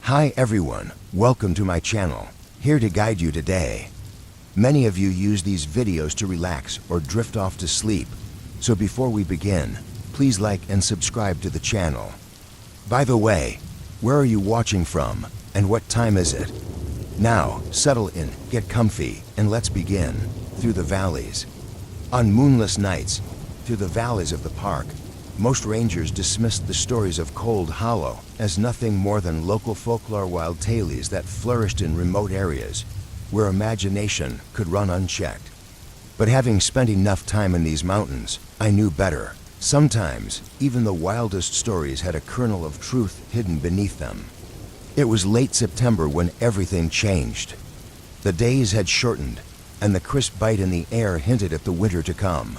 Hi everyone, welcome to my channel, here to guide you today. Many of you use these videos to relax or drift off to sleep, so before we begin, please like and subscribe to the channel. By the way, where are you watching from, and what time is it? Now, settle in, get comfy, and let's begin. Through the valleys. On moonless nights, through the valleys of the park, most rangers dismissed the stories of Cold Hollow as nothing more than local folklore wild tales that flourished in remote areas where imagination could run unchecked. But having spent enough time in these mountains, I knew better. Sometimes, even the wildest stories had a kernel of truth hidden beneath them. It was late September when everything changed. The days had shortened, and the crisp bite in the air hinted at the winter to come.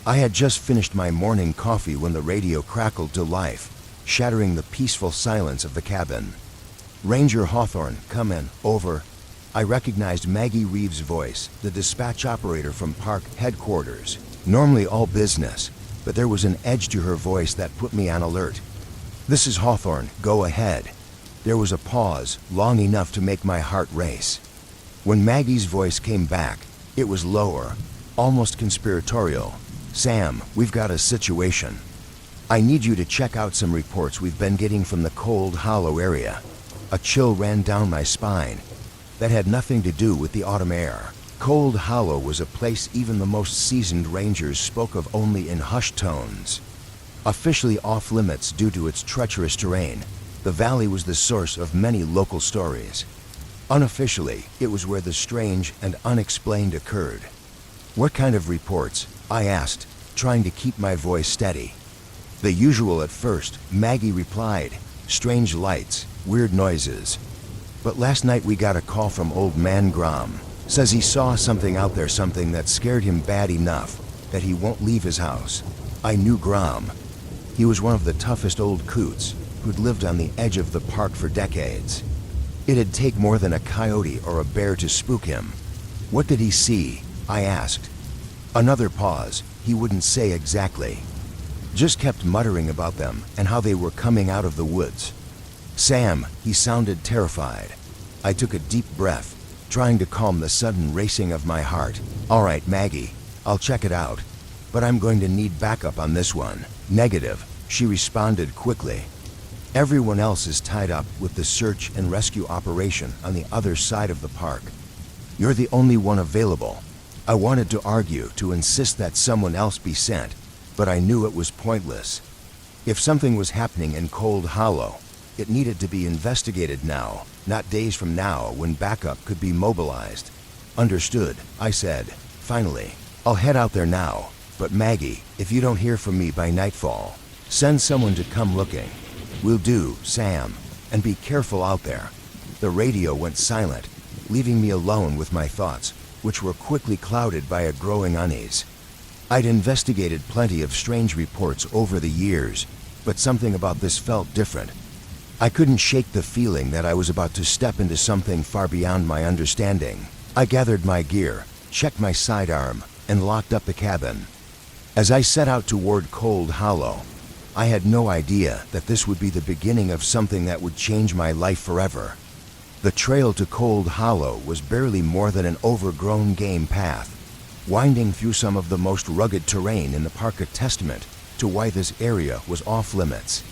I had just finished my morning coffee when the radio crackled to life, shattering the peaceful silence of the cabin. "Ranger Hawthorne, come in, over." I recognized Maggie Reeves' voice, the dispatch operator from park headquarters. Normally all business, but there was an edge to her voice that put me on alert. "This is Hawthorne, go ahead." There was a pause, long enough to make my heart race. When Maggie's voice came back, it was lower, almost conspiratorial. "Sam, we've got a situation. I need you to check out some reports we've been getting from the Cold Hollow area." A chill ran down my spine. That had nothing to do with the autumn air. Cold Hollow was a place even the most seasoned rangers spoke of only in hushed tones. Officially off limits due to its treacherous terrain, the valley was the source of many local stories. Unofficially, it was where the strange and unexplained occurred. "What kind of reports?" I asked, trying to keep my voice steady. "The usual at first," Maggie replied. "Strange lights, weird noises. But last night we got a call from old man Grom. Says he saw something out there, something that scared him bad enough that he won't leave his house." I knew Grom. He was one of the toughest old coots who'd lived on the edge of the park for decades. It'd take more than a coyote or a bear to spook him. "What did he see?" I asked. Another pause. He wouldn't say exactly. Just kept muttering about them and how they were coming out of the woods. "Sam," he sounded terrified. I took a deep breath, trying to calm the sudden racing of my heart. "All right, Maggie, I'll check it out, but I'm going to need backup on this one." "Negative," she responded quickly. "Everyone else is tied up with the search and rescue operation on the other side of the park. You're the only one available." I wanted to argue, to insist that someone else be sent, but I knew it was pointless. If something was happening in Cold Hollow, it needed to be investigated now, not days from now when backup could be mobilized. "Understood," I said. "Finally, I'll head out there now, but Maggie, if you don't hear from me by nightfall, send someone to come looking." "Will do, Sam, and be careful out there." The radio went silent, leaving me alone with my thoughts, which were quickly clouded by a growing unease. I'd investigated plenty of strange reports over the years, but something about this felt different. I couldn't shake the feeling that I was about to step into something far beyond my understanding. I gathered my gear, checked my sidearm, and locked up the cabin. As I set out toward Cold Hollow, I had no idea that this would be the beginning of something that would change my life forever. The trail to Cold Hollow was barely more than an overgrown game path, winding through some of the most rugged terrain in the park, a testament to why this area was off limits.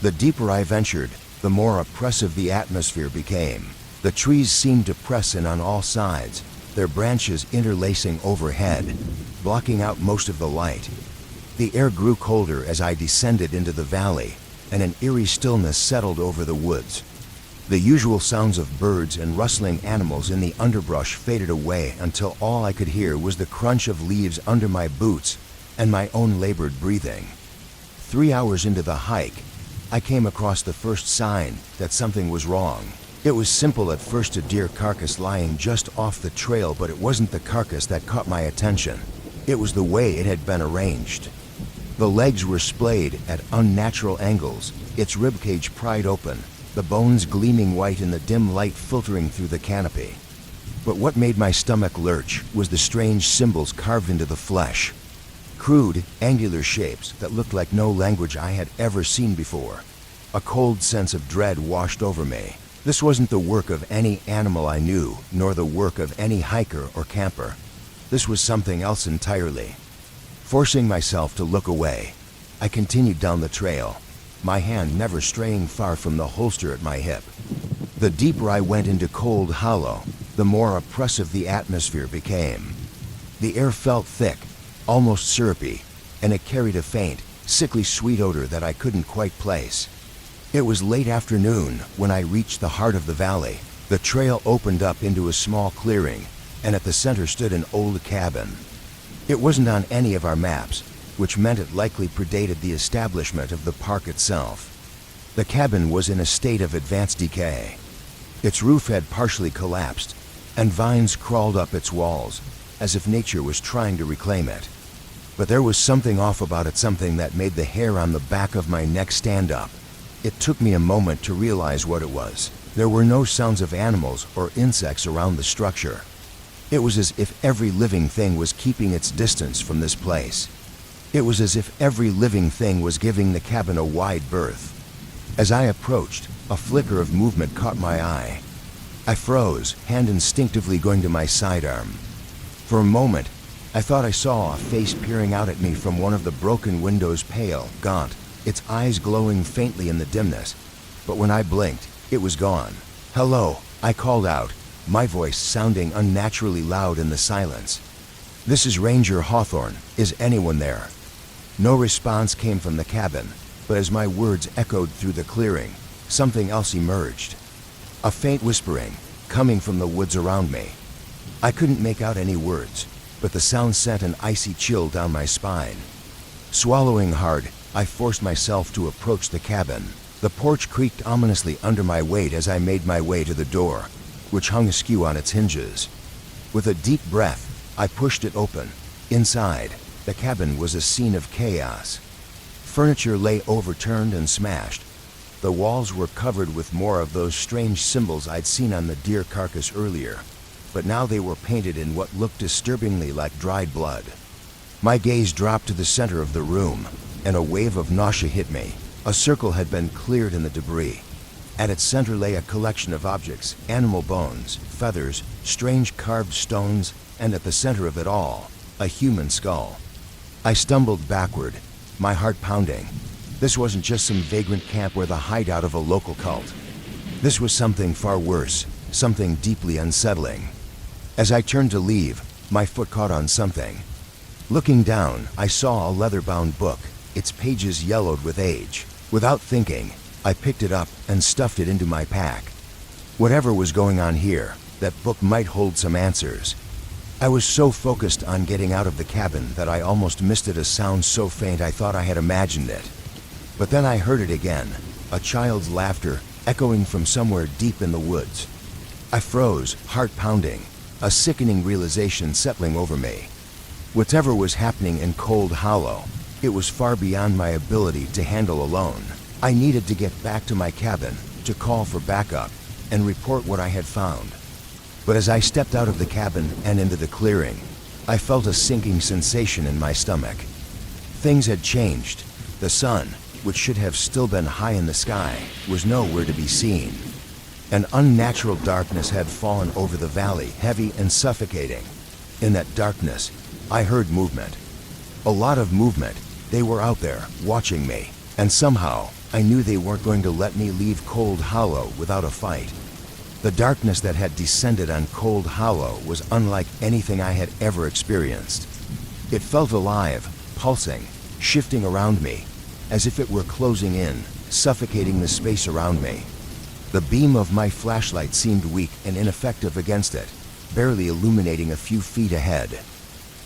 The deeper I ventured, the more oppressive the atmosphere became. The trees seemed to press in on all sides, their branches interlacing overhead, blocking out most of the light. The air grew colder as I descended into the valley, and an eerie stillness settled over the woods. The usual sounds of birds and rustling animals in the underbrush faded away until all I could hear was the crunch of leaves under my boots and my own labored breathing. 3 hours into the hike, I came across the first sign that something was wrong. It was simple at first, a deer carcass lying just off the trail, but it wasn't the carcass that caught my attention. It was the way it had been arranged. The legs were splayed at unnatural angles, its ribcage pried open, the bones gleaming white in the dim light filtering through the canopy. But what made my stomach lurch was the strange symbols carved into the flesh. Crude, angular shapes that looked like no language I had ever seen before. A cold sense of dread washed over me. This wasn't the work of any animal I knew, nor the work of any hiker or camper. This was something else entirely. Forcing myself to look away, I continued down the trail, my hand never straying far from the holster at my hip. The deeper I went into Cold Hollow, the more oppressive the atmosphere became. The air felt thick, almost syrupy, and it carried a faint, sickly sweet odor that I couldn't quite place. It was late afternoon when I reached the heart of the valley. The trail opened up into a small clearing, and at the center stood an old cabin. It wasn't on any of our maps, which meant it likely predated the establishment of the park itself. The cabin was in a state of advanced decay. Its roof had partially collapsed, and vines crawled up its walls, as if nature was trying to reclaim it. But there was something off about it, something that made the hair on the back of my neck stand up. It took me a moment to realize what it was. There were no sounds of animals or insects around the structure. It was as if every living thing was keeping its distance from this place. It was as if every living thing was giving the cabin a wide berth. As I approached, a flicker of movement caught my eye. I froze, hand instinctively going to my sidearm. For a moment, I thought I saw a face peering out at me from one of the broken windows, pale, gaunt, its eyes glowing faintly in the dimness. But when I blinked, it was gone. "Hello," I called out, my voice sounding unnaturally loud in the silence. "This is Ranger Hawthorne. Is anyone there?" No response came from the cabin, but as my words echoed through the clearing, something else emerged. A faint whispering, coming from the woods around me. I couldn't make out any words, but the sound sent an icy chill down my spine. Swallowing hard, I forced myself to approach the cabin. The porch creaked ominously under my weight as I made my way to the door, which hung askew on its hinges. With a deep breath, I pushed it open. Inside, the cabin was a scene of chaos. Furniture lay overturned and smashed. The walls were covered with more of those strange symbols I'd seen on the deer carcass earlier, but now they were painted in what looked disturbingly like dried blood. My gaze dropped to the center of the room, and a wave of nausea hit me. A circle had been cleared in the debris. At its center lay a collection of objects, animal bones, feathers, strange carved stones, and at the center of it all, a human skull. I stumbled backward, my heart pounding. This wasn't just some vagrant camp or the hideout of a local cult. This was something far worse, something deeply unsettling. As I turned to leave, my foot caught on something. Looking down, I saw a leather-bound book, its pages yellowed with age. Without thinking, I picked it up and stuffed it into my pack. Whatever was going on here, that book might hold some answers. I was so focused on getting out of the cabin that I almost missed it, a sound so faint I thought I had imagined it. But then I heard it again, a child's laughter echoing from somewhere deep in the woods. I froze, heart pounding, a sickening realization settling over me. Whatever was happening in Cold Hollow, it was far beyond my ability to handle alone. I needed to get back to my cabin, to call for backup, and report what I had found. But as I stepped out of the cabin and into the clearing, I felt a sinking sensation in my stomach. Things had changed. The sun, which should have still been high in the sky, was nowhere to be seen. An unnatural darkness had fallen over the valley, heavy and suffocating. In that darkness, I heard movement. A lot of movement. They were out there, watching me, and somehow, I knew they weren't going to let me leave Cold Hollow without a fight. The darkness that had descended on Cold Hollow was unlike anything I had ever experienced. It felt alive, pulsing, shifting around me, as if it were closing in, suffocating the space around me. The beam of my flashlight seemed weak and ineffective against it, barely illuminating a few feet ahead.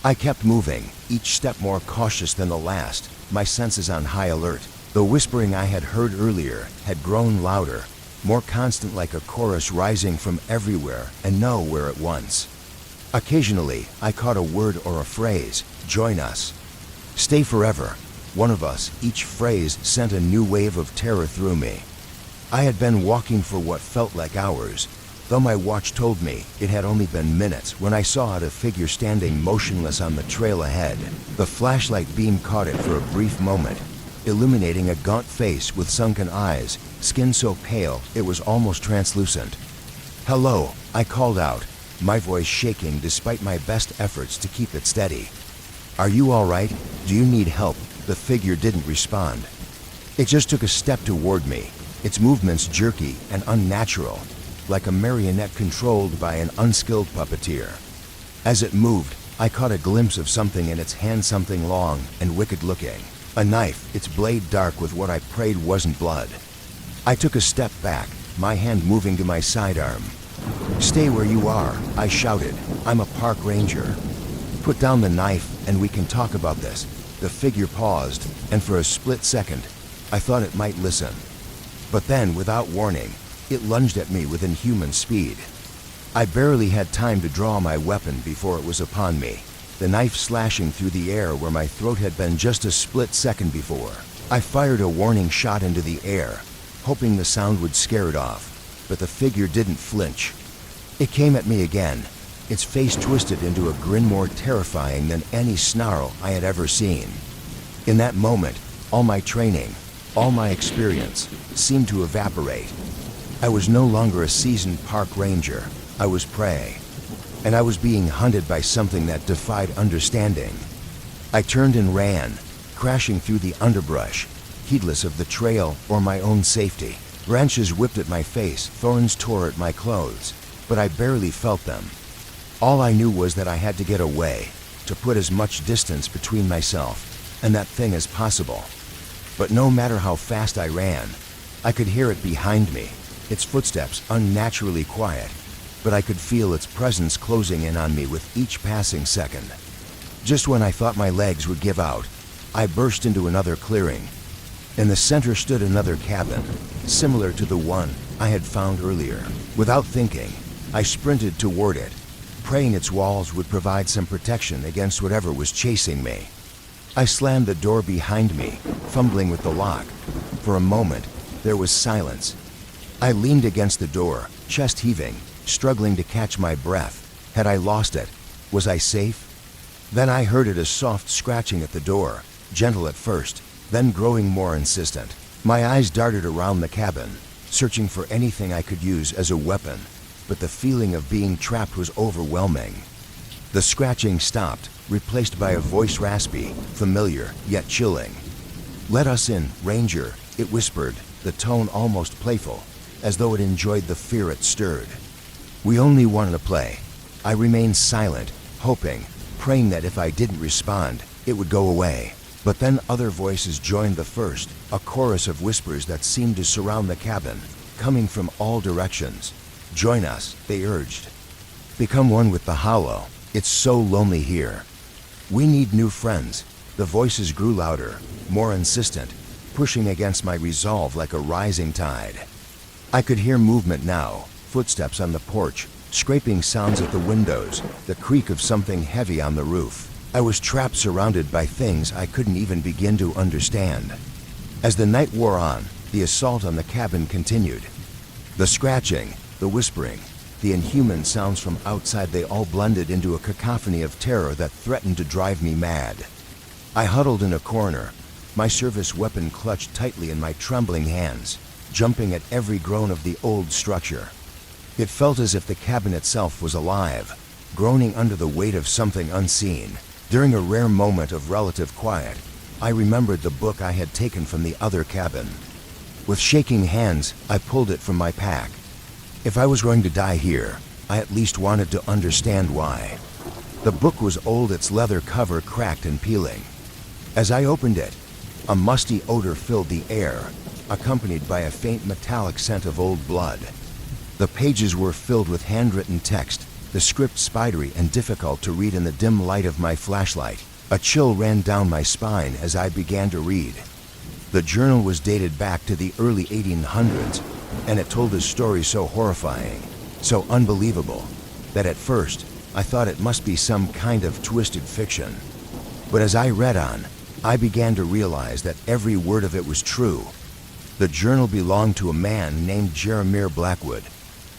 I kept moving, each step more cautious than the last, my senses on high alert. The whispering I had heard earlier had grown louder, more constant, like a chorus rising from everywhere and nowhere at once. Occasionally, I caught a word or a phrase, "Join us," "Stay forever," "One of us." Each phrase sent a new wave of terror through me. I had been walking for what felt like hours, though my watch told me it had only been minutes, when I saw a figure standing motionless on the trail ahead. The flashlight beam caught it for a brief moment, illuminating a gaunt face with sunken eyes, skin so pale it was almost translucent. "Hello," I called out, my voice shaking despite my best efforts to keep it steady. "Are you all right? Do you need help?" The figure didn't respond. It just took a step toward me, its movements jerky and unnatural, like a marionette controlled by an unskilled puppeteer. As it moved, I caught a glimpse of something in its hand, something long and wicked looking. A knife, its blade dark with what I prayed wasn't blood. I took a step back, my hand moving to my sidearm. "Stay where you are," I shouted. "I'm a park ranger." "Put down the knife and we can talk about this." The figure paused, and for a split second, I thought it might listen. But then, without warning, it lunged at me with inhuman speed. I barely had time to draw my weapon before it was upon me, the knife slashing through the air where my throat had been just a split second before. I fired a warning shot into the air, hoping the sound would scare it off, but the figure didn't flinch. It came at me again, its face twisted into a grin more terrifying than any snarl I had ever seen. In that moment, all my training, all my experience, seemed to evaporate. I was no longer a seasoned park ranger. I was prey, and I was being hunted by something that defied understanding. I turned and ran, crashing through the underbrush, heedless of the trail or my own safety. Branches whipped at my face, thorns tore at my clothes, but I barely felt them. All I knew was that I had to get away, to put as much distance between myself and that thing as possible. But no matter how fast I ran, I could hear it behind me, its footsteps unnaturally quiet, but I could feel its presence closing in on me with each passing second. Just when I thought my legs would give out, I burst into another clearing. In the center stood another cabin, similar to the one I had found earlier. Without thinking, I sprinted toward it, praying its walls would provide some protection against whatever was chasing me. I slammed the door behind me, fumbling with the lock. For a moment, there was silence. I leaned against the door, chest heaving, struggling to catch my breath. Had I lost it? Was I safe? Then I heard it, a soft scratching at the door, gentle at first, then growing more insistent. My eyes darted around the cabin, searching for anything I could use as a weapon, but the feeling of being trapped was overwhelming. The scratching stopped, replaced by a voice raspy, familiar, yet chilling. "Let us in, Ranger," it whispered, the tone almost playful, as though it enjoyed the fear it stirred. "We only wanted to play." I remained silent, hoping, praying that if I didn't respond, it would go away. But then other voices joined the first, a chorus of whispers that seemed to surround the cabin, coming from all directions. "Join us," they urged. "Become one with the hollow. It's so lonely here. We need new friends." The voices grew louder, more insistent, pushing against my resolve like a rising tide. I could hear movement now, footsteps on the porch, scraping sounds at the windows, the creak of something heavy on the roof. I was trapped, surrounded by things I couldn't even begin to understand. As the night wore on, the assault on the cabin continued. The scratching, the whispering, the inhuman sounds from outside, they all blended into a cacophony of terror that threatened to drive me mad. I huddled in a corner, my service weapon clutched tightly in my trembling hands, jumping at every groan of the old structure. It felt as if the cabin itself was alive, groaning under the weight of something unseen. During a rare moment of relative quiet, I remembered the book I had taken from the other cabin. With shaking hands, I pulled it from my pack. If I was going to die here, I at least wanted to understand why. The book was old, its leather cover cracked and peeling. As I opened it, a musty odor filled the air, accompanied by a faint metallic scent of old blood. The pages were filled with handwritten text, the script spidery and difficult to read in the dim light of my flashlight. A chill ran down my spine as I began to read. The journal was dated back to the early 1800s, and it told a story so horrifying, so unbelievable, that at first I thought it must be some kind of twisted fiction. But as I read on, I began to realize that every word of it was true. The journal belonged to a man named Jeremiah Blackwood,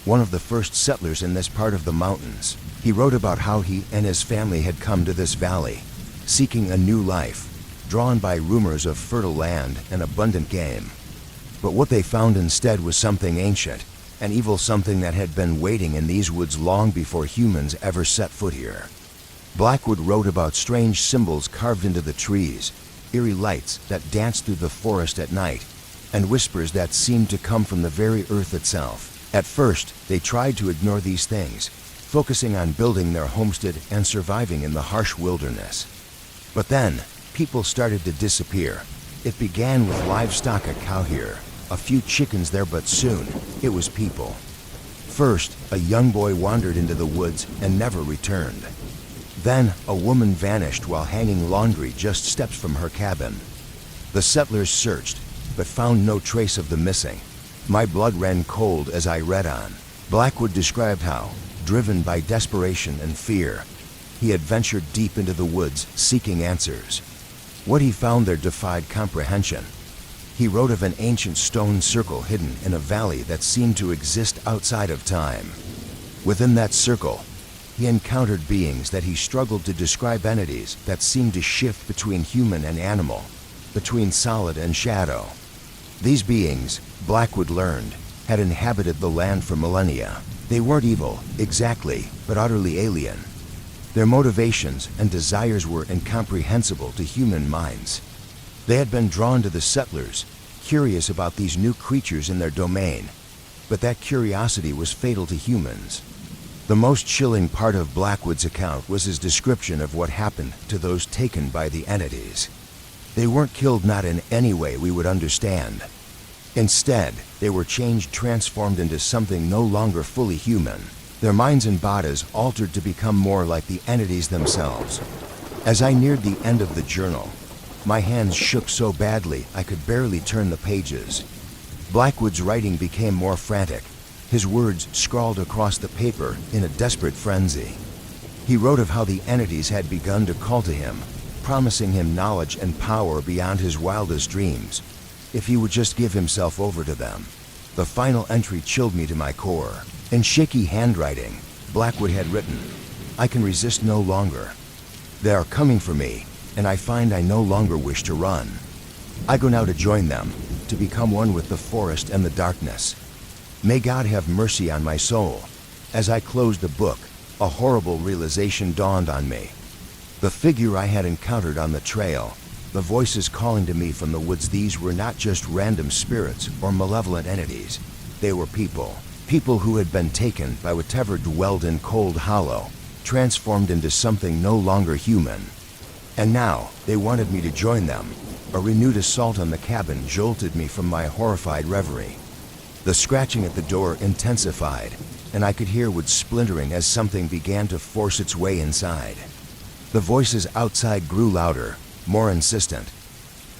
one of the first settlers in this part of the mountains. He wrote about how he and his family had come to this valley, seeking a new life, drawn by rumors of fertile land and abundant game. But what they found instead was something ancient, an evil something that had been waiting in these woods long before humans ever set foot here. Blackwood wrote about strange symbols carved into the trees, eerie lights that danced through the forest at night, and whispers that seemed to come from the very earth itself. At first, they tried to ignore these things, focusing on building their homestead and surviving in the harsh wilderness. But then, people started to disappear. It began with livestock, a cow here, a few chickens there, but soon, it was people. First, a young boy wandered into the woods and never returned. Then, a woman vanished while hanging laundry just steps from her cabin. The settlers searched, but found no trace of the missing. My blood ran cold as I read on. Blackwood described how, driven by desperation and fear, he had ventured deep into the woods seeking answers. What he found there defied comprehension. He wrote of an ancient stone circle hidden in a valley that seemed to exist outside of time. Within that circle, he encountered beings that he struggled to describe, entities that seemed to shift between human and animal, between solid and shadow. These beings, Blackwood learned, had inhabited the land for millennia. They weren't evil, exactly, but utterly alien. Their motivations and desires were incomprehensible to human minds. They had been drawn to the settlers, curious about these new creatures in their domain, but that curiosity was fatal to humans. The most chilling part of Blackwood's account was his description of what happened to those taken by the entities. They weren't killed, not in any way we would understand. Instead, they were changed, transformed into something no longer fully human. Their minds and bodies altered to become more like the entities themselves. As I neared the end of the journal, my hands shook so badly I could barely turn the pages. Blackwood's writing became more frantic, his words scrawled across the paper in a desperate frenzy. He wrote of how the entities had begun to call to him, promising him knowledge and power beyond his wildest dreams, if he would just give himself over to them. The final entry chilled me to my core. In shaky handwriting, Blackwood had written, "I can resist no longer. They are coming for me, and I find I no longer wish to run. I go now to join them, to become one with the forest and the darkness. May God have mercy on my soul." As I closed the book, a horrible realization dawned on me. The figure I had encountered on the trail, the voices calling to me from the woods, these were not just random spirits or malevolent entities. They were people. People who had been taken by whatever dwelled in Cold Hollow, transformed into something no longer human. And now, they wanted me to join them. A renewed assault on the cabin jolted me from my horrified reverie. The scratching at the door intensified, and I could hear wood splintering as something began to force its way inside. The voices outside grew louder, more insistent.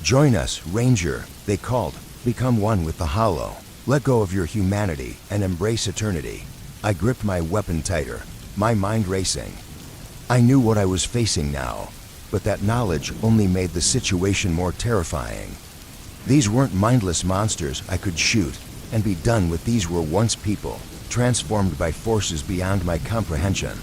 "Join us, Ranger," they called. "Become one with the Hollow. Let go of your humanity and embrace eternity." I gripped my weapon tighter, my mind racing. I knew what I was facing now, but that knowledge only made the situation more terrifying. These weren't mindless monsters I could shoot and be done with. These were once people, transformed by forces beyond my comprehension.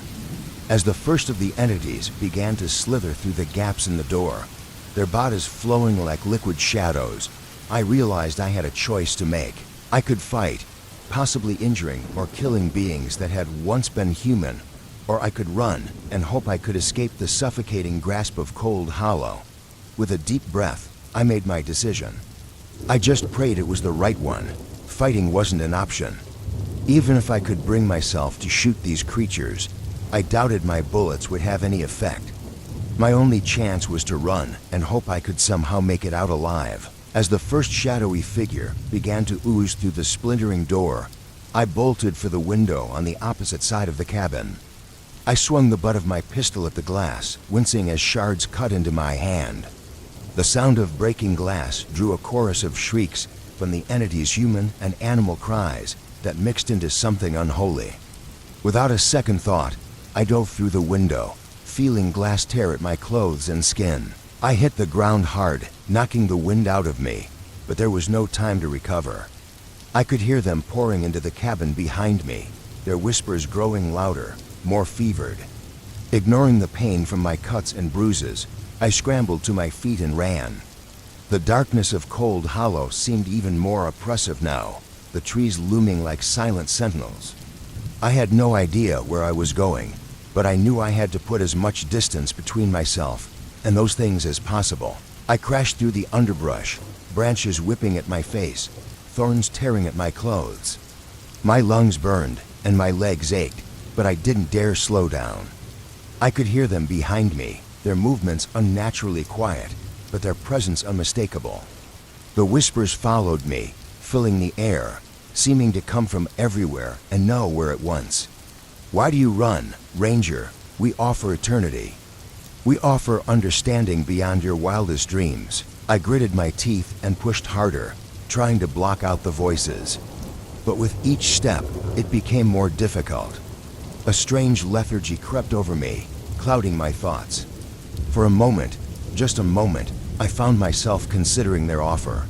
As the first of the entities began to slither through the gaps in the door, their bodies flowing like liquid shadows, I realized I had a choice to make. I could fight, possibly injuring or killing beings that had once been human, or I could run and hope I could escape the suffocating grasp of Cold Hollow. With a deep breath, I made my decision. I just prayed it was the right one. Fighting wasn't an option. Even if I could bring myself to shoot these creatures, I doubted my bullets would have any effect. My only chance was to run and hope I could somehow make it out alive. As the first shadowy figure began to ooze through the splintering door, I bolted for the window on the opposite side of the cabin. I swung the butt of my pistol at the glass, wincing as shards cut into my hand. The sound of breaking glass drew a chorus of shrieks from the entity's human and animal cries that mixed into something unholy. Without a second thought, I dove through the window, feeling glass tear at my clothes and skin. I hit the ground hard, knocking the wind out of me, but there was no time to recover. I could hear them pouring into the cabin behind me, their whispers growing louder, more fevered. Ignoring the pain from my cuts and bruises, I scrambled to my feet and ran. The darkness of Cold Hollow seemed even more oppressive now, the trees looming like silent sentinels. I had no idea where I was going, but I knew I had to put as much distance between myself and those things as possible. I crashed through the underbrush, branches whipping at my face, thorns tearing at my clothes. My lungs burned and my legs ached, but I didn't dare slow down. I could hear them behind me, their movements unnaturally quiet, but their presence unmistakable. The whispers followed me, filling the air, seeming to come from everywhere and nowhere at once. Why do you run, Ranger? We offer eternity. We offer understanding beyond your wildest dreams. I gritted my teeth and pushed harder, trying to block out the voices. But with each step, it became more difficult. A strange lethargy crept over me, clouding my thoughts. For a moment, just a moment, I found myself considering their offer.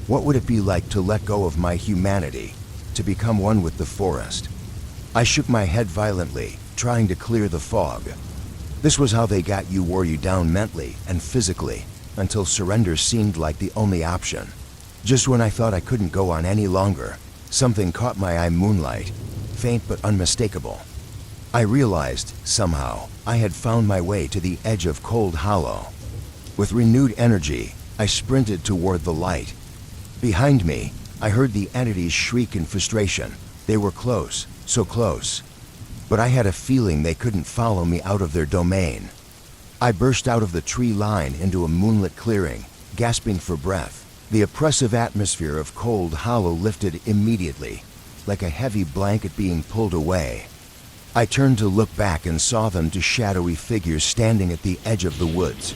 What would it be like to let go of my humanity, to become one with the forest? I shook my head violently, trying to clear the fog. This was how they wore you down mentally and physically, until surrender seemed like the only option. Just when I thought I couldn't go on any longer, something caught my eye. Moonlight, faint but unmistakable. I realized, somehow, I had found my way to the edge of Cold Hollow. With renewed energy, I sprinted toward the light. Behind me, I heard the entities shriek in frustration. They were close, so close. But I had a feeling they couldn't follow me out of their domain. I burst out of the tree line into a moonlit clearing, gasping for breath. The oppressive atmosphere of Cold Hollow lifted immediately, like a heavy blanket being pulled away. I turned to look back and saw them, two shadowy figures standing at the edge of the woods.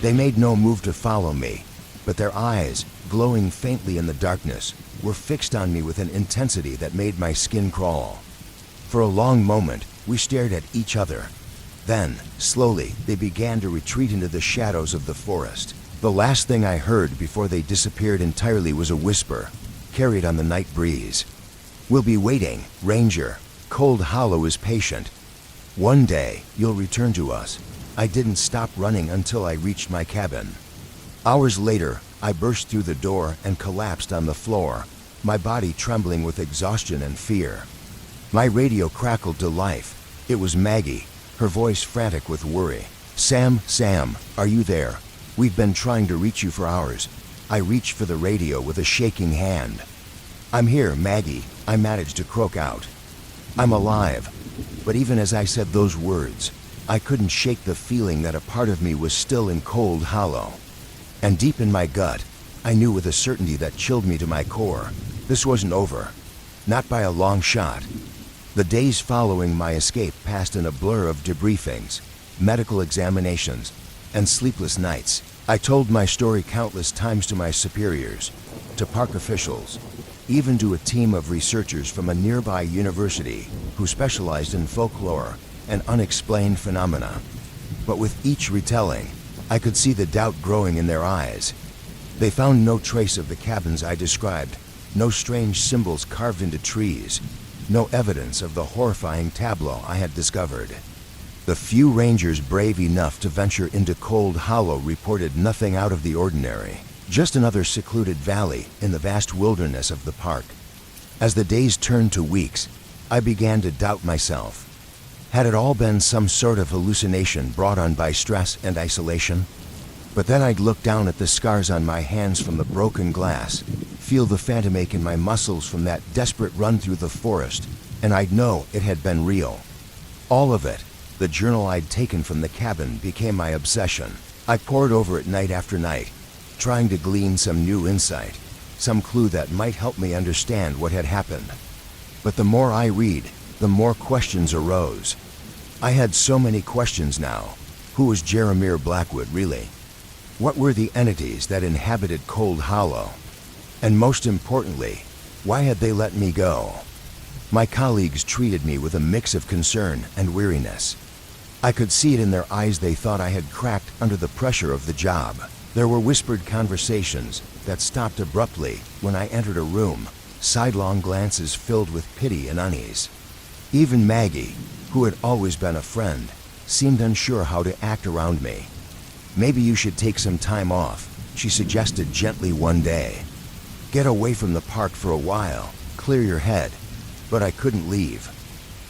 They made no move to follow me, but their eyes, glowing faintly in the darkness, were fixed on me with an intensity that made my skin crawl. For a long moment, we stared at each other. Then, slowly, they began to retreat into the shadows of the forest. The last thing I heard before they disappeared entirely was a whisper, carried on the night breeze. "We'll be waiting, Ranger. Cold Hollow is patient. One day, you'll return to us." I didn't stop running until I reached my cabin. Hours later, I burst through the door and collapsed on the floor, my body trembling with exhaustion and fear. My radio crackled to life. It was Maggie, her voice frantic with worry. Sam, are you there? We've been trying to reach you for hours." I reached for the radio with a shaking hand. "I'm here, Maggie," I managed to croak out. "I'm alive." But even as I said those words, I couldn't shake the feeling that a part of me was still in Cold Hollow. And deep in my gut, I knew with a certainty that chilled me to my core, this wasn't over. Not by a long shot. The days following my escape passed in a blur of debriefings, medical examinations, and sleepless nights. I told my story countless times to my superiors, to park officials, even to a team of researchers from a nearby university who specialized in folklore and unexplained phenomena. But with each retelling, I could see the doubt growing in their eyes. They found no trace of the cabins I described, no strange symbols carved into trees, no evidence of the horrifying tableau I had discovered. The few rangers brave enough to venture into Cold Hollow reported nothing out of the ordinary, just another secluded valley in the vast wilderness of the park. As the days turned to weeks, I began to doubt myself. Had it all been some sort of hallucination brought on by stress and isolation? But then I'd look down at the scars on my hands from the broken glass, feel the phantom ache in my muscles from that desperate run through the forest, and I'd know it had been real. All of it, the journal I'd taken from the cabin, became my obsession. I pored over it night after night, trying to glean some new insight, some clue that might help me understand what had happened. But the more I read, the more questions arose. I had so many questions now. Who was Jeremiah Blackwood really? What were the entities that inhabited Cold Hollow? And most importantly, why had they let me go? My colleagues treated me with a mix of concern and weariness. I could see it in their eyes. They thought I had cracked under the pressure of the job. There were whispered conversations that stopped abruptly when I entered a room, sidelong glances filled with pity and unease. Even Maggie, who had always been a friend, seemed unsure how to act around me. Maybe you should take some time off, she suggested gently one day. Get away from the park for a while, clear your head. But I couldn't leave.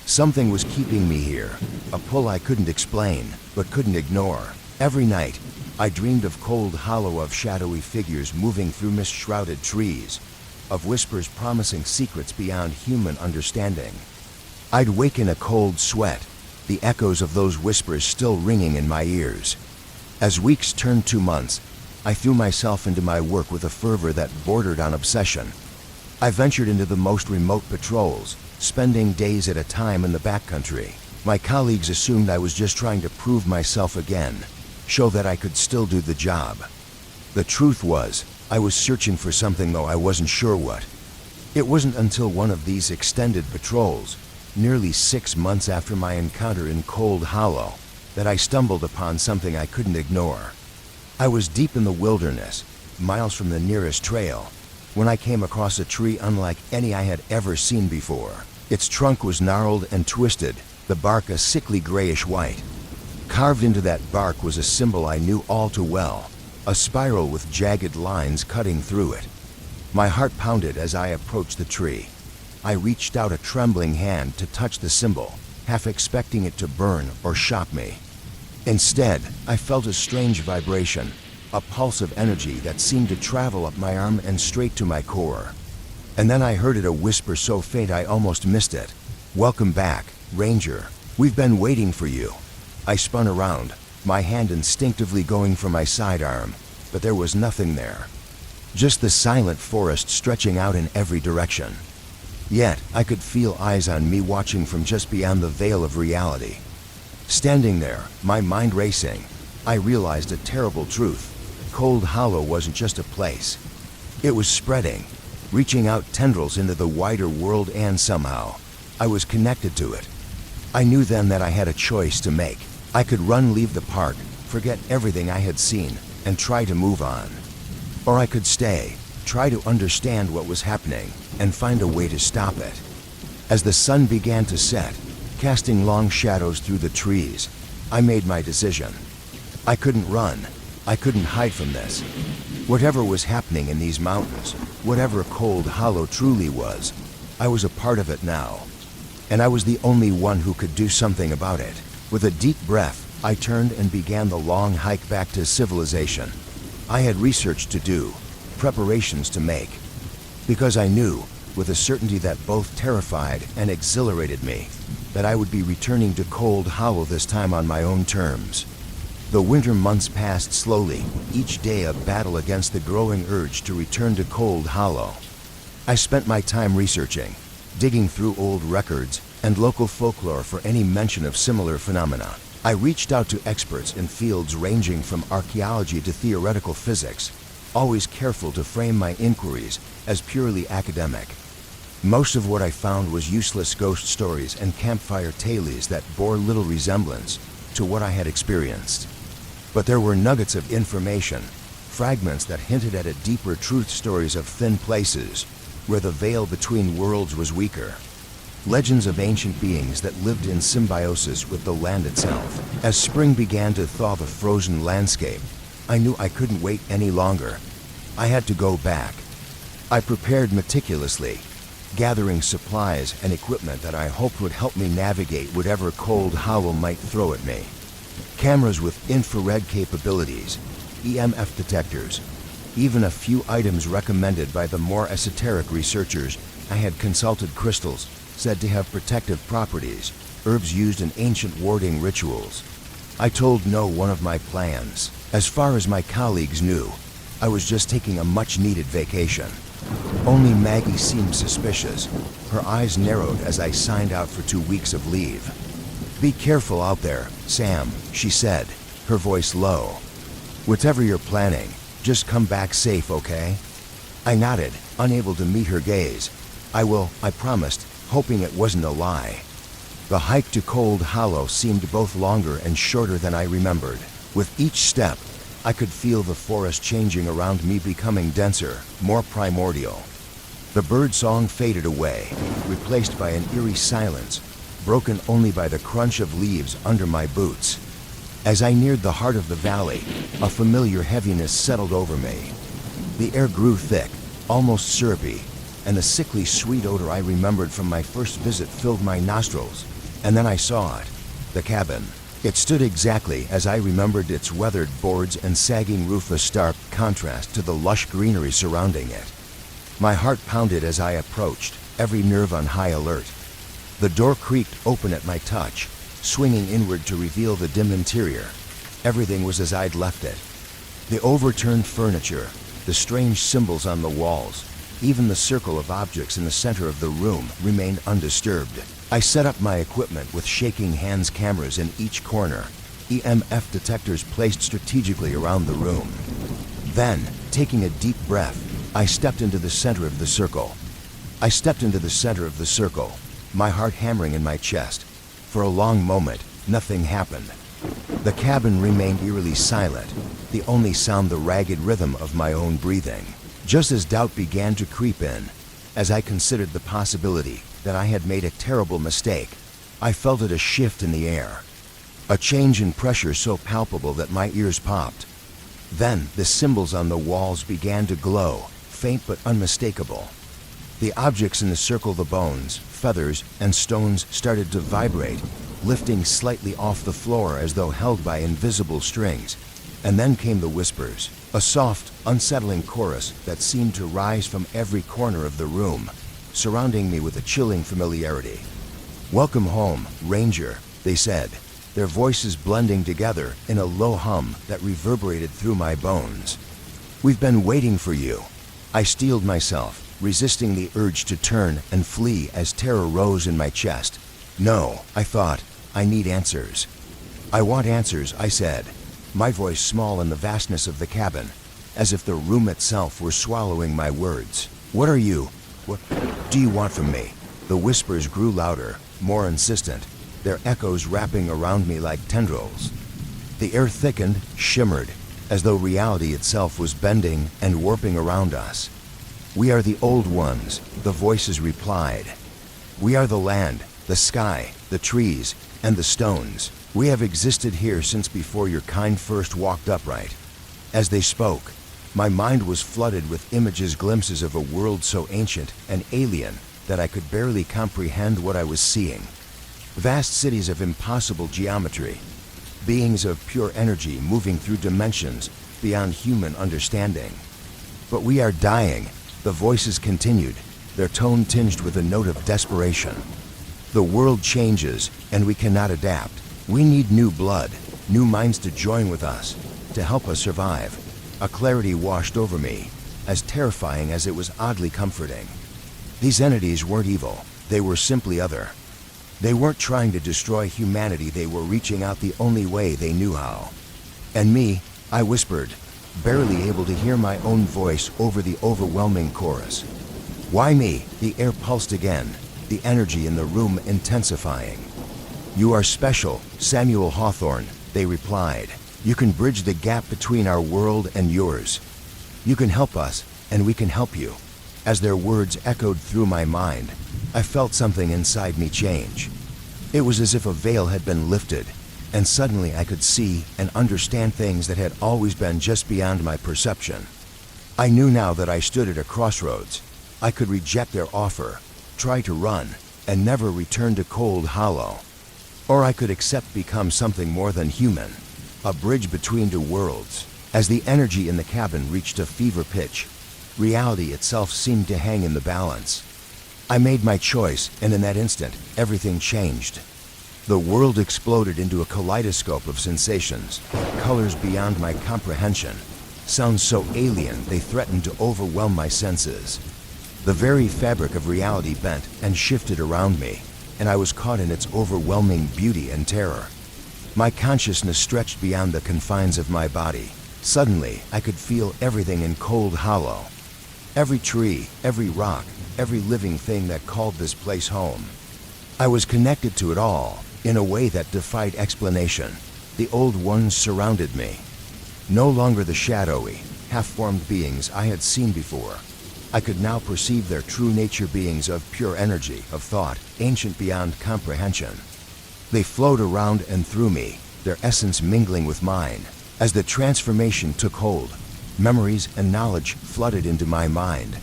Something was keeping me here, a pull I couldn't explain, but couldn't ignore. Every night, I dreamed of Cold Hollow, of shadowy figures moving through mist-shrouded trees, of whispers promising secrets beyond human understanding. I'd wake in a cold sweat, the echoes of those whispers still ringing in my ears. As weeks turned to months, I threw myself into my work with a fervor that bordered on obsession. I ventured into the most remote patrols, spending days at a time in the backcountry. My colleagues assumed I was just trying to prove myself again, show that I could still do the job. The truth was, I was searching for something, though I wasn't sure what. It wasn't until one of these extended patrols, nearly 6 months after my encounter in Cold Hollow, that I stumbled upon something I couldn't ignore. I was deep in the wilderness, miles from the nearest trail, when I came across a tree unlike any I had ever seen before. Its trunk was gnarled and twisted, the bark a sickly grayish white. Carved into that bark was a symbol I knew all too well, a spiral with jagged lines cutting through it. My heart pounded as I approached the tree. I reached out a trembling hand to touch the symbol, half expecting it to burn or shock me. Instead, I felt a strange vibration, a pulse of energy that seemed to travel up my arm and straight to my core. And then I heard it, a whisper so faint I almost missed it. "Welcome back, Ranger. We've been waiting for you." I spun around, my hand instinctively going for my sidearm, but there was nothing there. Just the silent forest stretching out in every direction. Yet, I could feel eyes on me watching from just beyond the veil of reality. Standing there, my mind racing, I realized a terrible truth. Cold Hollow wasn't just a place. It was spreading, reaching out tendrils into the wider world, and somehow, I was connected to it. I knew then that I had a choice to make. I could run, leave the park, forget everything I had seen, and try to move on. Or I could stay, try to understand what was happening, and find a way to stop it. As the sun began to set, casting long shadows through the trees, I made my decision. I couldn't run. I couldn't hide from this. Whatever was happening in these mountains, whatever Cold Hollow truly was, I was a part of it now. And I was the only one who could do something about it. With a deep breath, I turned and began the long hike back to civilization. I had research to do, preparations to make, because I knew, with a certainty that both terrified and exhilarated me, that I would be returning to Cold Hollow, this time on my own terms. The winter months passed slowly, each day a battle against the growing urge to return to Cold Hollow. I spent my time researching, digging through old records and local folklore for any mention of similar phenomena. I reached out to experts in fields ranging from archaeology to theoretical physics, always careful to frame my inquiries as purely academic. Most of what I found was useless ghost stories and campfire tales that bore little resemblance to what I had experienced. But there were nuggets of information, fragments that hinted at a deeper truth, stories of thin places where the veil between worlds was weaker. Legends of ancient beings that lived in symbiosis with the land itself. As spring began to thaw the frozen landscape, I knew I couldn't wait any longer. I had to go back. I prepared meticulously, gathering supplies and equipment that I hoped would help me navigate whatever Cold Hollow might throw at me. Cameras with infrared capabilities, EMF detectors, even a few items recommended by the more esoteric researchers. I had consulted crystals said to have protective properties, herbs used in ancient warding rituals. I told no one of my plans. As far as my colleagues knew, I was just taking a much-needed vacation. Only Maggie seemed suspicious. Her eyes narrowed as I signed out for 2 weeks of leave. "Be careful out there, Sam," she said, her voice low. "Whatever you're planning, just come back safe, okay?" I nodded, unable to meet her gaze. "I will," I promised, hoping it wasn't a lie. The hike to Cold Hollow seemed both longer and shorter than I remembered. With each step, I could feel the forest changing around me, becoming denser, more primordial. The bird song faded away, replaced by an eerie silence, broken only by the crunch of leaves under my boots. As I neared the heart of the valley, a familiar heaviness settled over me. The air grew thick, almost syrupy, and the sickly sweet odor I remembered from my first visit filled my nostrils. And then I saw it, the cabin. It stood exactly as I remembered, its weathered boards and sagging roof a stark contrast to the lush greenery surrounding it. My heart pounded as I approached, every nerve on high alert. The door creaked open at my touch, swinging inward to reveal the dim interior. Everything was as I'd left it. The overturned furniture, the strange symbols on the walls, even the circle of objects in the center of the room remained undisturbed. I set up my equipment with shaking hands, cameras in each corner, EMF detectors placed strategically around the room. Then, taking a deep breath, I stepped into the center of the circle. My heart hammering in my chest. For a long moment, nothing happened. The cabin remained eerily silent, the only sound the ragged rhythm of my own breathing. Just as doubt began to creep in, as I considered the possibility that I had made a terrible mistake, I felt a shift in the air. A change in pressure so palpable that my ears popped. Then, the symbols on the walls began to glow, faint but unmistakable. The objects in the circle, the bones, feathers, and stones, started to vibrate, lifting slightly off the floor as though held by invisible strings. And then came the whispers, a soft, unsettling chorus that seemed to rise from every corner of the room, surrounding me with a chilling familiarity. "Welcome home, Ranger," they said, their voices blending together in a low hum that reverberated through my bones. "We've been waiting for you." I steeled myself, resisting the urge to turn and flee as terror rose in my chest. "No," I thought, "I need answers." "I want answers," I said, my voice small in the vastness of the cabin, as if the room itself were swallowing my words. What do you want from me?" The whispers grew louder, more insistent, their echoes wrapping around me like tendrils. The air thickened, shimmered, as though reality itself was bending and warping around us. "We are the old ones," the voices replied. "We are the land, the sky, the trees, and the stones. We have existed here since before your kind first walked upright." As they spoke, my mind was flooded with images, glimpses of a world so ancient and alien that I could barely comprehend what I was seeing. Vast cities of impossible geometry, beings of pure energy moving through dimensions beyond human understanding. "But we are dying," the voices continued, their tone tinged with a note of desperation. "The world changes, and we cannot adapt. We need new blood, new minds to join with us, to help us survive." A clarity washed over me, as terrifying as it was oddly comforting. These entities weren't evil, they were simply other. They weren't trying to destroy humanity, they were reaching out the only way they knew how. "And me," I whispered, barely able to hear my own voice over the overwhelming chorus. "Why me?" The air pulsed again, the energy in the room intensifying. "You are special, Samuel Hawthorne," they replied. "You can bridge the gap between our world and yours. You can help us, and we can help you." As their words echoed through my mind, I felt something inside me change. It was as if a veil had been lifted, and suddenly I could see and understand things that had always been just beyond my perception. I knew now that I stood at a crossroads. I could reject their offer, try to run, and never return to Cold Hollow. Or I could accept, become something more than human, a bridge between two worlds. As the energy in the cabin reached a fever pitch, reality itself seemed to hang in the balance. I made my choice, and in that instant, everything changed. The world exploded into a kaleidoscope of sensations, colors beyond my comprehension, sounds so alien they threatened to overwhelm my senses. The very fabric of reality bent and shifted around me, and I was caught in its overwhelming beauty and terror. My consciousness stretched beyond the confines of my body. Suddenly, I could feel everything in Cold Hollow. Every tree, every rock, every living thing that called this place home. I was connected to it all, in a way that defied explanation. The old ones surrounded me. No longer the shadowy, half-formed beings I had seen before. I could now perceive their true nature, beings of pure energy, of thought, ancient beyond comprehension. They flowed around and through me, their essence mingling with mine. As the transformation took hold, memories and knowledge flooded into my mind.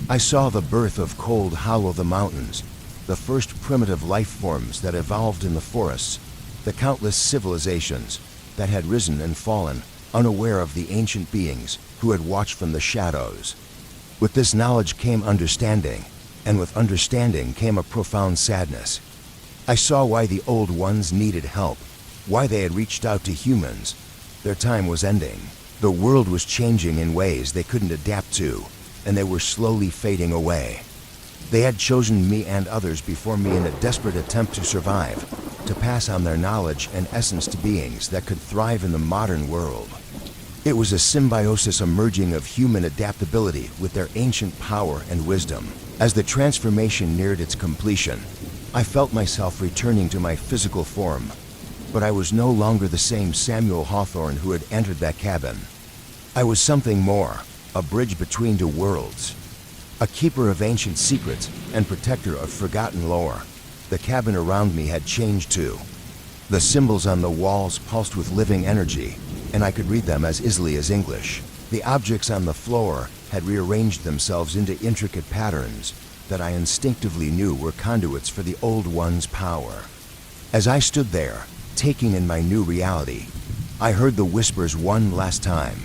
I saw the birth of Cold Hollow, the mountains, the first primitive life forms that evolved in the forests, the countless civilizations that had risen and fallen, unaware of the ancient beings who had watched from the shadows. With this knowledge came understanding, and with understanding came a profound sadness. I saw why the old ones needed help, why they had reached out to humans. Their time was ending. The world was changing in ways they couldn't adapt to, and they were slowly fading away. They had chosen me and others before me in a desperate attempt to survive, to pass on their knowledge and essence to beings that could thrive in the modern world. It was a symbiosis emerging of human adaptability with their ancient power and wisdom. As the transformation neared its completion, I felt myself returning to my physical form, but I was no longer the same Samuel Hawthorne who had entered that cabin. I was something more, a bridge between two worlds, a keeper of ancient secrets and protector of forgotten lore. The cabin around me had changed too. The symbols on the walls pulsed with living energy, and I could read them as easily as English. The objects on the floor had rearranged themselves into intricate patterns that I instinctively knew were conduits for the Old One's power. As I stood there, taking in my new reality, I heard the whispers one last time.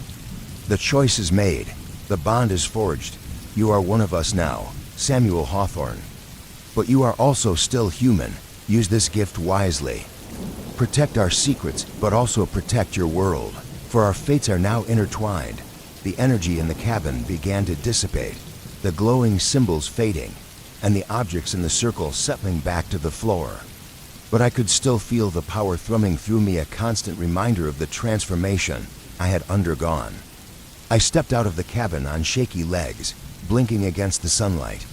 The choice is made. The bond is forged. You are one of us now, Samuel Hawthorne. But you are also still human. Use this gift wisely. Protect our secrets, but also protect your world. For our fates are now intertwined. The energy in the cabin began to dissipate, the glowing symbols fading, and the objects in the circle settling back to the floor. But I could still feel the power thrumming through me, a constant reminder of the transformation I had undergone. I stepped out of the cabin on shaky legs, blinking against the sunlight.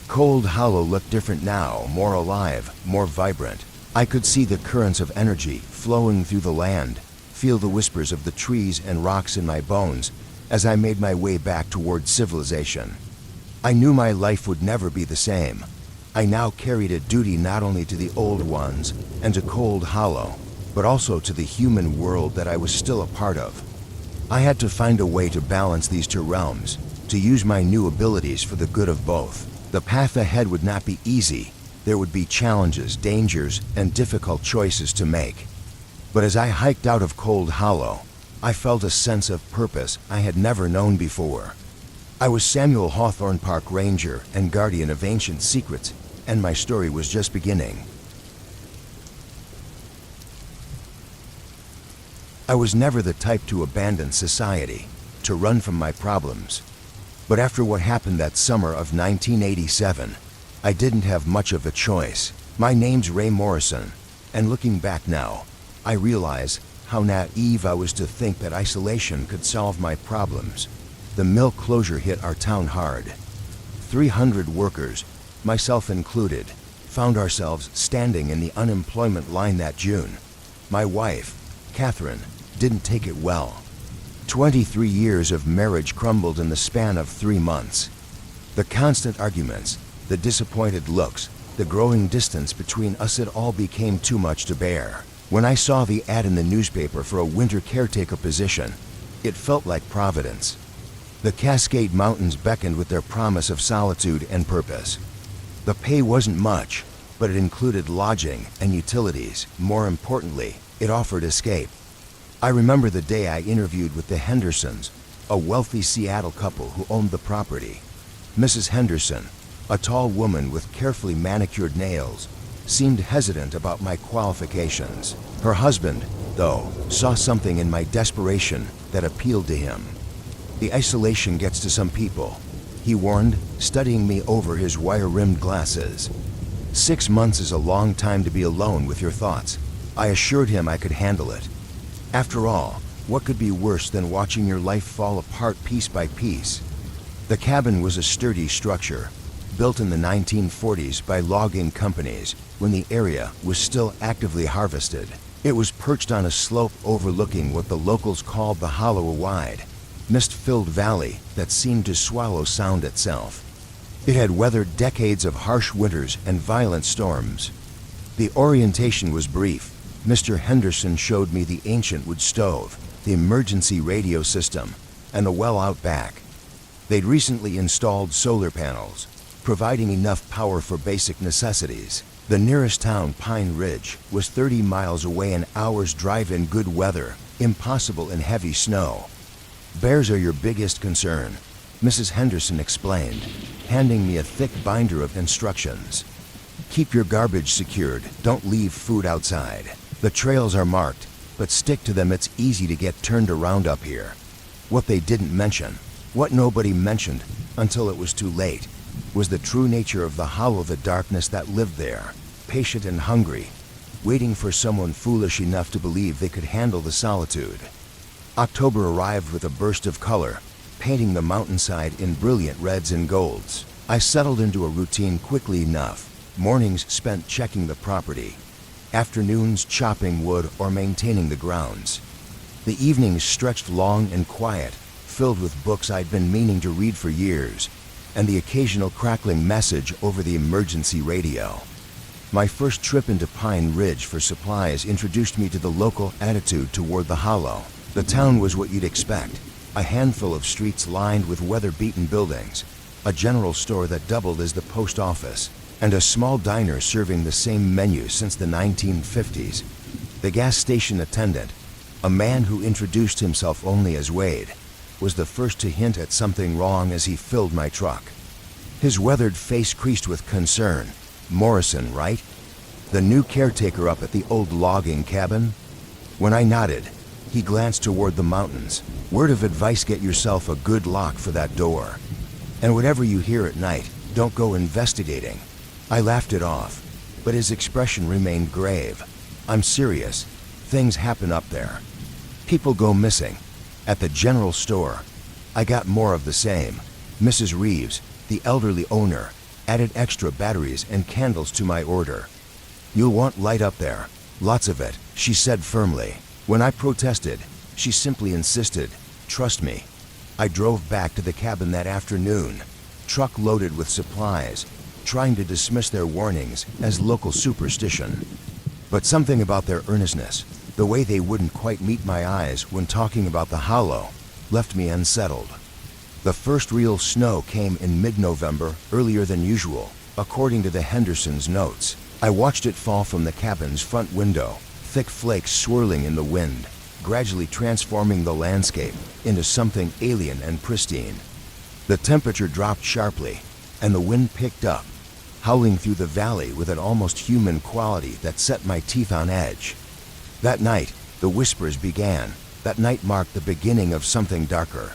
Cold Hollow looked different now, more alive, more vibrant. I could see the currents of energy flowing through the land, feel the whispers of the trees and rocks in my bones as I made my way back toward civilization. I knew my life would never be the same. I now carried a duty not only to the Old Ones and to Cold Hollow, but also to the human world that I was still a part of. I had to find a way to balance these two realms, to use my new abilities for the good of both. The path ahead would not be easy. There would be challenges, dangers, and difficult choices to make. But as I hiked out of Cold Hollow, I felt a sense of purpose I had never known before. I was Samuel Hawthorne, Park Ranger and guardian of ancient secrets, and my story was just beginning. I was never the type to abandon society, to run from my problems. But after what happened that summer of 1987, I didn't have much of a choice. My name's Ray Morrison, and looking back now, I realize how naive I was to think that isolation could solve my problems. The mill closure hit our town hard. 300 workers, myself included, found ourselves standing in the unemployment line that June. My wife, Catherine, didn't take it well. 23 years of marriage crumbled in the span of 3 months. The constant arguments, the disappointed looks, the growing distance between us, it all became too much to bear. When I saw the ad in the newspaper for a winter caretaker position, it felt like Providence. The Cascade Mountains beckoned with their promise of solitude and purpose. The pay wasn't much, but it included lodging and utilities. More importantly, it offered escape. I remember the day I interviewed with the Hendersons, a wealthy Seattle couple who owned the property. Mrs. Henderson, a tall woman with carefully manicured nails, seemed hesitant about my qualifications. Her husband, though, saw something in my desperation that appealed to him. The isolation gets to some people, he warned, studying me over his wire-rimmed glasses. 6 months is a long time to be alone with your thoughts. I assured him I could handle it. After all, what could be worse than watching your life fall apart piece by piece? The cabin was a sturdy structure, built in the 1940s by logging companies when the area was still actively harvested. It was perched on a slope overlooking what the locals called the Hollow, a wide, mist-filled valley that seemed to swallow sound itself. It had weathered decades of harsh winters and violent storms. The orientation was brief, Mr. Henderson showed me the ancient wood stove, the emergency radio system, and the well out back. They'd recently installed solar panels, providing enough power for basic necessities. The nearest town, Pine Ridge, was 30 miles away, an hour's drive in good weather, impossible in heavy snow. Bears are your biggest concern, Mrs. Henderson explained, handing me a thick binder of instructions. Keep your garbage secured, don't leave food outside. The trails are marked, but stick to them, it's easy to get turned around up here. What they didn't mention, what nobody mentioned until it was too late, was the true nature of the hollow, the darkness that lived there, patient and hungry, waiting for someone foolish enough to believe they could handle the solitude. October arrived with a burst of color, painting the mountainside in brilliant reds and golds. I settled into a routine quickly enough. Mornings spent checking the property, afternoons chopping wood or maintaining the grounds. The evenings stretched long and quiet, filled with books I'd been meaning to read for years, and the occasional crackling message over the emergency radio. My first trip into Pine Ridge for supplies introduced me to the local attitude toward the hollow. The town was what you'd expect, a handful of streets lined with weather-beaten buildings, a general store that doubled as the post office, and a small diner serving the same menu since the 1950s. The gas station attendant, a man who introduced himself only as Wade, was the first to hint at something wrong as he filled my truck. His weathered face creased with concern. Morrison, right? The new caretaker up at the old logging cabin? When I nodded, he glanced toward the mountains. Word of advice, get yourself a good lock for that door. And whatever you hear at night, don't go investigating. I laughed it off, but his expression remained grave. I'm serious. Things happen up there. People go missing. At the general store, I got more of the same. Mrs. Reeves, the elderly owner, added extra batteries and candles to my order. You'll want light up there. Lots of it, she said firmly. When I protested, she simply insisted, trust me. I drove back to the cabin that afternoon, truck loaded with supplies, trying to dismiss their warnings as local superstition. But something about their earnestness, the way they wouldn't quite meet my eyes when talking about the hollow, left me unsettled. The first real snow came in mid-November, earlier than usual, according to the Hendersons' notes. I watched it fall from the cabin's front window, thick flakes swirling in the wind, gradually transforming the landscape into something alien and pristine. The temperature dropped sharply, and the wind picked up, howling through the valley with an almost human quality that set my teeth on edge. That night, the whispers began. That night marked the beginning of something darker.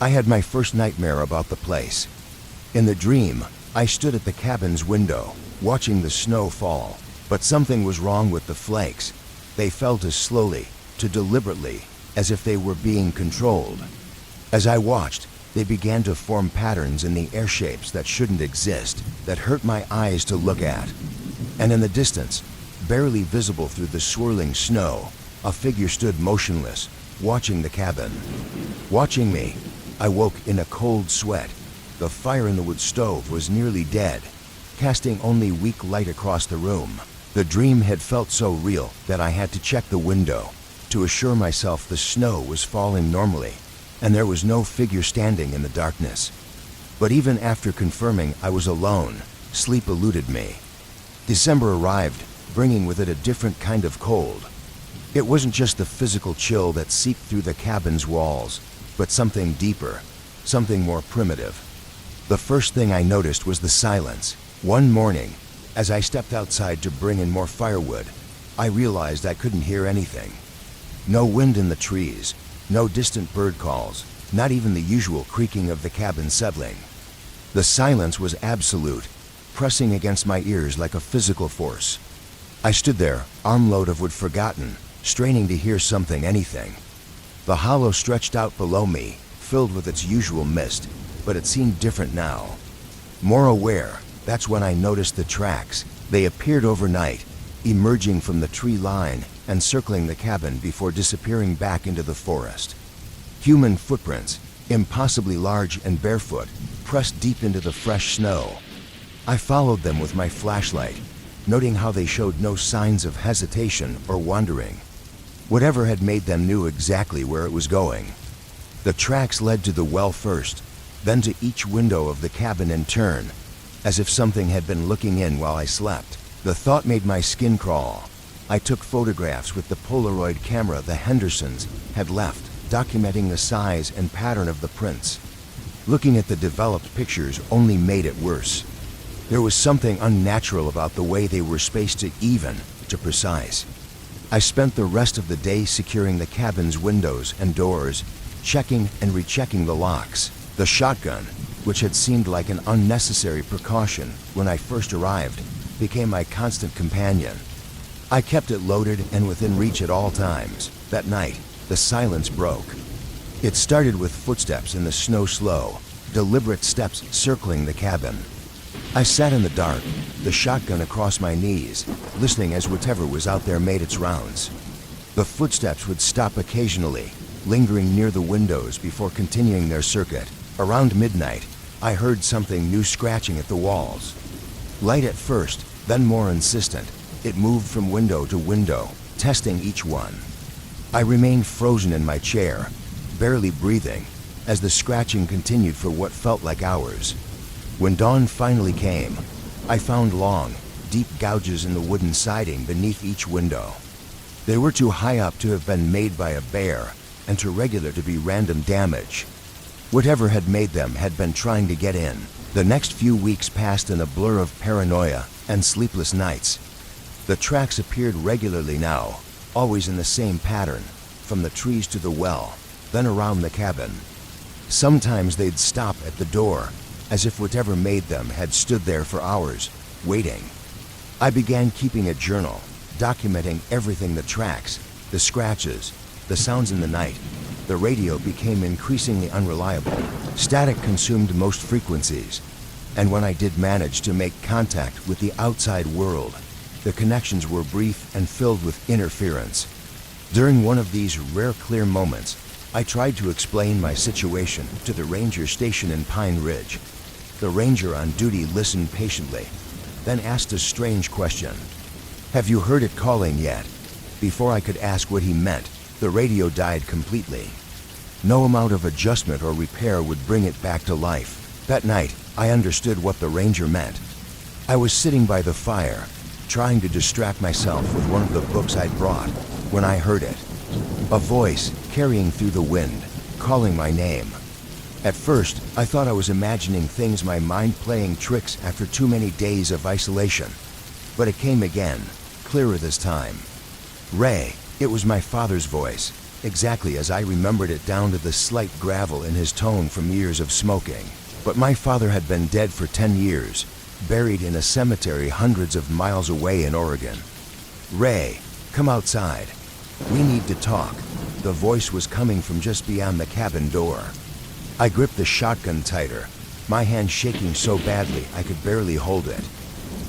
I had my first nightmare about the place. In the dream, I stood at the cabin's window, watching the snow fall, but something was wrong with the flakes. They fell too slowly, too deliberately, as if they were being controlled. As I watched, they began to form patterns in the air shapes that shouldn't exist, that hurt my eyes to look at. And in the distance, barely visible through the swirling snow, a figure stood motionless, watching the cabin. Watching me, I woke in a cold sweat. The fire in the wood stove was nearly dead, casting only weak light across the room. The dream had felt so real that I had to check the window to assure myself the snow was falling normally, and there was no figure standing in the darkness. But even after confirming I was alone, sleep eluded me. December arrived, bringing with it a different kind of cold. It wasn't just the physical chill that seeped through the cabin's walls, but something deeper, something more primitive. The first thing I noticed was the silence. One morning, as I stepped outside to bring in more firewood, I realized I couldn't hear anything. No wind in the trees, no distant bird calls, not even the usual creaking of the cabin settling. The silence was absolute, pressing against my ears like a physical force. I stood there, armload of wood forgotten, straining to hear something, anything. The hollow stretched out below me, filled with its usual mist, but it seemed different now. More aware, that's when I noticed the tracks. They appeared overnight, emerging from the tree line and circling the cabin before disappearing back into the forest. Human footprints, impossibly large and barefoot, pressed deep into the fresh snow. I followed them with my flashlight, noting how they showed no signs of hesitation or wandering. Whatever had made them knew exactly where it was going. The tracks led to the well first, then to each window of the cabin in turn, as if something had been looking in while I slept. The thought made my skin crawl. I took photographs with the Polaroid camera the Hendersons had left, documenting the size and pattern of the prints. Looking at the developed pictures only made it worse. There was something unnatural about the way they were spaced to precise. I spent the rest of the day securing the cabin's windows and doors, checking and rechecking the locks. The shotgun, which had seemed like an unnecessary precaution when I first arrived, became my constant companion. I kept it loaded and within reach at all times. That night, the silence broke. It started with footsteps in the snow, slow, deliberate steps circling the cabin. I sat in the dark, the shotgun across my knees, listening as whatever was out there made its rounds. The footsteps would stop occasionally, lingering near the windows before continuing their circuit. Around midnight, I heard something new scratching at the walls. Light at first, then more insistent. It moved from window to window, testing each one. I remained frozen in my chair, barely breathing, as the scratching continued for what felt like hours. When dawn finally came, I found long, deep gouges in the wooden siding beneath each window. They were too high up to have been made by a bear, and too regular to be random damage. Whatever had made them had been trying to get in. The next few weeks passed in a blur of paranoia and sleepless nights. The tracks appeared regularly now, always in the same pattern, from the trees to the well, then around the cabin. Sometimes they'd stop at the door, as if whatever made them had stood there for hours, waiting. I began keeping a journal, documenting everything: the tracks, the scratches, the sounds in the night. The radio became increasingly unreliable. Static consumed most frequencies, and when I did manage to make contact with the outside world, the connections were brief and filled with interference. During one of these rare clear moments, I tried to explain my situation to the ranger station in Pine Ridge. The ranger on duty listened patiently, then asked a strange question. "Have you heard it calling yet?" Before I could ask what he meant, the radio died completely. No amount of adjustment or repair would bring it back to life. That night, I understood what the ranger meant. I was sitting by the fire, trying to distract myself with one of the books I'd brought, when I heard it. A voice carrying through the wind, calling my name. At first, I thought I was imagining things, my mind playing tricks after too many days of isolation. But it came again, clearer this time. Ray, it was my father's voice, exactly as I remembered it, down to the slight gravel in his tone from years of smoking. But my father had been dead for 10 years, buried in a cemetery hundreds of miles away in Oregon. "Ray, come outside. We need to talk." The voice was coming from just beyond the cabin door. I gripped the shotgun tighter, my hand shaking so badly I could barely hold it.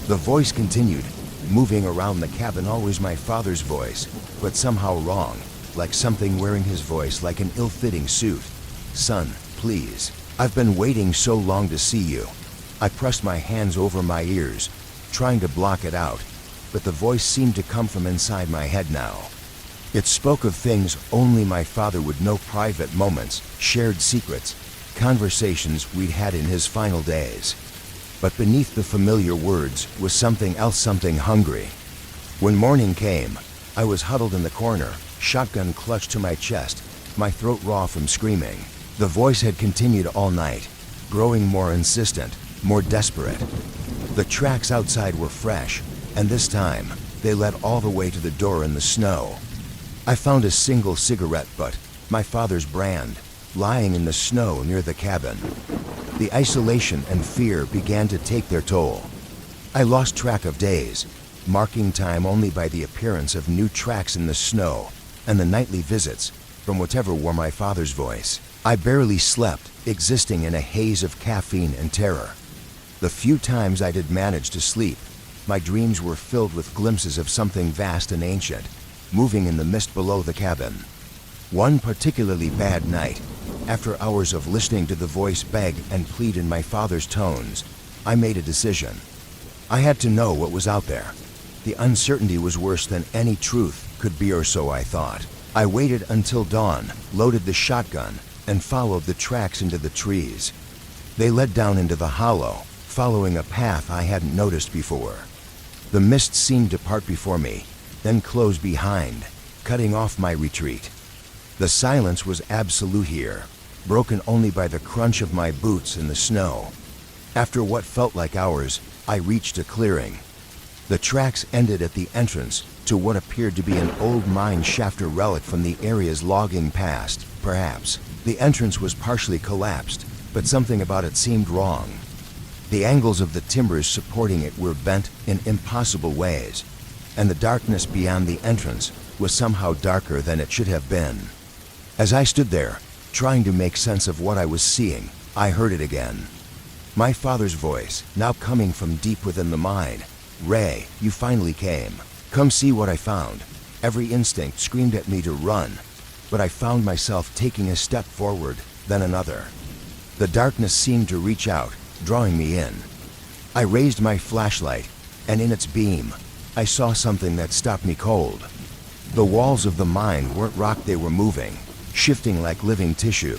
The voice continued, moving around the cabin, always my father's voice, but somehow wrong, like something wearing his voice like an ill-fitting suit. "Son, please. I've been waiting so long to see you." I pressed my hands over my ears, trying to block it out, but the voice seemed to come from inside my head now. It spoke of things only my father would know: private moments, shared secrets, conversations we'd had in his final days. But beneath the familiar words was something else, something hungry. When morning came, I was huddled in the corner, shotgun clutched to my chest, my throat raw from screaming. The voice had continued all night, growing more insistent, more desperate. The tracks outside were fresh, and this time, they led all the way to the door in the snow. I found a single cigarette butt, my father's brand, lying in the snow near the cabin. The isolation and fear began to take their toll. I lost track of days, marking time only by the appearance of new tracks in the snow and the nightly visits from whatever wore my father's voice. I barely slept, existing in a haze of caffeine and terror. The few times I did manage to sleep, my dreams were filled with glimpses of something vast and ancient, moving in the mist below the cabin. One particularly bad night, after hours of listening to the voice beg and plead in my father's tones, I made a decision. I had to know what was out there. The uncertainty was worse than any truth could be, or so I thought. I waited until dawn, loaded the shotgun, and followed the tracks into the trees. They led down into the hollow, following a path I hadn't noticed before. The mist seemed to part before me, then close behind, cutting off my retreat. The silence was absolute here, broken only by the crunch of my boots in the snow. After what felt like hours, I reached a clearing. The tracks ended at the entrance to what appeared to be an old mine shaft, or relic from the area's logging past, perhaps. The entrance was partially collapsed, but something about it seemed wrong. The angles of the timbers supporting it were bent in impossible ways, and the darkness beyond the entrance was somehow darker than it should have been. As I stood there, trying to make sense of what I was seeing, I heard it again. My father's voice, now coming from deep within the mine. "Ray, you finally came. Come see what I found." Every instinct screamed at me to run, but I found myself taking a step forward, then another. The darkness seemed to reach out, drawing me in. I raised my flashlight, and in its beam, I saw something that stopped me cold. The walls of the mine weren't rock, they were moving, shifting like living tissue.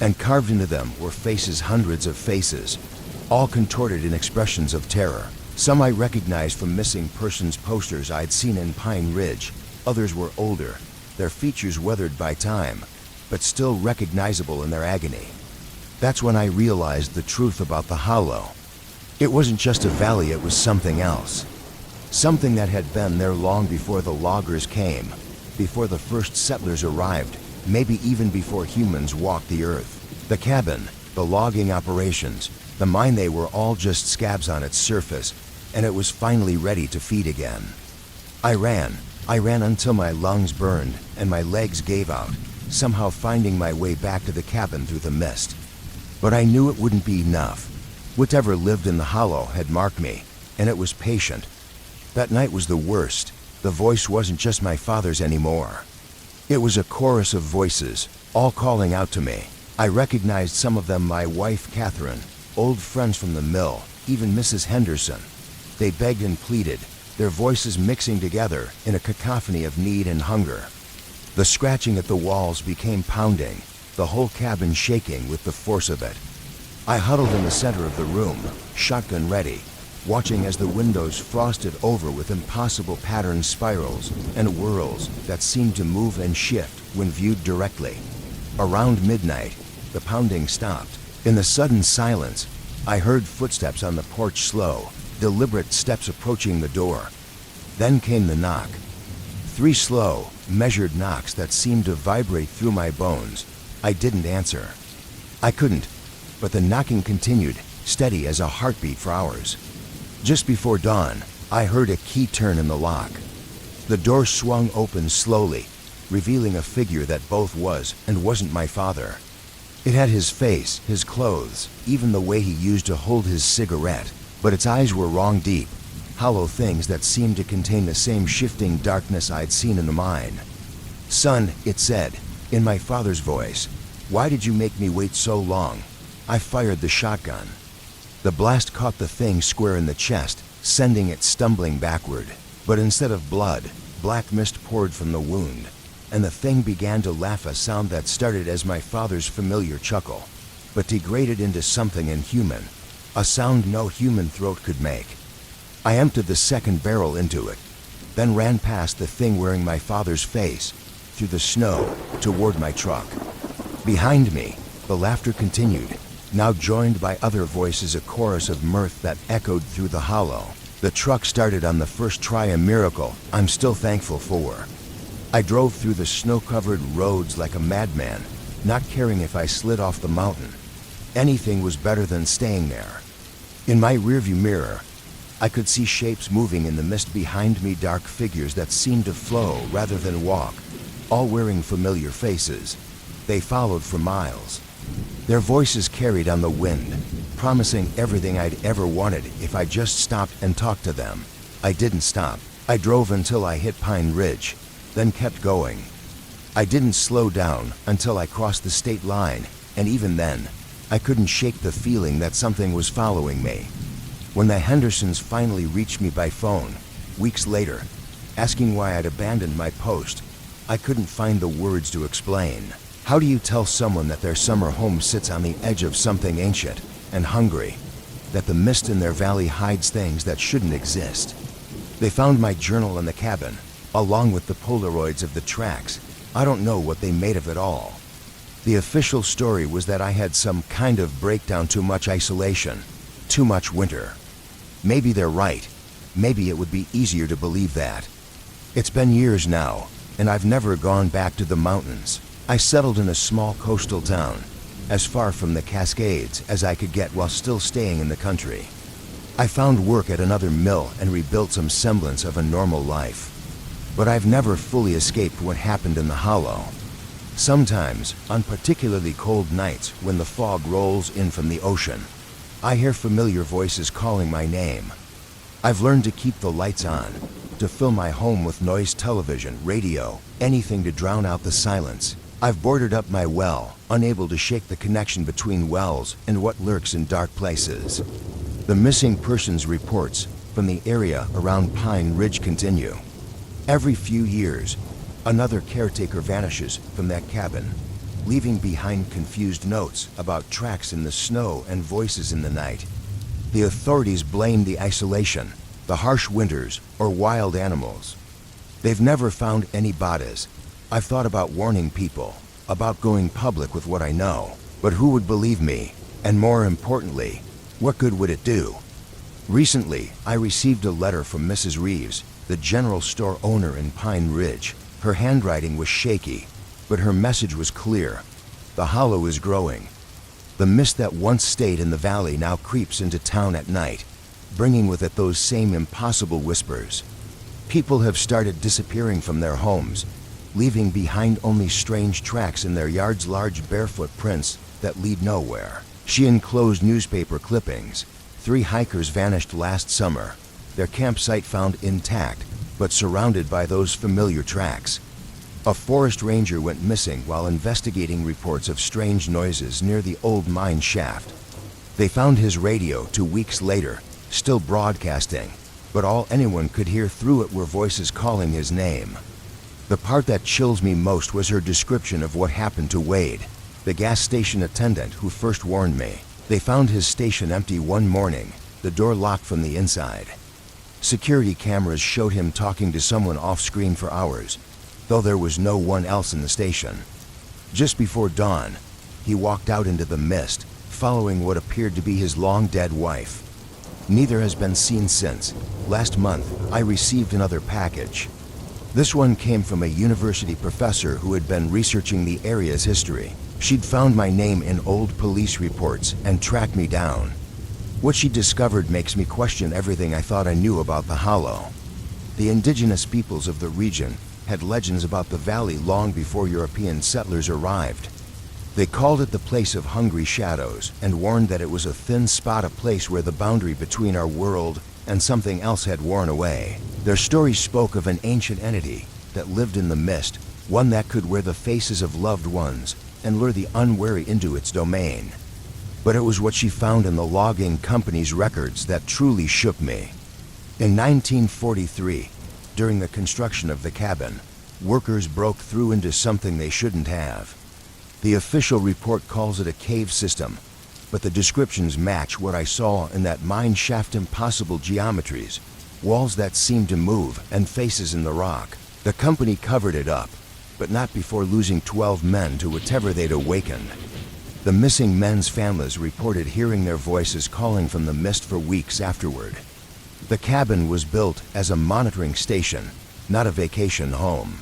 And carved into them were faces, hundreds of faces, all contorted in expressions of terror. Some I recognized from missing persons posters I'd seen in Pine Ridge. Others were older, their features weathered by time, but still recognizable in their agony. That's when I realized the truth about the hollow. It wasn't just a valley, it was something else. Something that had been there long before the loggers came, before the first settlers arrived, maybe even before humans walked the earth. The cabin, the logging operations, the mine, they were all just scabs on its surface, and it was finally ready to feed again. I ran until my lungs burned and my legs gave out, somehow finding my way back to the cabin through the mist. But I knew it wouldn't be enough. Whatever lived in the hollow had marked me, and it was patient. That night was the worst. The voice wasn't just my father's anymore. It was a chorus of voices, all calling out to me. I recognized some of them: my wife Catherine, old friends from the mill, even Mrs. Henderson. They begged and pleaded, their voices mixing together in a cacophony of need and hunger. The scratching at the walls became pounding, the whole cabin shaking with the force of it. I huddled in the center of the room, shotgun ready, watching as the windows frosted over with impossible pattern spirals and whirls that seemed to move and shift when viewed directly. Around midnight, the pounding stopped. In the sudden silence, I heard footsteps on the porch, slow, deliberate steps approaching the door. Then came the knock. 3 slow, measured knocks that seemed to vibrate through my bones. I didn't answer. I couldn't, but the knocking continued, steady as a heartbeat for hours. Just before dawn, I heard a key turn in the lock. The door swung open slowly, revealing a figure that both was and wasn't my father. It had his face, his clothes, even the way he used to hold his cigarette, but its eyes were wrong, deep, hollow things that seemed to contain the same shifting darkness I'd seen in the mine. "Son," it said, in my father's voice, "why did you make me wait so long?" I fired the shotgun. The blast caught the thing square in the chest, sending it stumbling backward. But instead of blood, black mist poured from the wound, and the thing began to laugh, a sound that started as my father's familiar chuckle, but degraded into something inhuman, a sound no human throat could make. I emptied the second barrel into it, then ran past the thing wearing my father's face, through the snow, toward my truck. Behind me, the laughter continued, now joined by other voices, a chorus of mirth that echoed through the hollow. The truck started on the first try, a miracle I'm still thankful for. I drove through the snow-covered roads like a madman, not caring if I slid off the mountain. Anything was better than staying there. In my rearview mirror, I could see shapes moving in the mist behind me, dark figures that seemed to flow rather than walk, all wearing familiar faces. They followed for miles. Their voices carried on the wind, promising everything I'd ever wanted if I just stopped and talked to them. I didn't stop. I drove until I hit Pine Ridge, then kept going. I didn't slow down until I crossed the state line, and even then, I couldn't shake the feeling that something was following me. When the Hendersons finally reached me by phone, weeks later, asking why I'd abandoned my post. I couldn't find the words to explain. How do you tell someone that their summer home sits on the edge of something ancient and hungry? That the mist in their valley hides things that shouldn't exist? They found my journal in the cabin, along with the Polaroids of the tracks. I don't know what they made of it all. The official story was that I had some kind of breakdown, too much isolation, too much winter. Maybe they're right. Maybe it would be easier to believe that. It's been years now, and I've never gone back to the mountains. I settled in a small coastal town, as far from the Cascades as I could get while still staying in the country. I found work at another mill and rebuilt some semblance of a normal life. But I've never fully escaped what happened in the hollow. Sometimes, on particularly cold nights when the fog rolls in from the ocean, I hear familiar voices calling my name. I've learned to keep the lights on, to fill my home with noise, television, radio, anything to drown out the silence. I've boarded up my well, unable to shake the connection between wells and what lurks in dark places. The missing persons reports from the area around Pine Ridge continue. Every few years, another caretaker vanishes from that cabin, leaving behind confused notes about tracks in the snow and voices in the night. The authorities blame the isolation, the harsh winters, or wild animals. They've never found any bodies. I've thought about warning people, about going public with what I know, but who would believe me? And more importantly, what good would it do? Recently, I received a letter from Mrs. Reeves, the general store owner in Pine Ridge. Her handwriting was shaky, but her message was clear. The hollow is growing. The mist that once stayed in the valley now creeps into town at night, bringing with it those same impossible whispers. People have started disappearing from their homes, leaving behind only strange tracks in their yards, large barefoot prints that lead nowhere. She enclosed newspaper clippings. 3 hikers vanished last summer, their campsite found intact, but surrounded by those familiar tracks. A forest ranger went missing while investigating reports of strange noises near the old mine shaft. They found his radio 2 weeks later, still broadcasting, but all anyone could hear through it were voices calling his name. The part that chills me most was her description of what happened to Wade, the gas station attendant who first warned me. They found his station empty one morning, the door locked from the inside. Security cameras showed him talking to someone off-screen for hours, though there was no one else in the station. Just before dawn, he walked out into the mist, following what appeared to be his long-dead wife. Neither has been seen since. Last month, I received another package. This one came from a university professor who had been researching the area's history. She'd found my name in old police reports and tracked me down. What she discovered makes me question everything I thought I knew about the hollow. The indigenous peoples of the region had legends about the valley long before European settlers arrived. They called it the place of hungry shadows and warned that it was a thin spot, a place where the boundary between our world and something else had worn away. Their stories spoke of an ancient entity that lived in the mist, one that could wear the faces of loved ones and lure the unwary into its domain. But it was what she found in the logging company's records that truly shook me. In 1943, during the construction of the cabin, workers broke through into something they shouldn't have. The official report calls it a cave system, but the descriptions match what I saw in that mine shaft. Impossible geometries, walls that seemed to move, and faces in the rock. The company covered it up, but not before losing 12 men to whatever they'd awakened. The missing men's families reported hearing their voices calling from the mist for weeks afterward. The cabin was built as a monitoring station, not a vacation home.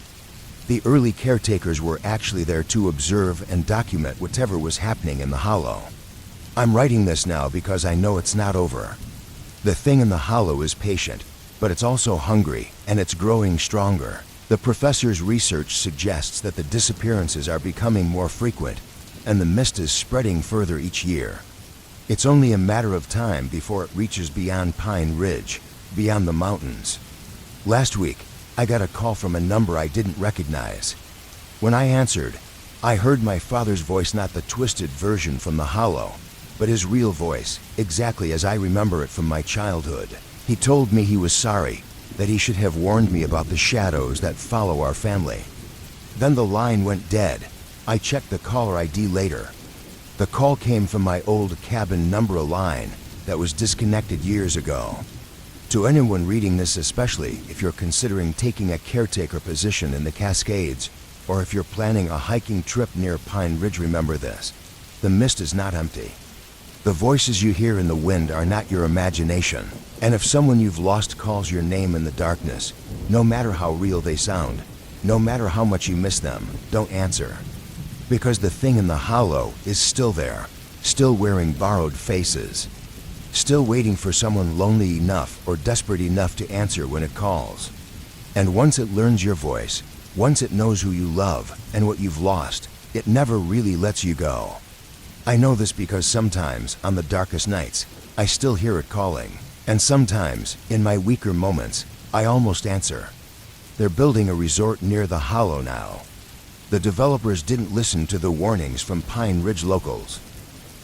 The early caretakers were actually there to observe and document whatever was happening in the hollow. I'm writing this now because I know it's not over. The thing in the hollow is patient, but it's also hungry, and it's growing stronger. The professor's research suggests that the disappearances are becoming more frequent, and the mist is spreading further each year. It's only a matter of time before it reaches beyond Pine Ridge, beyond the mountains. Last week, I got a call from a number I didn't recognize. When I answered, I heard my father's voice, not the twisted version from the hollow, but his real voice, exactly as I remember it from my childhood. He told me he was sorry, that he should have warned me about the shadows that follow our family. Then the line went dead. I checked the caller ID later. The call came from my old cabin number line that was disconnected years ago. To anyone reading this, especially if you're considering taking a caretaker position in the Cascades, or if you're planning a hiking trip near Pine Ridge, remember this: the mist is not empty. The voices you hear in the wind are not your imagination. And if someone you've lost calls your name in the darkness, no matter how real they sound, no matter how much you miss them, don't answer. Because the thing in the hollow is still there, still wearing borrowed faces, still waiting for someone lonely enough or desperate enough to answer when it calls. And once it learns your voice, once it knows who you love and what you've lost, it never really lets you go. I know this because sometimes, on the darkest nights, I still hear it calling. And sometimes, in my weaker moments, I almost answer. They're building a resort near the hollow now. The developers didn't listen to the warnings from Pine Ridge locals.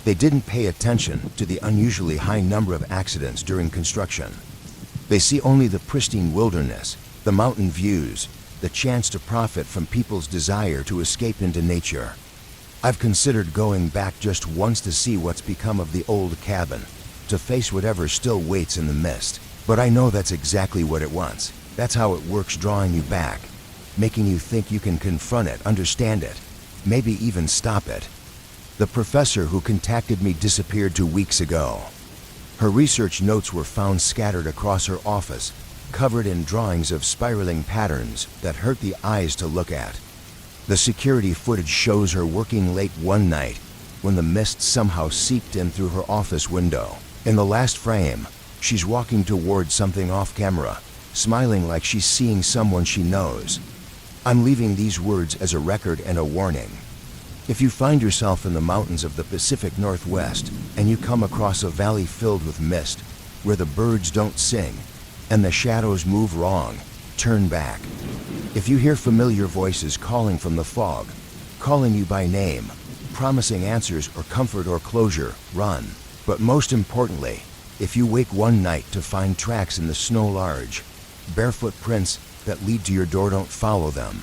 They didn't pay attention to the unusually high number of accidents during construction. They see only the pristine wilderness, the mountain views, the chance to profit from people's desire to escape into nature. I've considered going back just once to see what's become of the old cabin, to face whatever still waits in the mist. But I know that's exactly what it wants. That's how it works, drawing you back, making you think you can confront it, understand it, maybe even stop it. The professor who contacted me disappeared 2 weeks ago. Her research notes were found scattered across her office, covered in drawings of spiraling patterns that hurt the eyes to look at. The security footage shows her working late one night when the mist somehow seeped in through her office window. In the last frame, she's walking towards something off camera, smiling like she's seeing someone she knows. I'm leaving these words as a record and a warning. If you find yourself in the mountains of the Pacific Northwest and you come across a valley filled with mist, where the birds don't sing and the shadows move wrong, turn back. If you hear familiar voices calling from the fog, calling you by name, promising answers or comfort or closure, run. But most importantly, if you wake one night to find tracks in the snow, large, barefoot prints that lead to your door, don't follow them.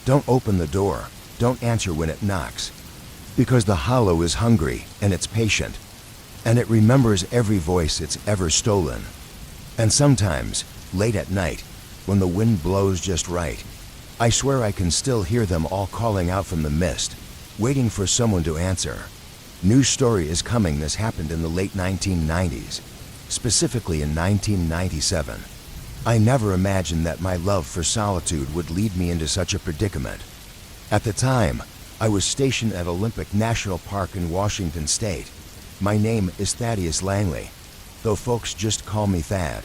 Don't open the door. Don't answer when it knocks. Because the hollow is hungry and it's patient, and it remembers every voice it's ever stolen. And sometimes, late at night, when the wind blows just right, I swear I can still hear them all calling out from the mist, waiting for someone to answer. News story is coming. This happened in the late 1990s, specifically in 1997. I never imagined that my love for solitude would lead me into such a predicament. At the time, I was stationed at Olympic National Park in Washington State. My name is Thaddeus Langley, though folks just call me Thad.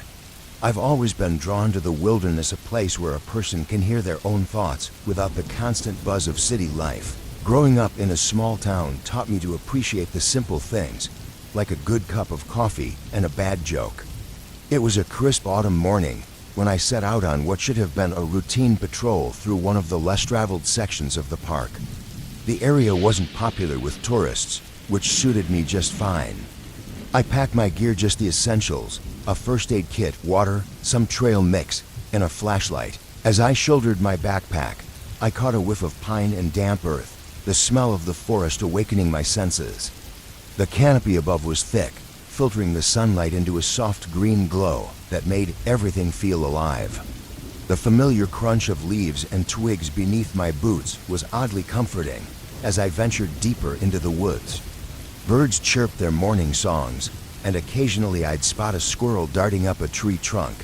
I've always been drawn to the wilderness, a place where a person can hear their own thoughts without the constant buzz of city life. Growing up in a small town taught me to appreciate the simple things, like a good cup of coffee and a bad joke. It was a crisp autumn morning when I set out on what should have been a routine patrol through one of the less traveled sections of the park. The area wasn't popular with tourists, which suited me just fine. I packed my gear, just the essentials: a first aid kit, water, some trail mix, and a flashlight. As I shouldered my backpack, I caught a whiff of pine and damp earth, the smell of the forest awakening my senses. The canopy above was thick, filtering the sunlight into a soft green glow that made everything feel alive. The familiar crunch of leaves and twigs beneath my boots was oddly comforting as I ventured deeper into the woods. Birds chirped their morning songs, and occasionally I'd spot a squirrel darting up a tree trunk.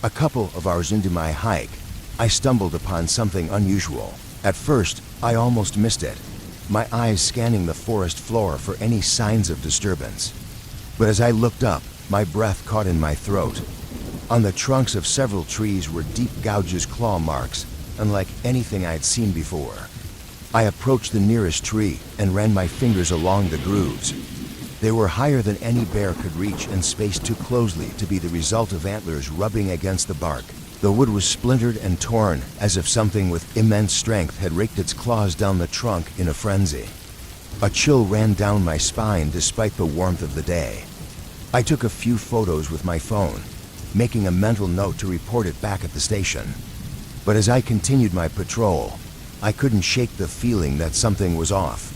A couple of hours into my hike, I stumbled upon something unusual. At first, I almost missed it, my eyes scanning the forest floor for any signs of disturbance. But as I looked up, my breath caught in my throat. On the trunks of several trees were deep gouges, claw marks, unlike anything I'd seen before. I approached the nearest tree and ran my fingers along the grooves. They were higher than any bear could reach and spaced too closely to be the result of antlers rubbing against the bark. The wood was splintered and torn, as if something with immense strength had raked its claws down the trunk in a frenzy. A chill ran down my spine despite the warmth of the day. I took a few photos with my phone, making a mental note to report it back at the station. But as I continued my patrol, I couldn't shake the feeling that something was off.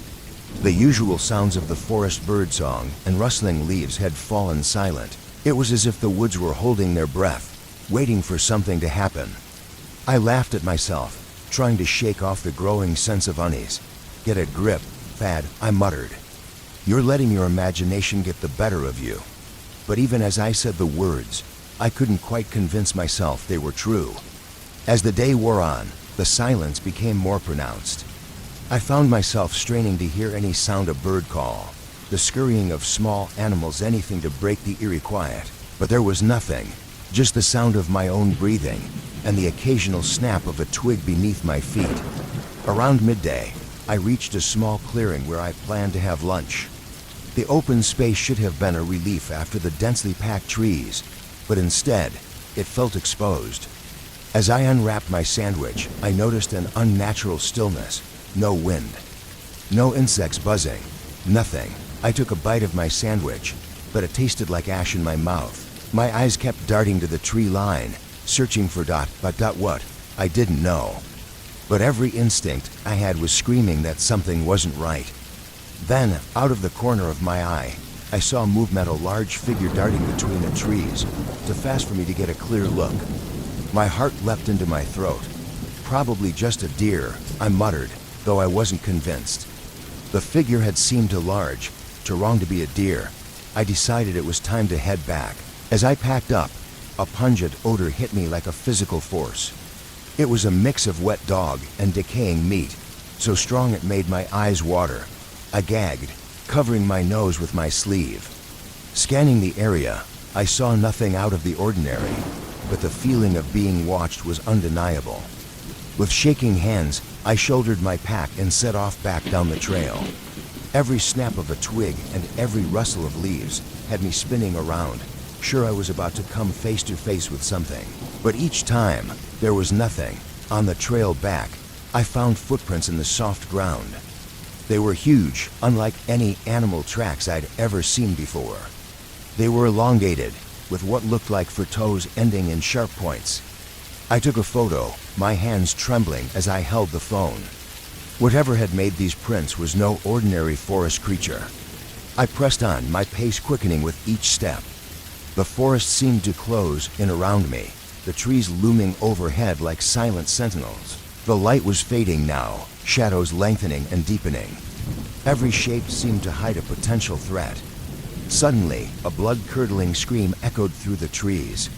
The usual sounds of the forest birdsong and rustling leaves had fallen silent. It was as if the woods were holding their breath, waiting for something to happen. I laughed at myself, trying to shake off the growing sense of unease. "Get a grip, Thad," I muttered. "You're letting your imagination get the better of you." But even as I said the words, I couldn't quite convince myself they were true. As the day wore on, the silence became more pronounced. I found myself straining to hear any sound a bird call, the scurrying of small animals, anything to break the eerie quiet. But there was nothing, just the sound of my own breathing and the occasional snap of a twig beneath my feet. Around midday, I reached a small clearing where I planned to have lunch. The open space should have been a relief after the densely packed trees, but instead, it felt exposed. As I unwrapped my sandwich, I noticed an unnatural stillness. No wind. No insects buzzing. Nothing. I took a bite of my sandwich, but it tasted like ash in my mouth. My eyes kept darting to the tree line, searching for what? I didn't know. But every instinct I had was screaming that something wasn't right. Then, out of the corner of my eye, I saw movement, a large figure darting between the trees, too fast for me to get a clear look. My heart leapt into my throat. "Probably just a deer," I muttered, though I wasn't convinced. The figure had seemed too large, too wrong to be a deer. I decided it was time to head back. As I packed up, a pungent odor hit me like a physical force. It was a mix of wet dog and decaying meat, so strong it made my eyes water. I gagged, covering my nose with my sleeve. Scanning the area, I saw nothing out of the ordinary, but the feeling of being watched was undeniable. With shaking hands, I shouldered my pack and set off back down the trail. Every snap of a twig and every rustle of leaves had me spinning around, sure I was about to come face to face with something. But each time, there was nothing. On the trail back, I found footprints in the soft ground. They were huge, unlike any animal tracks I'd ever seen before. They were elongated, with what looked like for toes ending in sharp points. I took a photo, my hands trembling as I held the phone. Whatever had made these prints was no ordinary forest creature. I pressed on, my pace quickening with each step. The forest seemed to close in around me, the trees looming overhead like silent sentinels. The light was fading now, shadows lengthening and deepening. Every shape seemed to hide a potential threat. Suddenly, a blood-curdling scream echoed through the trees.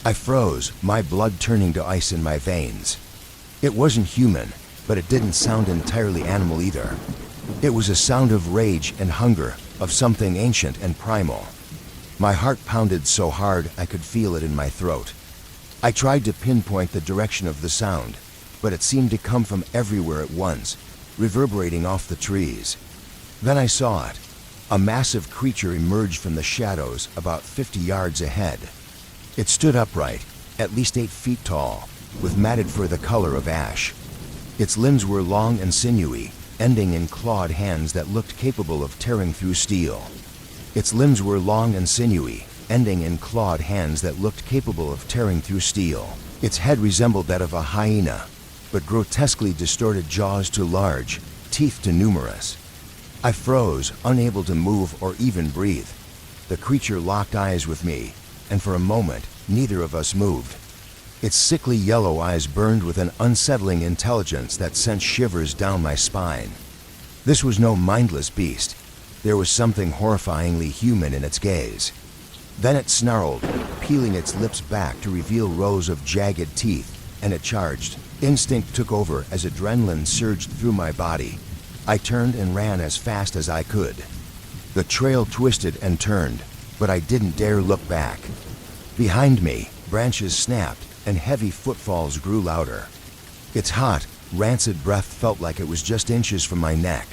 I froze, my blood turning to ice in my veins. It wasn't human, but it didn't sound entirely animal either. It was a sound of rage and hunger, of something ancient and primal. My heart pounded so hard I could feel it in my throat. I tried to pinpoint the direction of the sound, but it seemed to come from everywhere at once, reverberating off the trees. Then I saw it. A massive creature emerged from the shadows about 50 yards ahead. It stood upright, at least 8 feet tall, with matted fur the color of ash. Its limbs were long and sinewy, ending in clawed hands that looked capable of tearing through steel. Its limbs were long and sinewy, ending in clawed hands that looked capable of tearing through steel. Its head resembled that of a hyena, but grotesquely distorted jaws too large, teeth too numerous. I froze, unable to move or even breathe. The creature locked eyes with me, and for a moment, neither of us moved. Its sickly yellow eyes burned with an unsettling intelligence that sent shivers down my spine. This was no mindless beast. There was something horrifyingly human in its gaze. Then it snarled, peeling its lips back to reveal rows of jagged teeth, and it charged. Instinct took over as adrenaline surged through my body. I turned and ran as fast as I could. The trail twisted and turned, but I didn't dare look back. Behind me, branches snapped, and heavy footfalls grew louder. Its hot, rancid breath felt like it was just inches from my neck.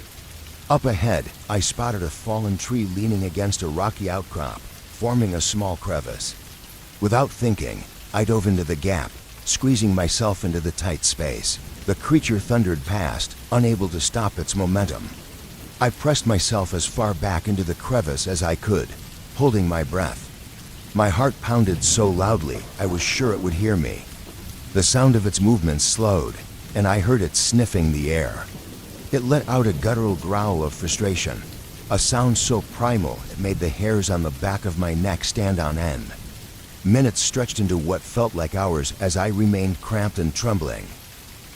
Up ahead, I spotted a fallen tree leaning against a rocky outcrop, forming a small crevice. Without thinking, I dove into the gap, squeezing myself into the tight space. The creature thundered past, unable to stop its momentum. I pressed myself as far back into the crevice as I could, holding my breath. My heart pounded so loudly I was sure it would hear me. The sound of its movements slowed, and I heard it sniffing the air. It let out a guttural growl of frustration, a sound so primal it made the hairs on the back of my neck stand on end. Minutes stretched into what felt like hours as I remained cramped and trembling.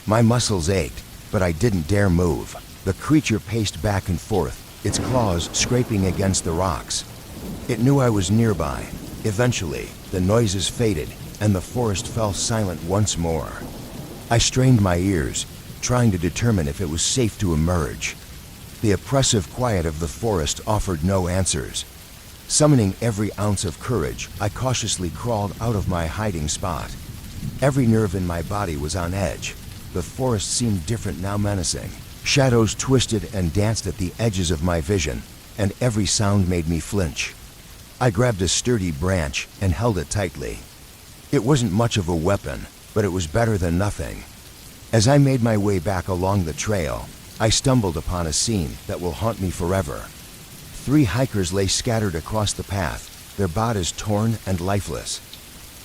My muscles ached, but I didn't dare move. The creature paced back and forth, its claws scraping against the rocks. It knew I was nearby. Eventually, the noises faded, and the forest fell silent once more. I strained my ears, trying to determine if it was safe to emerge. The oppressive quiet of the forest offered no answers. Summoning every ounce of courage, I cautiously crawled out of my hiding spot. Every nerve in my body was on edge. The forest seemed different now, menacing. Shadows twisted and danced at the edges of my vision, and every sound made me flinch. I grabbed a sturdy branch and held it tightly. It wasn't much of a weapon, but it was better than nothing. As I made my way back along the trail, I stumbled upon a scene that will haunt me forever. 3 hikers lay scattered across the path, their bodies torn and lifeless.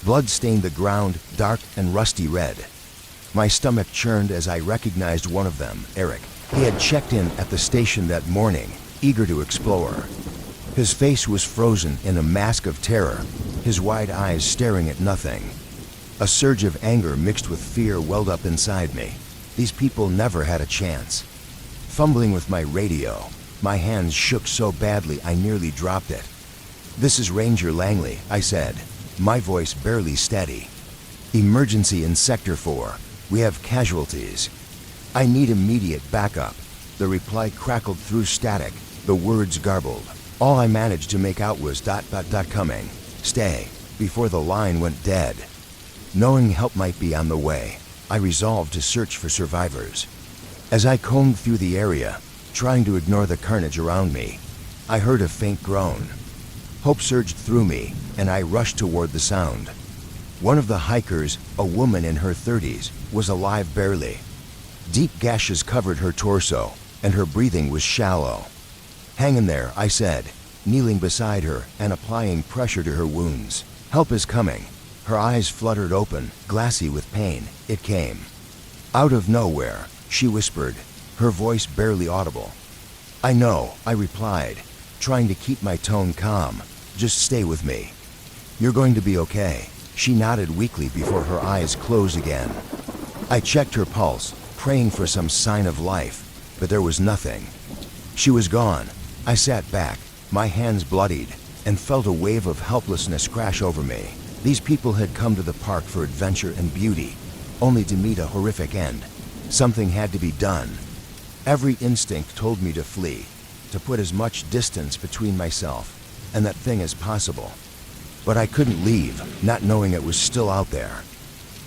Blood stained the ground, dark and rusty red. My stomach churned as I recognized one of them, Eric. He had checked in at the station that morning, eager to explore. His face was frozen in a mask of terror, his wide eyes staring at nothing. A surge of anger mixed with fear welled up inside me. These people never had a chance. Fumbling with my radio, my hands shook so badly I nearly dropped it. "This is Ranger Langley," I said, my voice barely steady. "Emergency in Sector 4. We have casualties. I need immediate backup." The reply crackled through static, the words garbled. All I managed to make out was ... coming. Stay, before the line went dead. Knowing help might be on the way, I resolved to search for survivors. As I combed through the area, trying to ignore the carnage around me, I heard a faint groan. Hope surged through me, and I rushed toward the sound. One of the hikers, a woman in her 30s, was alive barely. Deep gashes covered her torso, and her breathing was shallow. "Hang in there," I said, kneeling beside her and applying pressure to her wounds. "Help is coming." Her eyes fluttered open, glassy with pain. It came. Out of nowhere, she whispered, her voice barely audible. "I know," I replied, trying to keep my tone calm. "Just stay with me. You're going to be okay." She nodded weakly before her eyes closed again. I checked her pulse, praying for some sign of life, but there was nothing. She was gone. I sat back, my hands bloodied, and felt a wave of helplessness crash over me. These people had come to the park for adventure and beauty, only to meet a horrific end. Something had to be done. Every instinct told me to flee, to put as much distance between myself and that thing as possible. But I couldn't leave, not knowing it was still out there.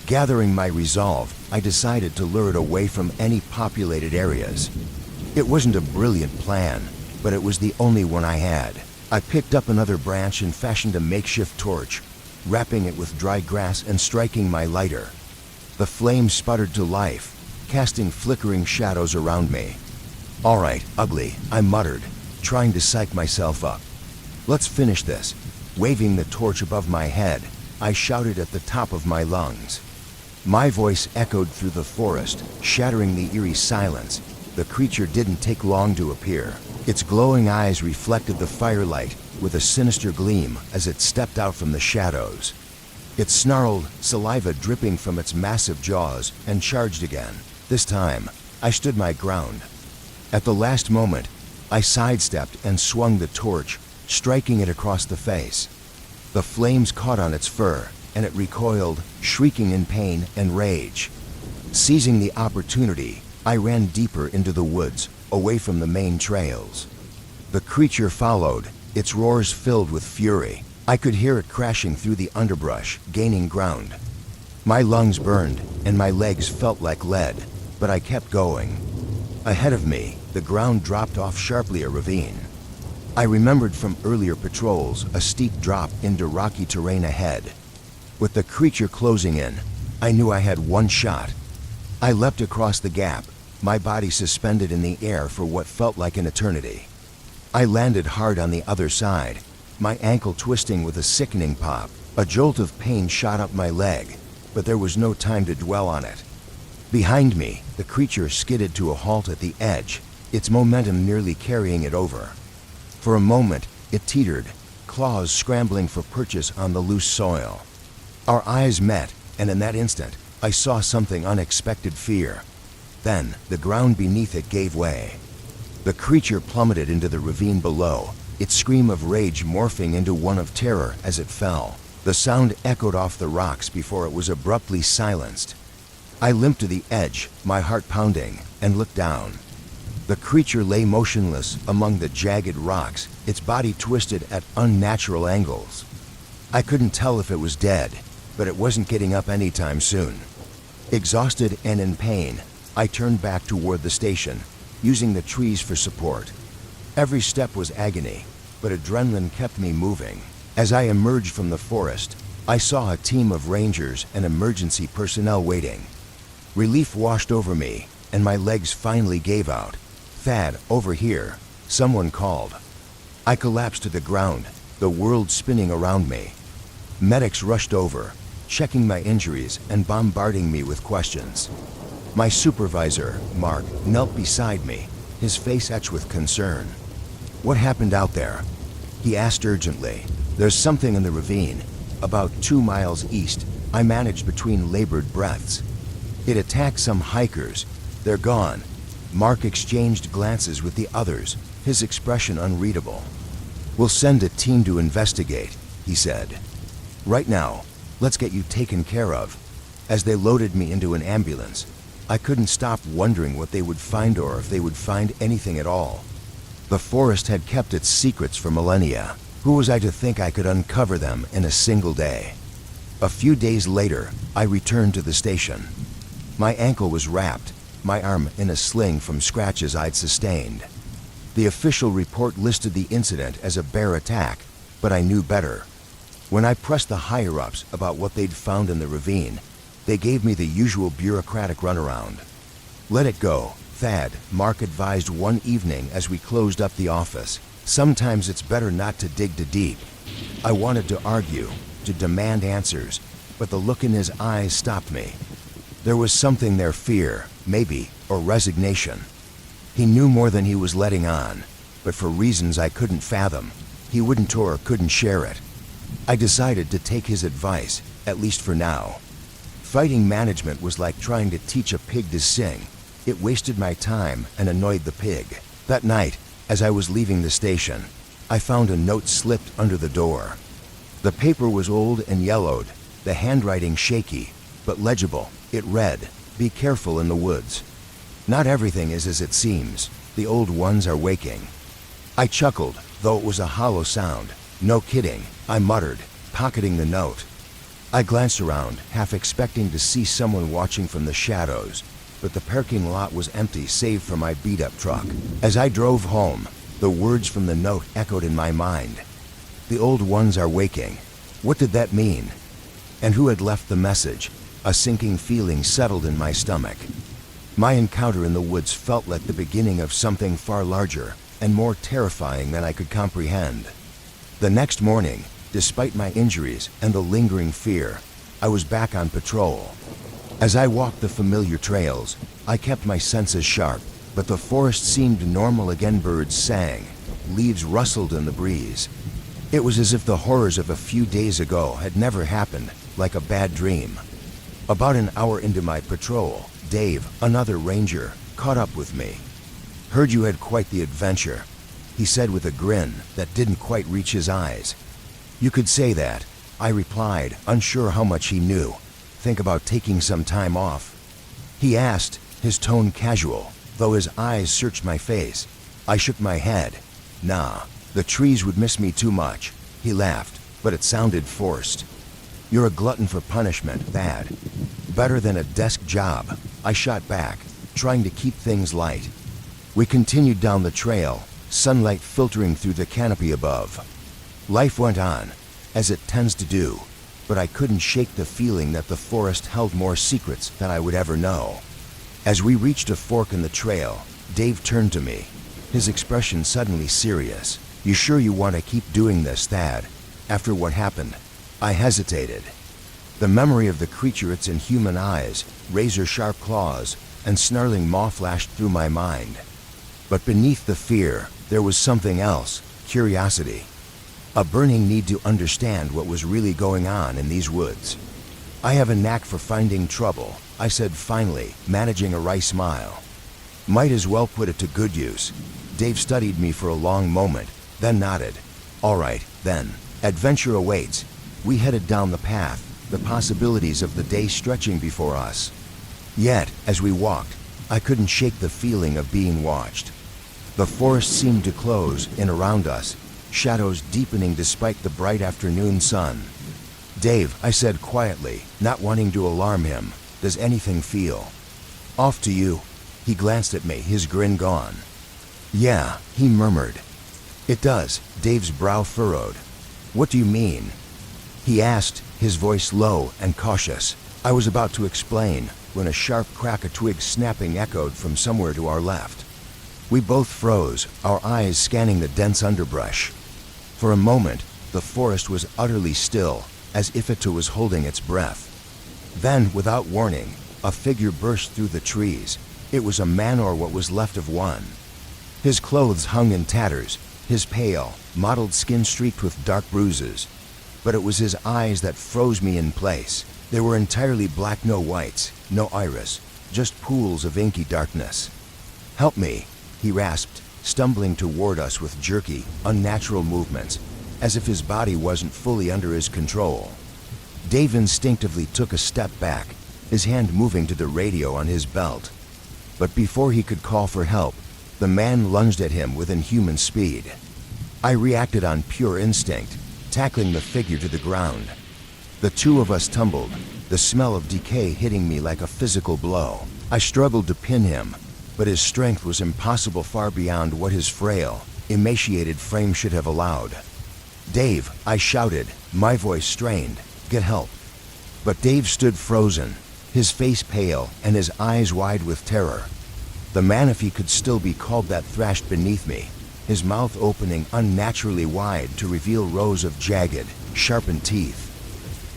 Gathering my resolve, I decided to lure it away from any populated areas. It wasn't a brilliant plan, but it was the only one I had. I picked up another branch and fashioned a makeshift torch, wrapping it with dry grass and striking my lighter. The flame sputtered to life, casting flickering shadows around me. "All right, ugly," I muttered, trying to psych myself up. "Let's finish this." Waving the torch above my head, I shouted at the top of my lungs. My voice echoed through the forest, shattering the eerie silence. The creature didn't take long to appear. Its glowing eyes reflected the firelight with a sinister gleam as it stepped out from the shadows. It snarled, saliva dripping from its massive jaws, and charged again. This time, I stood my ground. At the last moment, I sidestepped and swung the torch, striking it across the face. The flames caught on its fur, and it recoiled, shrieking in pain and rage. Seizing the opportunity, I ran deeper into the woods, away from the main trails. The creature followed, its roars filled with fury. I could hear it crashing through the underbrush, gaining ground. My lungs burned, and my legs felt like lead, but I kept going. Ahead of me, the ground dropped off sharply a ravine. I remembered from earlier patrols a steep drop into rocky terrain ahead. With the creature closing in, I knew I had one shot. I leapt across the gap, my body suspended in the air for what felt like an eternity. I landed hard on the other side, my ankle twisting with a sickening pop. A jolt of pain shot up my leg, but there was no time to dwell on it. Behind me, the creature skidded to a halt at the edge, its momentum nearly carrying it over. For a moment, it teetered, claws scrambling for purchase on the loose soil. Our eyes met, and in that instant, I saw something unexpected fear. Then, the ground beneath it gave way. The creature plummeted into the ravine below, its scream of rage morphing into one of terror as it fell. The sound echoed off the rocks before it was abruptly silenced. I limped to the edge, my heart pounding, and looked down. The creature lay motionless among the jagged rocks, its body twisted at unnatural angles. I couldn't tell if it was dead, but it wasn't getting up anytime soon. Exhausted and in pain, I turned back toward the station, using the trees for support. Every step was agony, but adrenaline kept me moving. As I emerged from the forest, I saw a team of rangers and emergency personnel waiting. Relief washed over me, and my legs finally gave out. "Thad, over here," someone called. I collapsed to the ground, the world spinning around me. Medics rushed over, checking my injuries and bombarding me with questions. My supervisor, Mark, knelt beside me, his face etched with concern. "What happened out there?" he asked urgently. "There's something in the ravine, about 2 miles east," I managed between labored breaths. "It attacked some hikers. They're gone." Mark exchanged glances with the others, his expression unreadable. "We'll send a team to investigate," he said. "Right now, let's get you taken care of." As they loaded me into an ambulance, I couldn't stop wondering what they would find or if they would find anything at all. The forest had kept its secrets for millennia. Who was I to think I could uncover them in a single day? A few days later, I returned to the station. My ankle was wrapped, my arm in a sling from scratches I'd sustained. The official report listed the incident as a bear attack, but I knew better. When I pressed the higher-ups about what they'd found in the ravine, they gave me the usual bureaucratic runaround. "Let it go, Thad," Mark advised one evening as we closed up the office. "Sometimes it's better not to dig too deep." I wanted to argue, to demand answers, but the look in his eyes stopped me. There was something there, fear, maybe, or resignation. He knew more than he was letting on, but for reasons I couldn't fathom, he wouldn't or couldn't share it. I decided to take his advice, at least for now. Fighting management was like trying to teach a pig to sing. It wasted my time and annoyed the pig. That night, as I was leaving the station, I found a note slipped under the door. The paper was old and yellowed, the handwriting shaky, but legible. It read, "Be careful in the woods. Not everything is as it seems. The old ones are waking." I chuckled, though it was a hollow sound. "No kidding," I muttered, pocketing the note. I glanced around, half expecting to see someone watching from the shadows, but the parking lot was empty save for my beat-up truck. As I drove home, the words from the note echoed in my mind. "The old ones are waking." What did that mean? And who had left the message? A sinking feeling settled in my stomach. My encounter in the woods felt like the beginning of something far larger and more terrifying than I could comprehend. The next morning, despite my injuries and the lingering fear, I was back on patrol. As I walked the familiar trails, I kept my senses sharp, but the forest seemed normal again. Birds sang, leaves rustled in the breeze. It was as if the horrors of a few days ago had never happened, like a bad dream. About an hour into my patrol, Dave, another ranger, caught up with me. "Heard you had quite the adventure," he said with a grin that didn't quite reach his eyes. "You could say that," I replied, unsure how much he knew. "Think about taking some time off?" He asked, his tone casual, though his eyes searched my face. I shook my head. "Nah, the trees would miss me too much." He laughed, but it sounded forced. "You're a glutton for punishment, Thad." "Better than a desk job," I shot back, trying to keep things light. We continued down the trail, sunlight filtering through the canopy above. Life went on, as it tends to do, but I couldn't shake the feeling that the forest held more secrets than I would ever know. As we reached a fork in the trail, Dave turned to me, his expression suddenly serious. "You sure you want to keep doing this, Thad? After what happened?" I hesitated. The memory of the creature, its inhuman eyes, razor-sharp claws, and snarling maw flashed through my mind. But beneath the fear, there was something else: curiosity. A burning need to understand what was really going on in these woods. "I have a knack for finding trouble," I said finally, managing a wry smile. "Might as well put it to good use." Dave studied me for a long moment, then nodded. "All right, then. Adventure awaits." We headed down the path, the possibilities of the day stretching before us. Yet, as we walked, I couldn't shake the feeling of being watched. The forest seemed to close in around us, shadows deepening despite the bright afternoon sun. "Dave," I said quietly, not wanting to alarm him, "does anything feel off to you?" He glanced at me, his grin gone. "Yeah," he murmured. "It does." Dave's brow furrowed. "What do you mean?" he asked, his voice low and cautious. I was about to explain when a sharp crack of twigs snapping echoed from somewhere to our left. We both froze, our eyes scanning the dense underbrush. For a moment, the forest was utterly still, as if it too was holding its breath. Then, without warning, a figure burst through the trees. It was a man, or what was left of one. His clothes hung in tatters, his pale, mottled skin streaked with dark bruises. But it was his eyes that froze me in place. They were entirely black, no whites, no iris, just pools of inky darkness. "Help me," he rasped, stumbling toward us with jerky, unnatural movements, as if his body wasn't fully under his control. Dave instinctively took a step back, his hand moving to the radio on his belt. But before he could call for help, the man lunged at him with inhuman speed. I reacted on pure instinct, tackling the figure to the ground. The two of us tumbled, the smell of decay hitting me like a physical blow. I struggled to pin him, but his strength was impossible, far beyond what his frail, emaciated frame should have allowed. "Dave," I shouted, my voice strained, "get help." But Dave stood frozen, his face pale and his eyes wide with terror. The man, if he could still be called that, thrashed beneath me, his mouth opening unnaturally wide to reveal rows of jagged, sharpened teeth.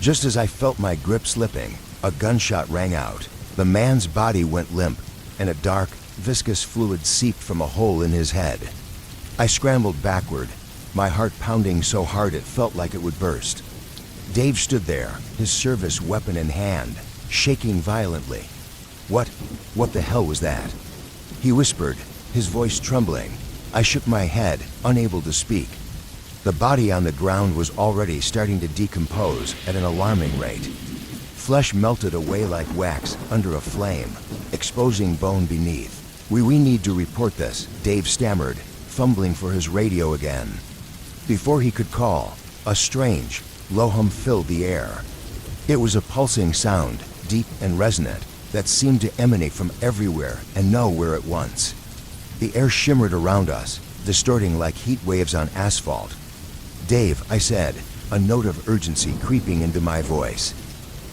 Just as I felt my grip slipping, a gunshot rang out. The man's body went limp, and a dark, viscous fluid seeped from a hole in his head. I scrambled backward, my heart pounding so hard it felt like it would burst. Dave stood there, his service weapon in hand, shaking violently. What the hell was that?" he whispered, his voice trembling. I shook my head, unable to speak. The body on the ground was already starting to decompose at an alarming rate. Flesh melted away like wax under a flame, exposing bone beneath. We need to report this," Dave stammered, fumbling for his radio again. Before he could call, a strange, low hum filled the air. It was a pulsing sound, deep and resonant, that seemed to emanate from everywhere and nowhere at once. The air shimmered around us, distorting like heat waves on asphalt. "Dave," I said, a note of urgency creeping into my voice.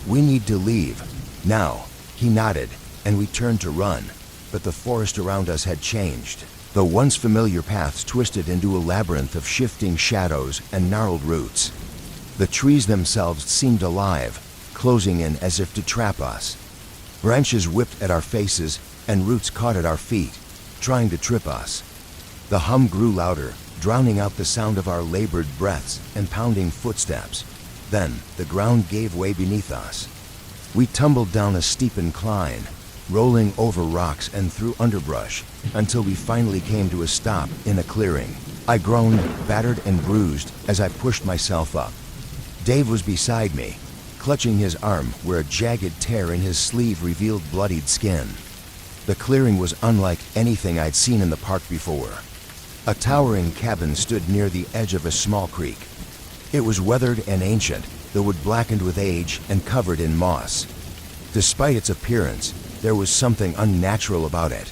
"We need to leave. Now." He nodded, and we turned to run, but the forest around us had changed. The once familiar paths twisted into a labyrinth of shifting shadows and gnarled roots. The trees themselves seemed alive, closing in as if to trap us. Branches whipped at our faces, and roots caught at our feet, trying to trip us. The hum grew louder, drowning out the sound of our labored breaths and pounding footsteps. Then the ground gave way beneath us. We tumbled down a steep incline, rolling over rocks and through underbrush, until we finally came to a stop in a clearing. I groaned, battered and bruised, as I pushed myself up. Dave was beside me, clutching his arm where a jagged tear in his sleeve revealed bloodied skin. The clearing was unlike anything I'd seen in the park before. A towering cabin stood near the edge of a small creek. It was weathered and ancient, the wood blackened with age and covered in moss. Despite its appearance, there was something unnatural about it.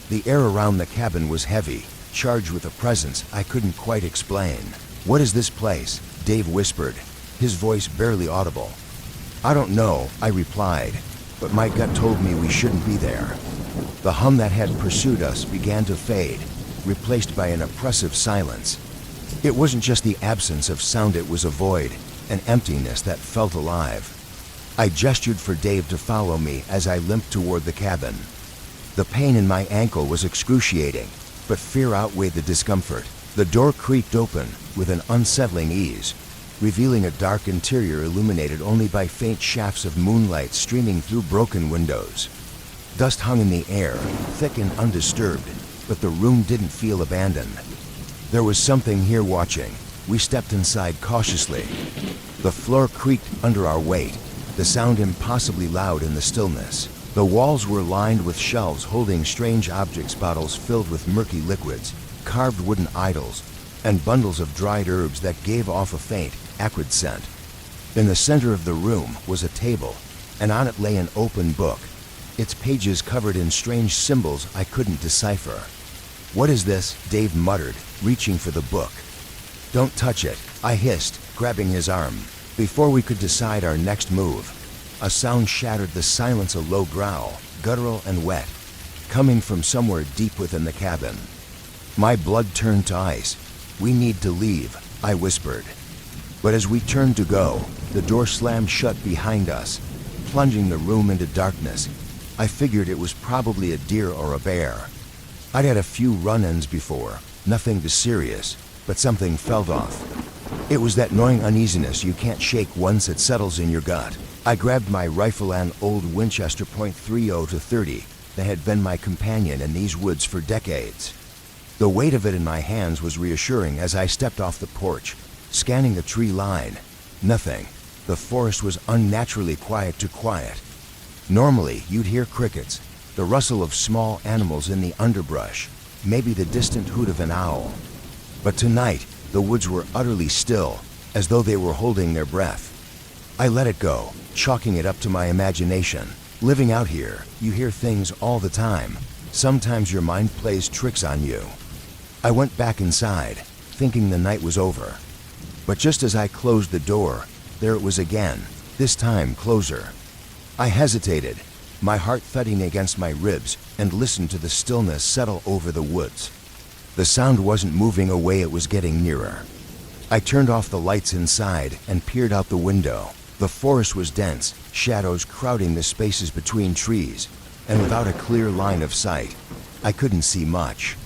The air around the cabin was heavy, charged with a presence I couldn't quite explain. "What is this place?" Dave whispered, his voice barely audible. "I don't know," I replied, but my gut told me we shouldn't be there. The hum that had pursued us began to fade, replaced by an oppressive silence. It wasn't just the absence of sound, it was a void, an emptiness that felt alive. I gestured for Dave to follow me as I limped toward the cabin. The pain in my ankle was excruciating, but fear outweighed the discomfort. The door creaked open with an unsettling ease, revealing a dark interior illuminated only by faint shafts of moonlight streaming through broken windows. Dust hung in the air, thick and undisturbed, but the room didn't feel abandoned. There was something here watching. We stepped inside cautiously. The floor creaked under our weight, the sound impossibly loud in the stillness. The walls were lined with shelves holding strange objects, bottles filled with murky liquids, carved wooden idols, and bundles of dried herbs that gave off a faint, acrid scent. In the center of the room was a table, and on it lay an open book, its pages covered in strange symbols I couldn't decipher. "What is this?" Dave muttered, reaching for the book. "Don't touch it," I hissed, grabbing his arm. Before we could decide our next move, a sound shattered the silence, a low growl, guttural and wet, coming from somewhere deep within the cabin. My blood turned to ice. "We need to leave," I whispered. But as we turned to go, the door slammed shut behind us, plunging the room into darkness. I figured it was probably a deer or a bear. I'd had a few run-ins before, nothing too serious, but something felt off. It was that gnawing uneasiness you can't shake once it settles in your gut. I grabbed my rifle, an old Winchester .30-30 that had been my companion in these woods for decades. The weight of it in my hands was reassuring as I stepped off the porch, scanning the tree line. Nothing. The forest was unnaturally quiet to quiet. Normally, you'd hear crickets, the rustle of small animals in the underbrush, maybe the distant hoot of an owl. But tonight, the woods were utterly still, as though they were holding their breath. I let it go, chalking it up to my imagination. Living out here, you hear things all the time. Sometimes your mind plays tricks on you. I went back inside, thinking the night was over. But just as I closed the door, there it was again, this time closer. I hesitated, my heart thudding against my ribs, and listened to the stillness settle over the woods. The sound wasn't moving away, it was getting nearer. I turned off the lights inside and peered out the window. The forest was dense, shadows crowding the spaces between trees, and without a clear line of sight, I couldn't see much.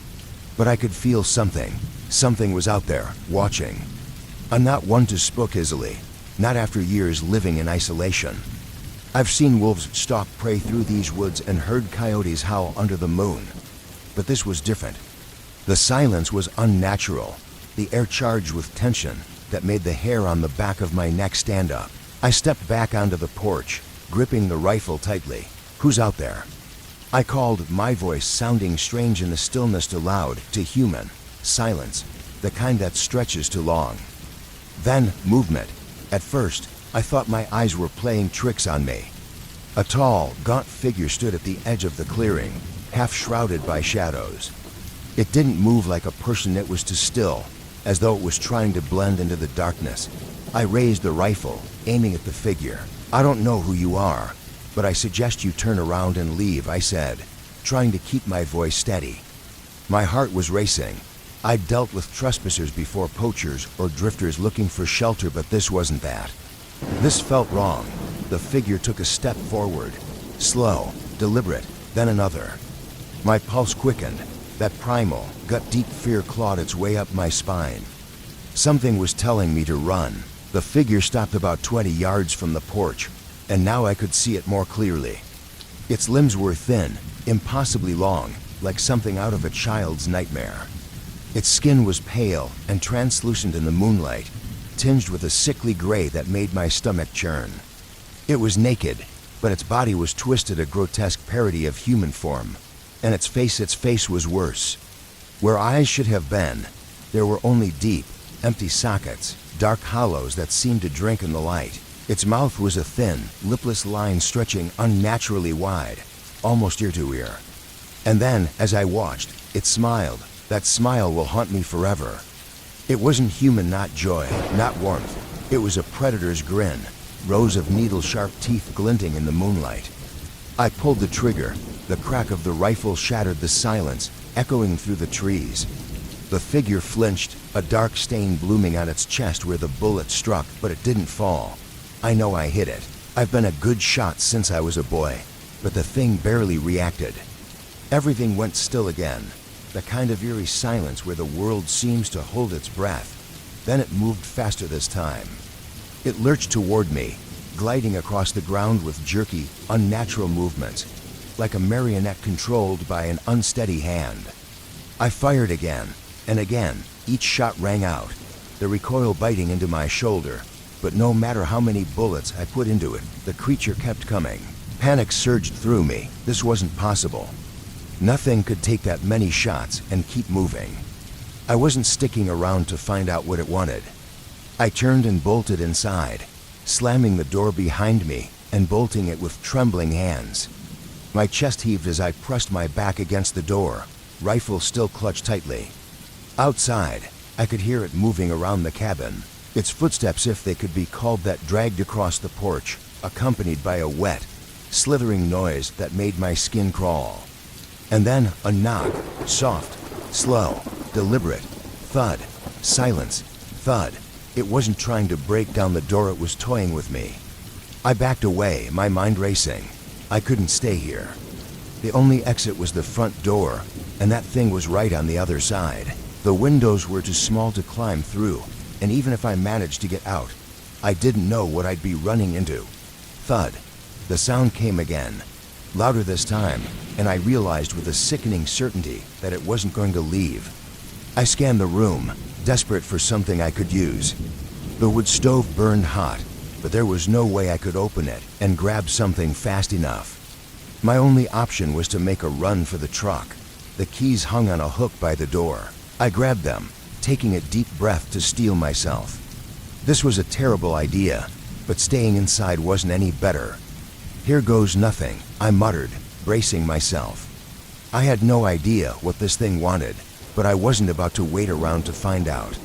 But I could feel something. Something was out there, watching. I'm not one to spook easily, not after years living in isolation. I've seen wolves stalk prey through these woods and heard coyotes howl under the moon. But this was different. The silence was unnatural, the air charged with tension that made the hair on the back of my neck stand up. I stepped back onto the porch, gripping the rifle tightly. "Who's out there?" I called, my voice sounding strange in the stillness, too loud, too human. Silence, the kind that stretches too long. Then, movement. At first, I thought my eyes were playing tricks on me. A tall, gaunt figure stood at the edge of the clearing, half shrouded by shadows. It didn't move like a person, it was too still, as though it was trying to blend into the darkness. I raised the rifle, aiming at the figure. "I don't know who you are, but I suggest you turn around and leave," I said, trying to keep my voice steady. My heart was racing. I'd dealt with trespassers before, poachers or drifters looking for shelter, but this wasn't that. This felt wrong. The figure took a step forward, slow, deliberate, then another. My pulse quickened. That primal, gut-deep fear clawed its way up my spine. Something was telling me to run. The figure stopped about 20 yards from the porch, and now I could see it more clearly. Its limbs were thin, impossibly long, like something out of a child's nightmare. Its skin was pale and translucent in the moonlight, tinged with a sickly gray that made my stomach churn. It was naked, but its body was twisted, a grotesque parody of human form. And its face was worse. Where eyes should have been, there were only deep, empty sockets, dark hollows that seemed to drink in the light. Its mouth was a thin, lipless line stretching unnaturally wide, almost ear to ear. And then, as I watched, it smiled. That smile will haunt me forever. It wasn't human, not joy, not warmth. It was a predator's grin, rows of needle-sharp teeth glinting in the moonlight. I pulled the trigger. The crack of the rifle shattered the silence, echoing through the trees. The figure flinched, a dark stain blooming on its chest where the bullet struck, but it didn't fall. I know I hit it. I've been a good shot since I was a boy, but the thing barely reacted. Everything went still again, the kind of eerie silence where the world seems to hold its breath. Then it moved faster this time. It lurched toward me, gliding across the ground with jerky, unnatural movements, like a marionette controlled by an unsteady hand. I fired again, and again, each shot rang out, the recoil biting into my shoulder. But no matter how many bullets I put into it, the creature kept coming. Panic surged through me. This wasn't possible. Nothing could take that many shots and keep moving. I wasn't sticking around to find out what it wanted. I turned and bolted inside, slamming the door behind me and bolting it with trembling hands. My chest heaved as I pressed my back against the door, rifle still clutched tightly. Outside, I could hear it moving around the cabin, its footsteps, if they could be called that, dragged across the porch, accompanied by a wet, slithering noise that made my skin crawl. And then a knock, soft, slow, deliberate, thud, silence, thud. It wasn't trying to break down the door, it was toying with me. I backed away, my mind racing. I couldn't stay here. The only exit was the front door, and that thing was right on the other side. The windows were too small to climb through, and even if I managed to get out, I didn't know what I'd be running into. Thud. The sound came again, louder this time, and I realized with a sickening certainty that it wasn't going to leave. I scanned the room, desperate for something I could use. The wood stove burned hot, but there was no way I could open it and grab something fast enough. My only option was to make a run for the truck. The keys hung on a hook by the door. I grabbed them, taking a deep breath to steel myself. This was a terrible idea, but staying inside wasn't any better. Here goes nothing, I muttered, bracing myself. I had no idea what this thing wanted, but I wasn't about to wait around to find out.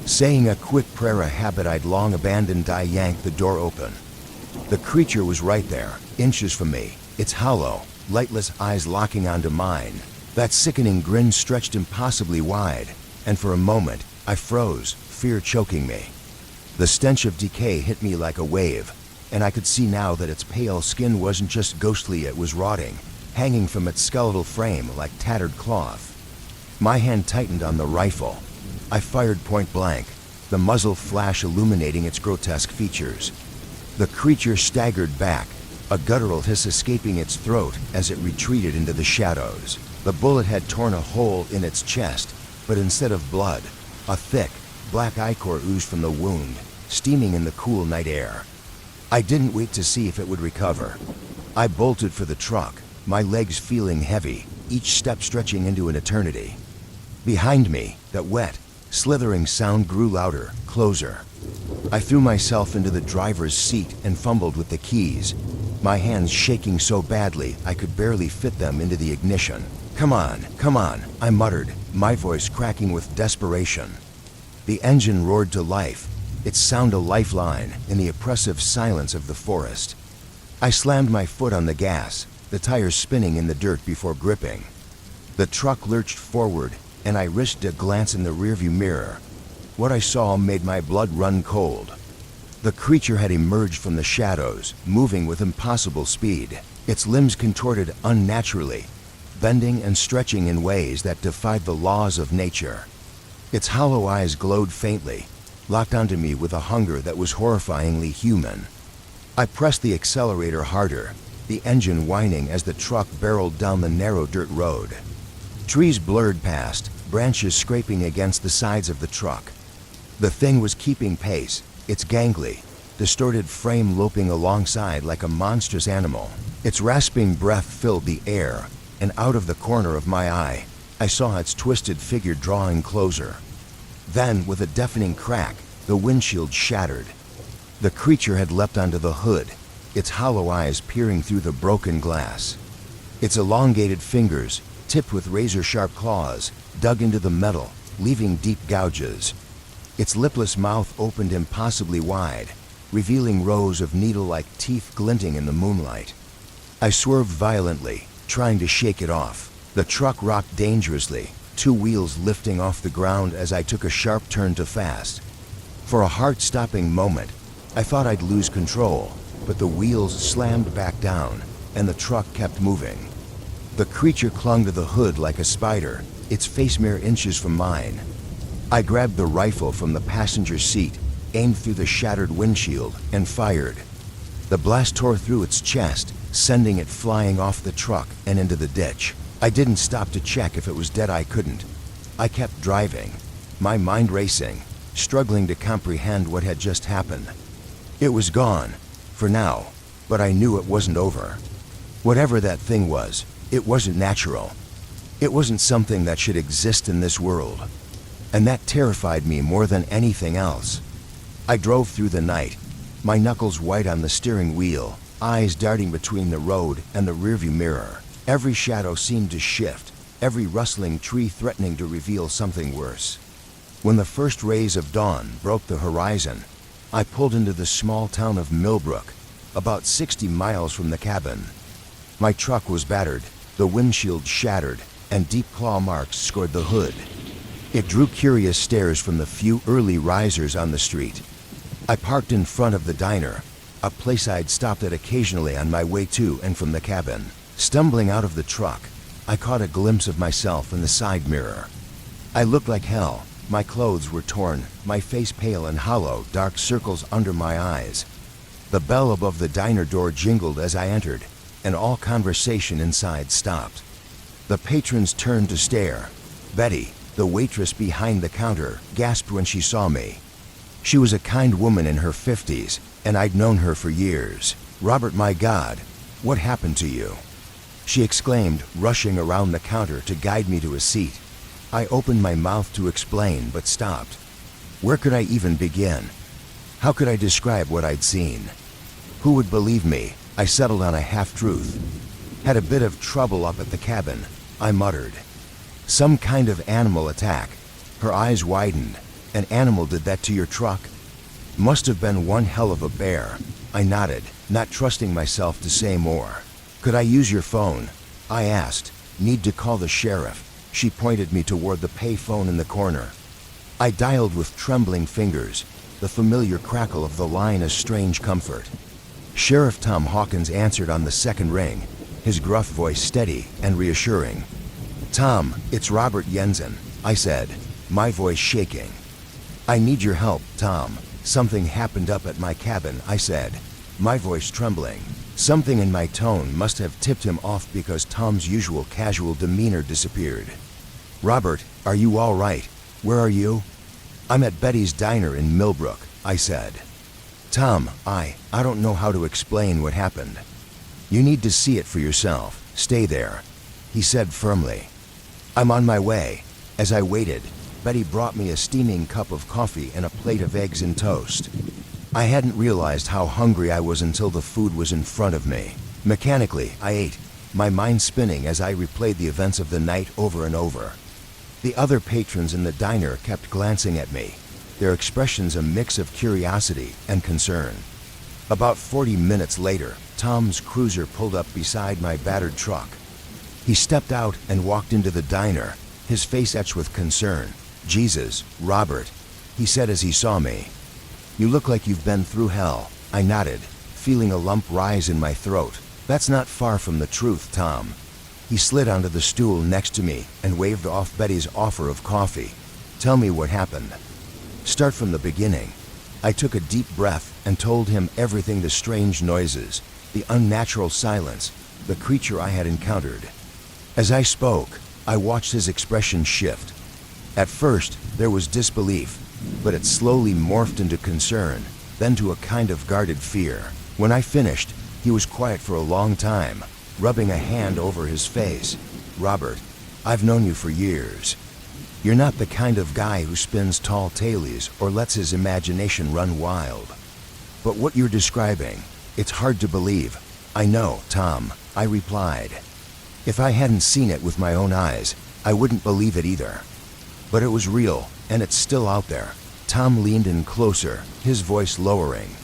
Saying a quick prayer, a habit I'd long abandoned, I yanked the door open. The creature was right there, inches from me, its hollow, lightless eyes locking onto mine. That sickening grin stretched impossibly wide, and for a moment, I froze, fear choking me. The stench of decay hit me like a wave, and I could see now that its pale skin wasn't just ghostly, it was rotting, hanging from its skeletal frame like tattered cloth. My hand tightened on the rifle. I fired point blank, the muzzle flash illuminating its grotesque features. The creature staggered back, a guttural hiss escaping its throat as it retreated into the shadows. The bullet had torn a hole in its chest, but instead of blood, a thick, black ichor oozed from the wound, steaming in the cool night air. I didn't wait to see if it would recover. I bolted for the truck, my legs feeling heavy, each step stretching into an eternity. Behind me, that wet, slithering sound grew louder, closer. I threw myself into the driver's seat and fumbled with the keys, my hands shaking so badly I could barely fit them into the ignition. Come on, I muttered, my voice cracking with desperation. The engine roared to life, its sound a lifeline in the oppressive silence of the forest. I slammed my foot on the gas, the tires spinning in the dirt before gripping. The truck lurched forward, and I risked a glance in the rearview mirror. What I saw made my blood run cold. The creature had emerged from the shadows, moving with impossible speed, its limbs contorted unnaturally, bending and stretching in ways that defied the laws of nature. Its hollow eyes glowed faintly, locked onto me with a hunger that was horrifyingly human. I pressed the accelerator harder, the engine whining as the truck barreled down the narrow dirt road. Trees blurred past, branches scraping against the sides of the truck. The thing was keeping pace, its gangly, distorted frame loping alongside like a monstrous animal. Its rasping breath filled the air, and out of the corner of my eye, I saw its twisted figure drawing closer. Then, with a deafening crack, the windshield shattered. The creature had leapt onto the hood, its hollow eyes peering through the broken glass. Its elongated fingers, tipped with razor-sharp claws, dug into the metal, leaving deep gouges. Its lipless mouth opened impossibly wide, revealing rows of needle-like teeth glinting in the moonlight. I swerved violently, trying to shake it off. The truck rocked dangerously, two wheels lifting off the ground as I took a sharp turn to fast. For a heart-stopping moment, I thought I'd lose control, but the wheels slammed back down, and the truck kept moving. The creature clung to the hood like a spider, its face mere inches from mine. I grabbed the rifle from the passenger seat, aimed through the shattered windshield, and fired. The blast tore through its chest, sending it flying off the truck and into the ditch. I didn't stop to check if it was dead. I couldn't. I kept driving, my mind racing, struggling to comprehend what had just happened. It was gone, for now, but I knew it wasn't over. Whatever that thing was, it wasn't natural. It wasn't something that should exist in this world. And that terrified me more than anything else. I drove through the night, my knuckles white on the steering wheel, eyes darting between the road and the rearview mirror. Every shadow seemed to shift, every rustling tree threatening to reveal something worse. When the first rays of dawn broke the horizon, I pulled into the small town of Millbrook, about 60 miles from the cabin. My truck was battered, the windshield shattered, and deep claw marks scored the hood. It drew curious stares from the few early risers on the street. I parked in front of the diner, a place I'd stopped at occasionally on my way to and from the cabin. Stumbling out of the truck, I caught a glimpse of myself in the side mirror. I looked like hell. My clothes were torn, my face pale and hollow, dark circles under my eyes. The bell above the diner door jingled as I entered, and all conversation inside stopped. The patrons turned to stare. Betty, the waitress behind the counter, gasped when she saw me. She was a kind woman in her 50s, and I'd known her for years. "Robert, my God, what happened to you?" she exclaimed, rushing around the counter to guide me to a seat. I opened my mouth to explain, but stopped. Where could I even begin? How could I describe what I'd seen? Who would believe me? I settled on a half-truth. "Had a bit of trouble up at the cabin," I muttered. "Some kind of animal attack." Her eyes widened. "An animal did that to your truck?" "Must have been one hell of a bear." I nodded, not trusting myself to say more. "Could I use your phone?" I asked. "Need to call the sheriff." She pointed me toward the pay phone in the corner. I dialed with trembling fingers, the familiar crackle of the line a strange comfort. Sheriff Tom Hawkins answered on the second ring, his gruff voice steady and reassuring. "Tom, it's Robert Jensen," I said, my voice shaking. "I need your help, Tom. Something happened up at my cabin," I said, my voice trembling. Something in my tone must have tipped him off because Tom's usual casual demeanor disappeared. "Robert, are you all right? Where are you?" "I'm at Betty's diner in Millbrook," I said. "Tom, I don't know how to explain what happened." "You need to see it for yourself. Stay there," he said firmly. "I'm on my way." As I waited, Betty brought me a steaming cup of coffee and a plate of eggs and toast. I hadn't realized how hungry I was until the food was in front of me. Mechanically, I ate, my mind spinning as I replayed the events of the night over and over. The other patrons in the diner kept glancing at me, their expressions a mix of curiosity and concern. About 40 minutes later, Tom's cruiser pulled up beside my battered truck. He stepped out and walked into the diner, his face etched with concern. "Jesus, Robert," he said as he saw me. "You look like you've been through hell." I nodded, feeling a lump rise in my throat. "That's not far from the truth, Tom." He slid onto the stool next to me and waved off Betty's offer of coffee. "Tell me what happened." "Start from the beginning." I took a deep breath and told him everything: the strange noises, the unnatural silence, the creature I had encountered. As I spoke, I watched his expression shift. At first, there was disbelief, but it slowly morphed into concern, then to a kind of guarded fear. When I finished, he was quiet for a long time, rubbing a hand over his face. "Robert, I've known you for years. You're not the kind of guy who spins tall tales or lets his imagination run wild. But what you're describing, it's hard to believe." "I know, Tom," I replied. "If I hadn't seen it with my own eyes, I wouldn't believe it either. But it was real, and it's still out there." Tom leaned in closer, his voice lowering.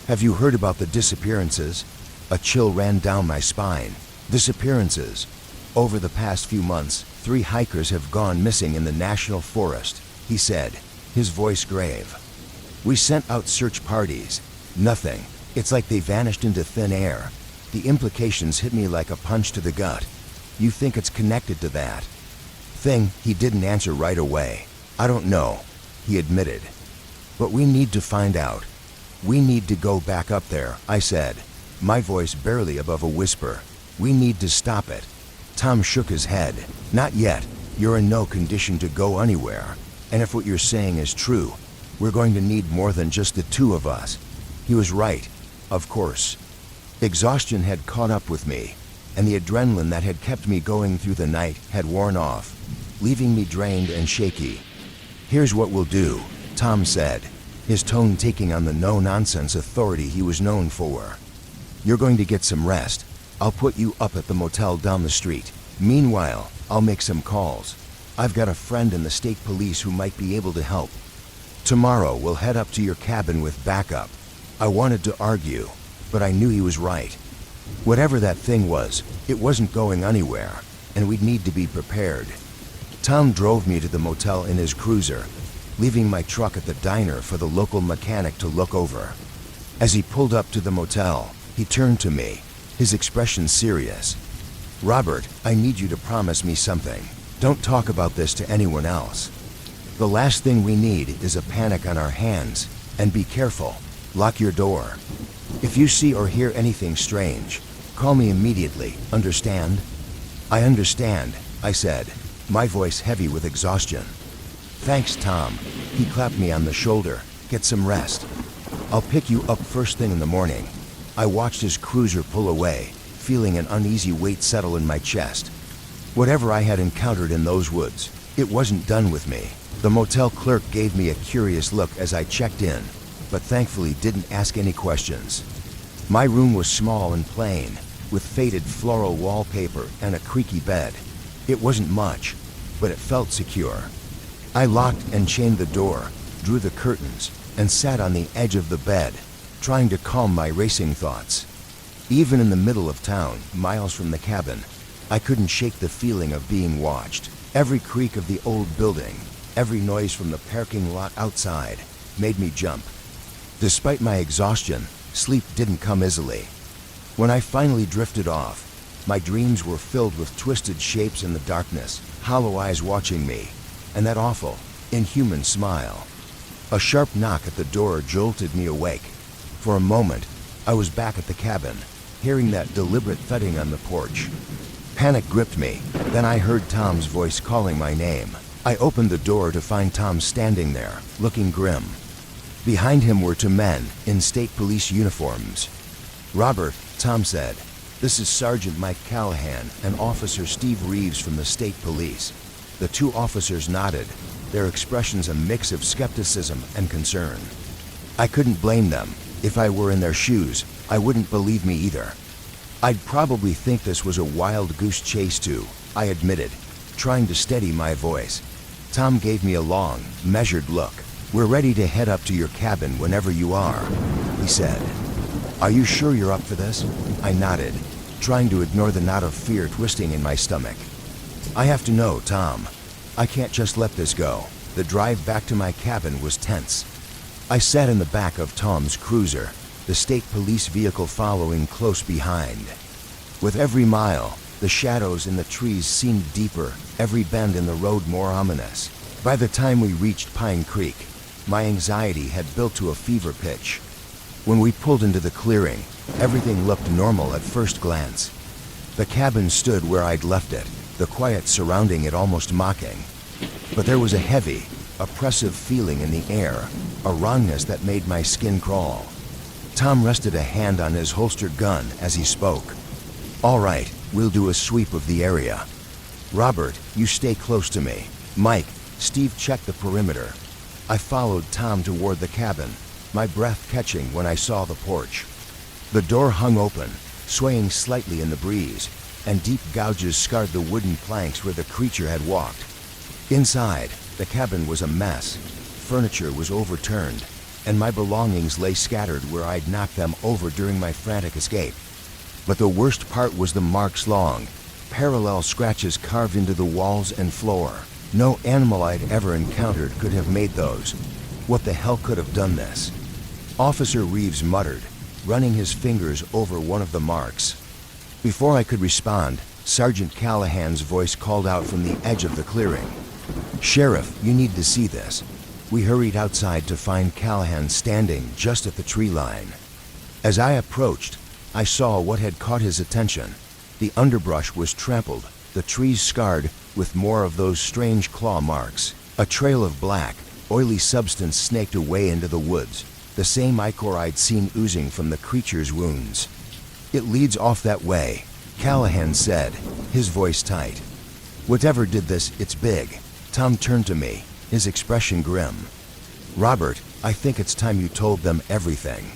"Have you heard about the disappearances?" A chill ran down my spine. "Disappearances? Over the past few months, 3 hikers have gone missing in the national forest," he said, his voice grave. "We sent out search parties. Nothing. It's like they vanished into thin air." The implications hit me like a punch to the gut. "You think it's connected to that thing?" He didn't answer right away. "I don't know," he admitted. "But we need to find out. We need to go back up there," I said, my voice barely above a whisper. "We need to stop it." Tom shook his head. "Not yet. You're in no condition to go anywhere. And if what you're saying is true, we're going to need more than just the 2 of us." He was right, of course. Exhaustion had caught up with me, and the adrenaline that had kept me going through the night had worn off, leaving me drained and shaky. "Here's what we'll do," Tom said, his tone taking on the no-nonsense authority he was known for. "You're going to get some rest. I'll put you up at the motel down the street. Meanwhile, I'll make some calls. I've got a friend in the state police who might be able to help. Tomorrow we'll head up to your cabin with backup." I wanted to argue, but I knew he was right. Whatever that thing was, it wasn't going anywhere, and we'd need to be prepared. Tom drove me to the motel in his cruiser, leaving my truck at the diner for the local mechanic to look over. As he pulled up to the motel, he turned to me, his expression serious. "Robert, I need you to promise me something. Don't talk about this to anyone else. The last thing we need is a panic on our hands, and be careful. Lock your door. If you see or hear anything strange, call me immediately, understand?" "I understand," I said, my voice heavy with exhaustion. "Thanks, Tom." He clapped me on the shoulder. "Get some rest. I'll pick you up first thing in the morning." I watched his cruiser pull away, feeling an uneasy weight settle in my chest. Whatever I had encountered in those woods, it wasn't done with me. The motel clerk gave me a curious look as I checked in, but thankfully didn't ask any questions. My room was small and plain, with faded floral wallpaper and a creaky bed. It wasn't much, but it felt secure. I locked and chained the door, drew the curtains, and sat on the edge of the bed, trying to calm my racing thoughts. Even in the middle of town, miles from the cabin, I couldn't shake the feeling of being watched. Every creak of the old building, every noise from the parking lot outside, made me jump. Despite my exhaustion, sleep didn't come easily. When I finally drifted off, my dreams were filled with twisted shapes in the darkness, hollow eyes watching me, and that awful, inhuman smile. A sharp knock at the door jolted me awake. For a moment, I was back at the cabin, hearing that deliberate thudding on the porch. Panic gripped me, then I heard Tom's voice calling my name. I opened the door to find Tom standing there, looking grim. Behind him were 2 men in state police uniforms. "Robert," Tom said, "this is Sergeant Mike Callahan and Officer Steve Reeves from the state police." The 2 officers nodded, their expressions a mix of skepticism and concern. I couldn't blame them. If I were in their shoes, I wouldn't believe me either. "I'd probably think this was a wild goose chase too," I admitted, trying to steady my voice. Tom gave me a long, measured look. "We're ready to head up to your cabin whenever you are," he said. "Are you sure you're up for this?" I nodded, trying to ignore the knot of fear twisting in my stomach. "I have to know, Tom. I can't just let this go." The drive back to my cabin was tense. I sat in the back of Tom's cruiser, the state police vehicle following close behind. With every mile, the shadows in the trees seemed deeper, every bend in the road more ominous. By the time we reached Pine Creek, my anxiety had built to a fever pitch. When we pulled into the clearing, everything looked normal at first glance. The cabin stood where I'd left it, the quiet surrounding it almost mocking. But there was a heavy, oppressive feeling in the air, a wrongness that made my skin crawl. Tom rested a hand on his holstered gun as he spoke. "All right, we'll do a sweep of the area. Robert, you stay close to me. Mike, Steve checked the perimeter." I followed Tom toward the cabin, my breath catching when I saw the porch. The door hung open, swaying slightly in the breeze, and deep gouges scarred the wooden planks where the creature had walked. Inside, the cabin was a mess. Furniture was overturned, and my belongings lay scattered where I'd knocked them over during my frantic escape. But the worst part was the marks long, parallel scratches carved into the walls and floor. No animal I'd ever encountered could have made those. What the hell could have done this? Officer Reeves muttered, running his fingers over one of the marks. Before I could respond, Sergeant Callahan's voice called out from the edge of the clearing. "Sheriff, you need to see this." We hurried outside to find Callahan standing just at the tree line. As I approached, I saw what had caught his attention. The underbrush was trampled, the trees scarred with more of those strange claw marks. A trail of black, oily substance snaked away into the woods, the same ichor I'd seen oozing from the creature's wounds. "It leads off that way," Callahan said, his voice tight. "Whatever did this, it's big." Tom turned to me, his expression grim. "Robert, I think it's time you told them everything.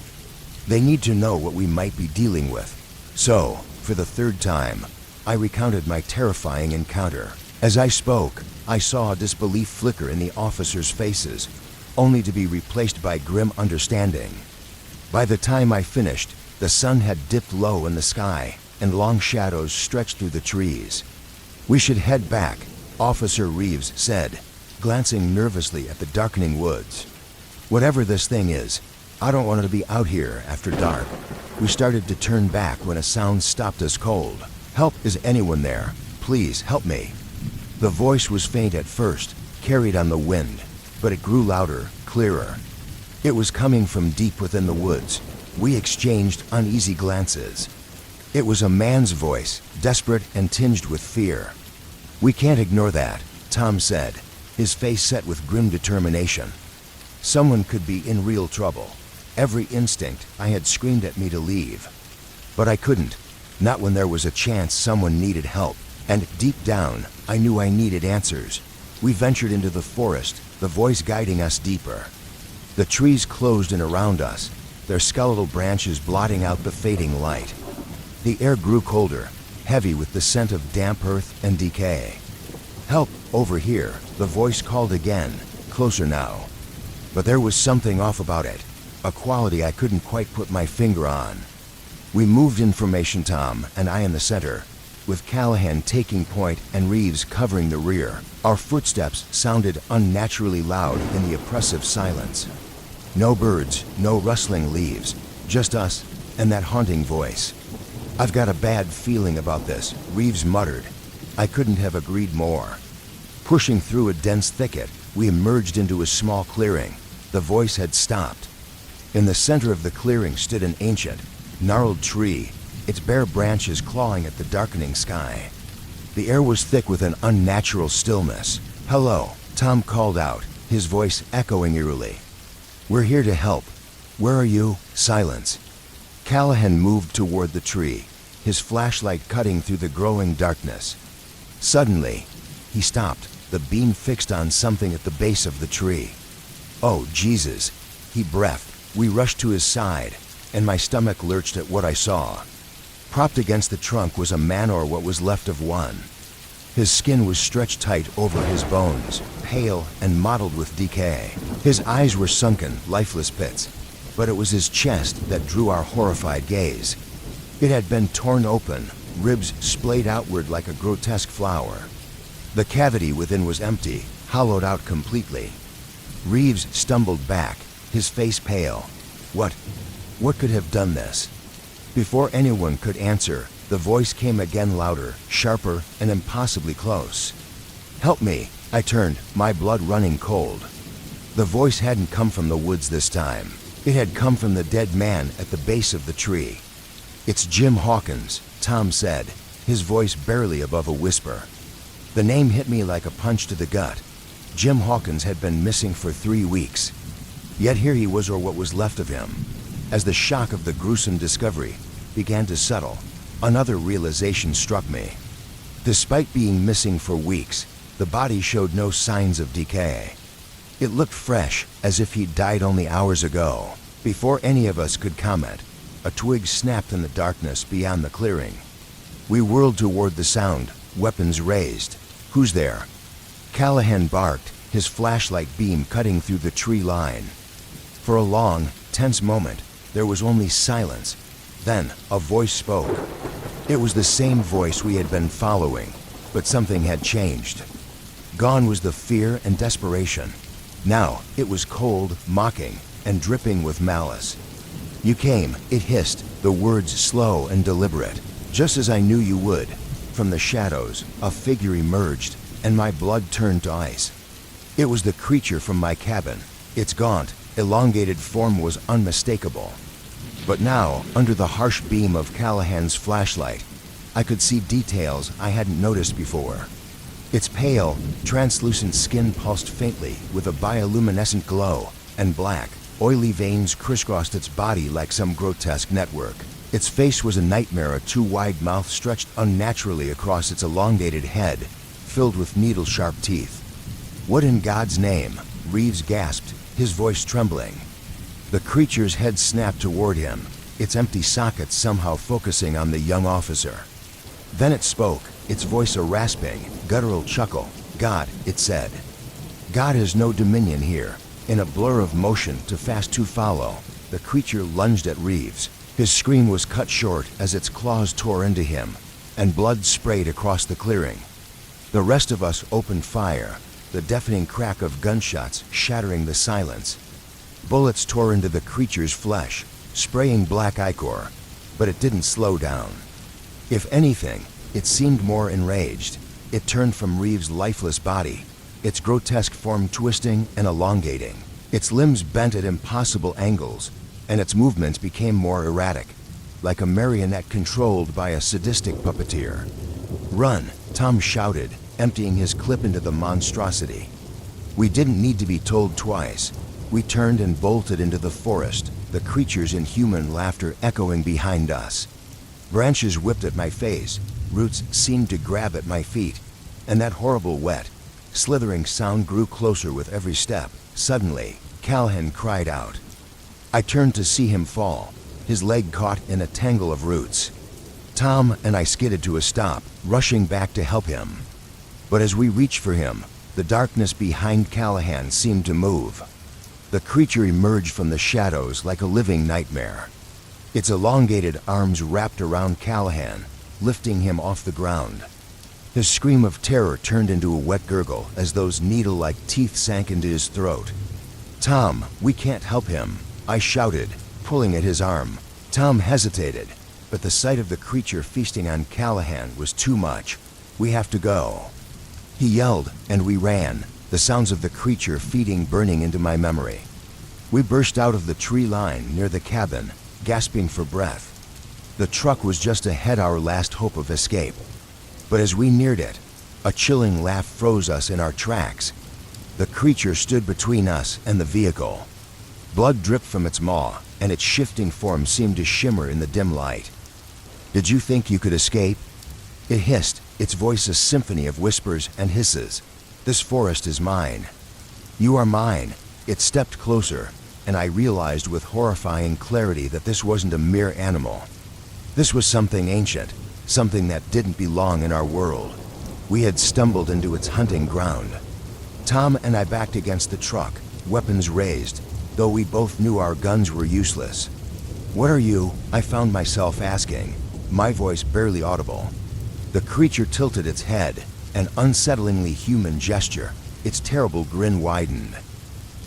They need to know what we might be dealing with." So, for the third time, I recounted my terrifying encounter. As I spoke, I saw disbelief flicker in the officers' faces, only to be replaced by grim understanding. By the time I finished, the sun had dipped low in the sky, and long shadows stretched through the trees. "We should head back," Officer Reeves said, glancing nervously at the darkening woods. "Whatever this thing is, I don't want to be out here after dark." We started to turn back when a sound stopped us cold. "Help, is anyone there? Please, help me." The voice was faint at first, carried on the wind, but it grew louder, clearer. It was coming from deep within the woods. We exchanged uneasy glances. It was a man's voice, desperate and tinged with fear. "We can't ignore that," Tom said, his face set with grim determination. Someone could be in real trouble. Every instinct I had screamed at me to leave. But I couldn't, not when there was a chance someone needed help. And deep down, I knew I needed answers. We ventured into the forest, the voice guiding us deeper. The trees closed in around us, their skeletal branches blotting out the fading light. The air grew colder, heavy with the scent of damp earth and decay. "Help, over here," the voice called again, closer now. But there was something off about it, a quality I couldn't quite put my finger on. We moved in formation, Tom and I in the center, with Callahan taking point and Reeves covering the rear. Our footsteps sounded unnaturally loud in the oppressive silence. No birds, no rustling leaves, just us and that haunting voice. "I've got a bad feeling about this," Reeves muttered. I couldn't have agreed more. Pushing through a dense thicket, we emerged into a small clearing. The voice had stopped. In the center of the clearing stood an ancient, gnarled tree, its bare branches clawing at the darkening sky. The air was thick with an unnatural stillness. "Hello," Tom called out, his voice echoing eerily. "We're here to help. Where are you?" Silence. Callahan moved toward the tree, his flashlight cutting through the growing darkness. Suddenly, he stopped, the beam fixed on something at the base of the tree. "Oh, Jesus," he breathed. We rushed to his side, and my stomach lurched at what I saw. Propped against the trunk was a man, or what was left of one. His skin was stretched tight over his bones, pale and mottled with decay. His eyes were sunken, lifeless pits, but it was his chest that drew our horrified gaze. It had been torn open, ribs splayed outward like a grotesque flower. The cavity within was empty, hollowed out completely. Reeves stumbled back, his face pale. What could have done this? Before anyone could answer, the voice came again, louder, sharper, and impossibly close. "Help me!" I turned, my blood running cold. The voice hadn't come from the woods this time. It had come from the dead man at the base of the tree. "It's Jim Hawkins," Tom said, his voice barely above a whisper. The name hit me like a punch to the gut. Jim Hawkins had been missing for 3 weeks. Yet here he was, or what was left of him. As the shock of the gruesome discovery began to settle, another realization struck me. Despite being missing for weeks, the body showed no signs of decay. It looked fresh, as if he'd died only hours ago. Before any of us could comment, a twig snapped in the darkness beyond the clearing. We whirled toward the sound, weapons raised. "Who's there?" Callahan barked, his flashlight beam cutting through the tree line. For a long, tense moment, there was only silence. Then a voice spoke. It was the same voice we had been following, but something had changed. Gone was the fear and desperation. Now it was cold, mocking, and dripping with malice. "You came," it hissed, the words slow and deliberate, "just as I knew you would." From the shadows, a figure emerged, and my blood turned to ice. It was the creature from my cabin. Its gaunt, elongated form was unmistakable. But now, under the harsh beam of Callahan's flashlight, I could see details I hadn't noticed before. Its pale, translucent skin pulsed faintly with a bioluminescent glow, and black, oily veins crisscrossed its body like some grotesque network. Its face was a nightmare, a too wide mouth stretched unnaturally across its elongated head, filled with needle-sharp teeth. "What in God's name?" Reeves gasped, his voice trembling. The creature's head snapped toward him, its empty sockets somehow focusing on the young officer. Then it spoke, its voice a rasping, guttural chuckle. "God," it said. "God has no dominion here." In a blur of motion, too fast to follow, the creature lunged at Reeves. His scream was cut short as its claws tore into him, and blood sprayed across the clearing. The rest of us opened fire, the deafening crack of gunshots shattering the silence. Bullets tore into the creature's flesh, spraying black ichor, but it didn't slow down. If anything, it seemed more enraged. It turned from Reeves' lifeless body, its grotesque form twisting and elongating. Its limbs bent at impossible angles, and its movements became more erratic, like a marionette controlled by a sadistic puppeteer. "Run," Tom shouted, emptying his clip into the monstrosity. We didn't need to be told twice. We turned and bolted into the forest, the creature's inhuman laughter echoing behind us. Branches whipped at my face, roots seemed to grab at my feet, and that horrible wet, slithering sound grew closer with every step. Suddenly, Callahan cried out. I turned to see him fall, his leg caught in a tangle of roots. Tom and I skidded to a stop, rushing back to help him. But as we reached for him, the darkness behind Callahan seemed to move. The creature emerged from the shadows like a living nightmare. Its elongated arms wrapped around Callahan, lifting him off the ground. His scream of terror turned into a wet gurgle as those needle-like teeth sank into his throat. "Tom, we can't help him," I shouted, pulling at his arm. Tom hesitated, but the sight of the creature feasting on Callahan was too much. "We have to go." He yelled, and we ran, the sounds of the creature feeding burning into my memory. We burst out of the tree line near the cabin, gasping for breath. The truck was just ahead, our last hope of escape. But as we neared it, a chilling laugh froze us in our tracks. The creature stood between us and the vehicle. Blood dripped from its maw, and its shifting form seemed to shimmer in the dim light. "Did you think you could escape?" It hissed, its voice a symphony of whispers and hisses. "This forest is mine. You are mine." It stepped closer, and I realized with horrifying clarity that this wasn't a mere animal. This was something ancient, something that didn't belong in our world. We had stumbled into its hunting ground. Tom and I backed against the truck, weapons raised, though we both knew our guns were useless. "What are you?" I found myself asking, my voice barely audible. The creature tilted its head, an unsettlingly human gesture. Its terrible grin widened.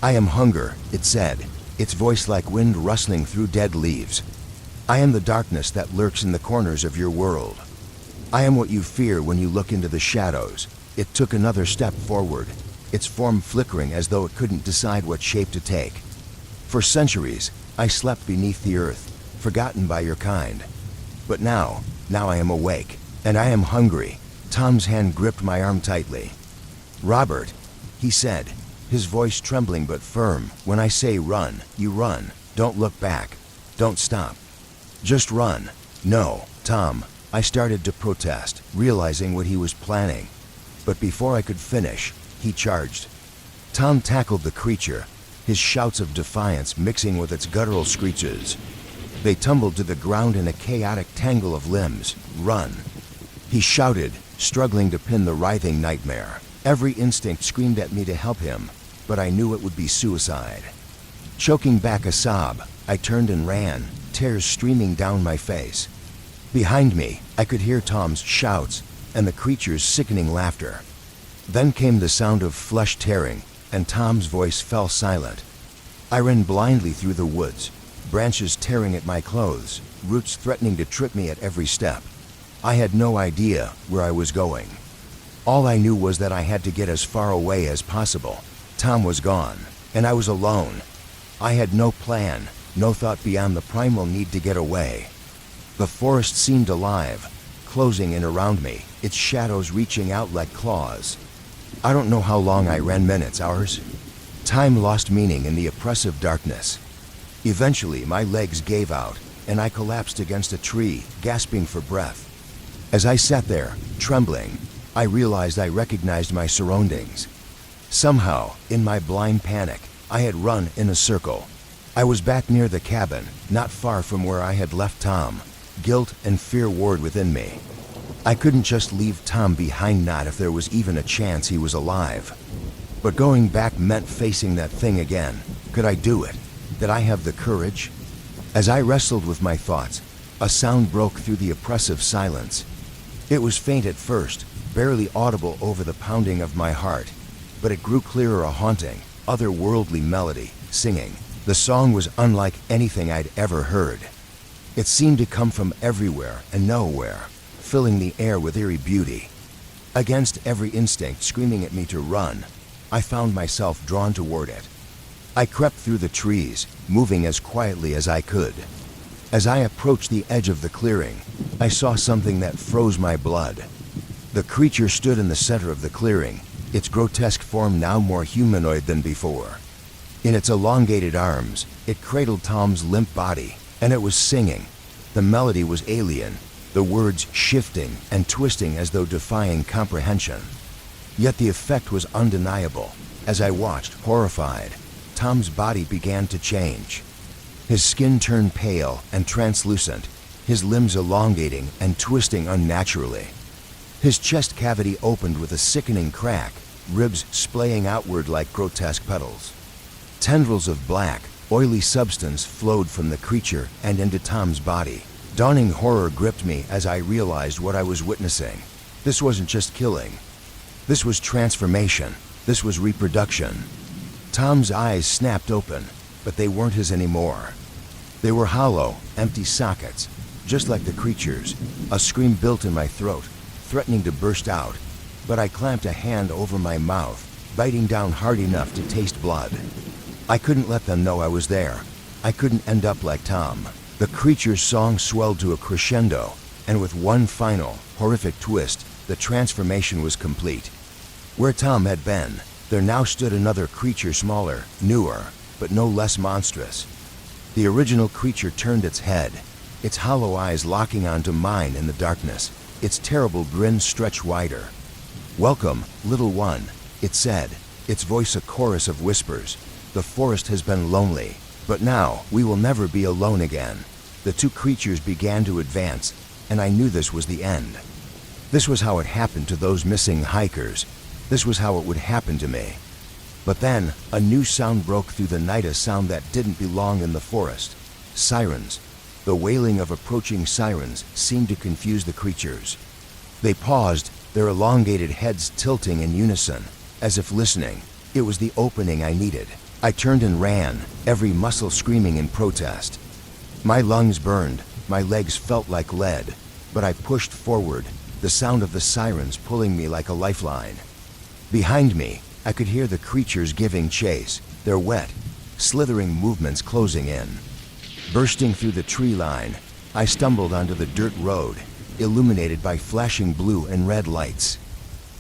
"I am hunger," it said, its voice like wind rustling through dead leaves. "I am the darkness that lurks in the corners of your world. I am what you fear when you look into the shadows." It took another step forward, its form flickering as though it couldn't decide what shape to take. "For centuries, I slept beneath the earth, forgotten by your kind. But now I am awake, and I am hungry." Tom's hand gripped my arm tightly. "Robert," he said, his voice trembling but firm, "when I say run, you run. Don't look back. Don't stop. Just run." "No, Tom," I started to protest, realizing what he was planning. But before I could finish, he charged. Tom tackled the creature, his shouts of defiance mixing with its guttural screeches. They tumbled to the ground in a chaotic tangle of limbs. "Run!" he shouted, struggling to pin the writhing nightmare. Every instinct screamed at me to help him, but I knew it would be suicide. Choking back a sob, I turned and ran, tears streaming down my face. Behind me, I could hear Tom's shouts and the creature's sickening laughter. Then came the sound of flesh tearing, and Tom's voice fell silent. I ran blindly through the woods, branches tearing at my clothes, roots threatening to trip me at every step. I had no idea where I was going. All I knew was that I had to get as far away as possible. Tom was gone, and I was alone. I had no plan, no thought beyond the primal need to get away. The forest seemed alive, closing in around me, its shadows reaching out like claws. I don't know how long I ran, minutes, hours. Time lost meaning in the oppressive darkness. Eventually, my legs gave out, and I collapsed against a tree, gasping for breath. As I sat there, trembling, I realized I recognized my surroundings. Somehow, in my blind panic, I had run in a circle. I was back near the cabin, not far from where I had left Tom. Guilt and fear warred within me. I couldn't just leave Tom behind, not if there was even a chance he was alive. But going back meant facing that thing again. Could I do it? Did I have the courage? As I wrestled with my thoughts, a sound broke through the oppressive silence. It was faint at first, barely audible over the pounding of my heart, but it grew clearer, a haunting, otherworldly melody, singing. The song was unlike anything I'd ever heard. It seemed to come from everywhere and nowhere, filling the air with eerie beauty. Against every instinct screaming at me to run, I found myself drawn toward it. I crept through the trees, moving as quietly as I could. As I approached the edge of the clearing, I saw something that froze my blood. The creature stood in the center of the clearing, its grotesque form now more humanoid than before. In its elongated arms, it cradled Tom's limp body, and it was singing. The melody was alien, the words shifting and twisting as though defying comprehension. Yet the effect was undeniable. As I watched, horrified, Tom's body began to change. His skin turned pale and translucent, his limbs elongating and twisting unnaturally. His chest cavity opened with a sickening crack, ribs splaying outward like grotesque petals. Tendrils of black, oily substance flowed from the creature and into Tom's body. Dawning horror gripped me as I realized what I was witnessing. This wasn't just killing. This was transformation. This was reproduction. Tom's eyes snapped open, but they weren't his anymore. They were hollow, empty sockets, just like the creature's. A scream built in my throat, threatening to burst out, but I clamped a hand over my mouth, biting down hard enough to taste blood. I couldn't let them know I was there. I couldn't end up like Tom. The creature's song swelled to a crescendo, and with one final, horrific twist, the transformation was complete. Where Tom had been, there now stood another creature, smaller, newer, but no less monstrous. The original creature turned its head, its hollow eyes locking onto mine in the darkness, its terrible grin stretched wider. "Welcome, little one," it said, its voice a chorus of whispers. "The forest has been lonely, but now we will never be alone again." The two creatures began to advance, and I knew this was the end. This was how it happened to those missing hikers. This was how it would happen to me. But then, a new sound broke through the night, a sound that didn't belong in the forest. Sirens. The wailing of approaching sirens seemed to confuse the creatures. They paused, their elongated heads tilting in unison, as if listening. It was the opening I needed. I turned and ran, every muscle screaming in protest. My lungs burned, my legs felt like lead, but I pushed forward, the sound of the sirens pulling me like a lifeline. Behind me, I could hear the creatures giving chase, their wet, slithering movements closing in. Bursting through the tree line, I stumbled onto the dirt road, illuminated by flashing blue and red lights.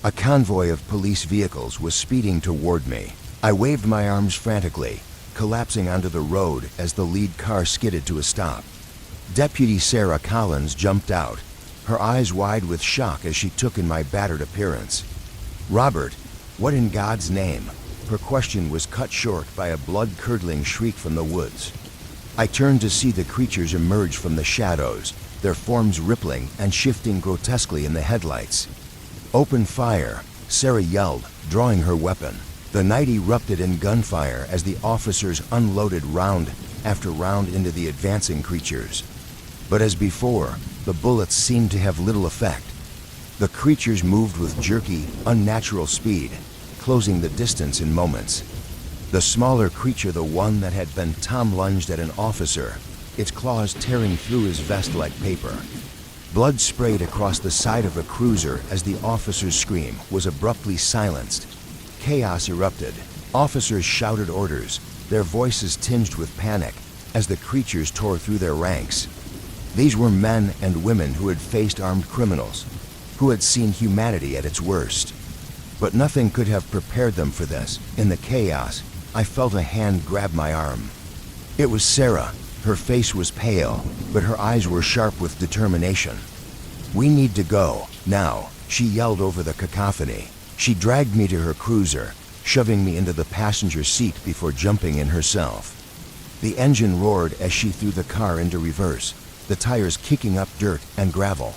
A convoy of police vehicles was speeding toward me. I waved my arms frantically, collapsing onto the road as the lead car skidded to a stop. Deputy Sarah Collins jumped out, her eyes wide with shock as she took in my battered appearance. "Robert, what in God's name?" Her question was cut short by a blood-curdling shriek from the woods. I turned to see the creatures emerge from the shadows, their forms rippling and shifting grotesquely in the headlights. "Open fire," Sarah yelled, drawing her weapon. The night erupted in gunfire as the officers unloaded round after round into the advancing creatures. But as before, the bullets seemed to have little effect. The creatures moved with jerky, unnatural speed, closing the distance in moments. The smaller creature, the one that had been Tom, lunged at an officer, its claws tearing through his vest like paper. Blood sprayed across the side of a cruiser as the officer's scream was abruptly silenced. Chaos erupted. Officers shouted orders, their voices tinged with panic, as the creatures tore through their ranks. These were men and women who had faced armed criminals, who had seen humanity at its worst. But nothing could have prepared them for this. In the chaos, I felt a hand grab my arm. It was Sarah. Her face was pale, but her eyes were sharp with determination. "We need to go, now," she yelled over the cacophony. She dragged me to her cruiser, shoving me into the passenger seat before jumping in herself. The engine roared as she threw the car into reverse, the tires kicking up dirt and gravel.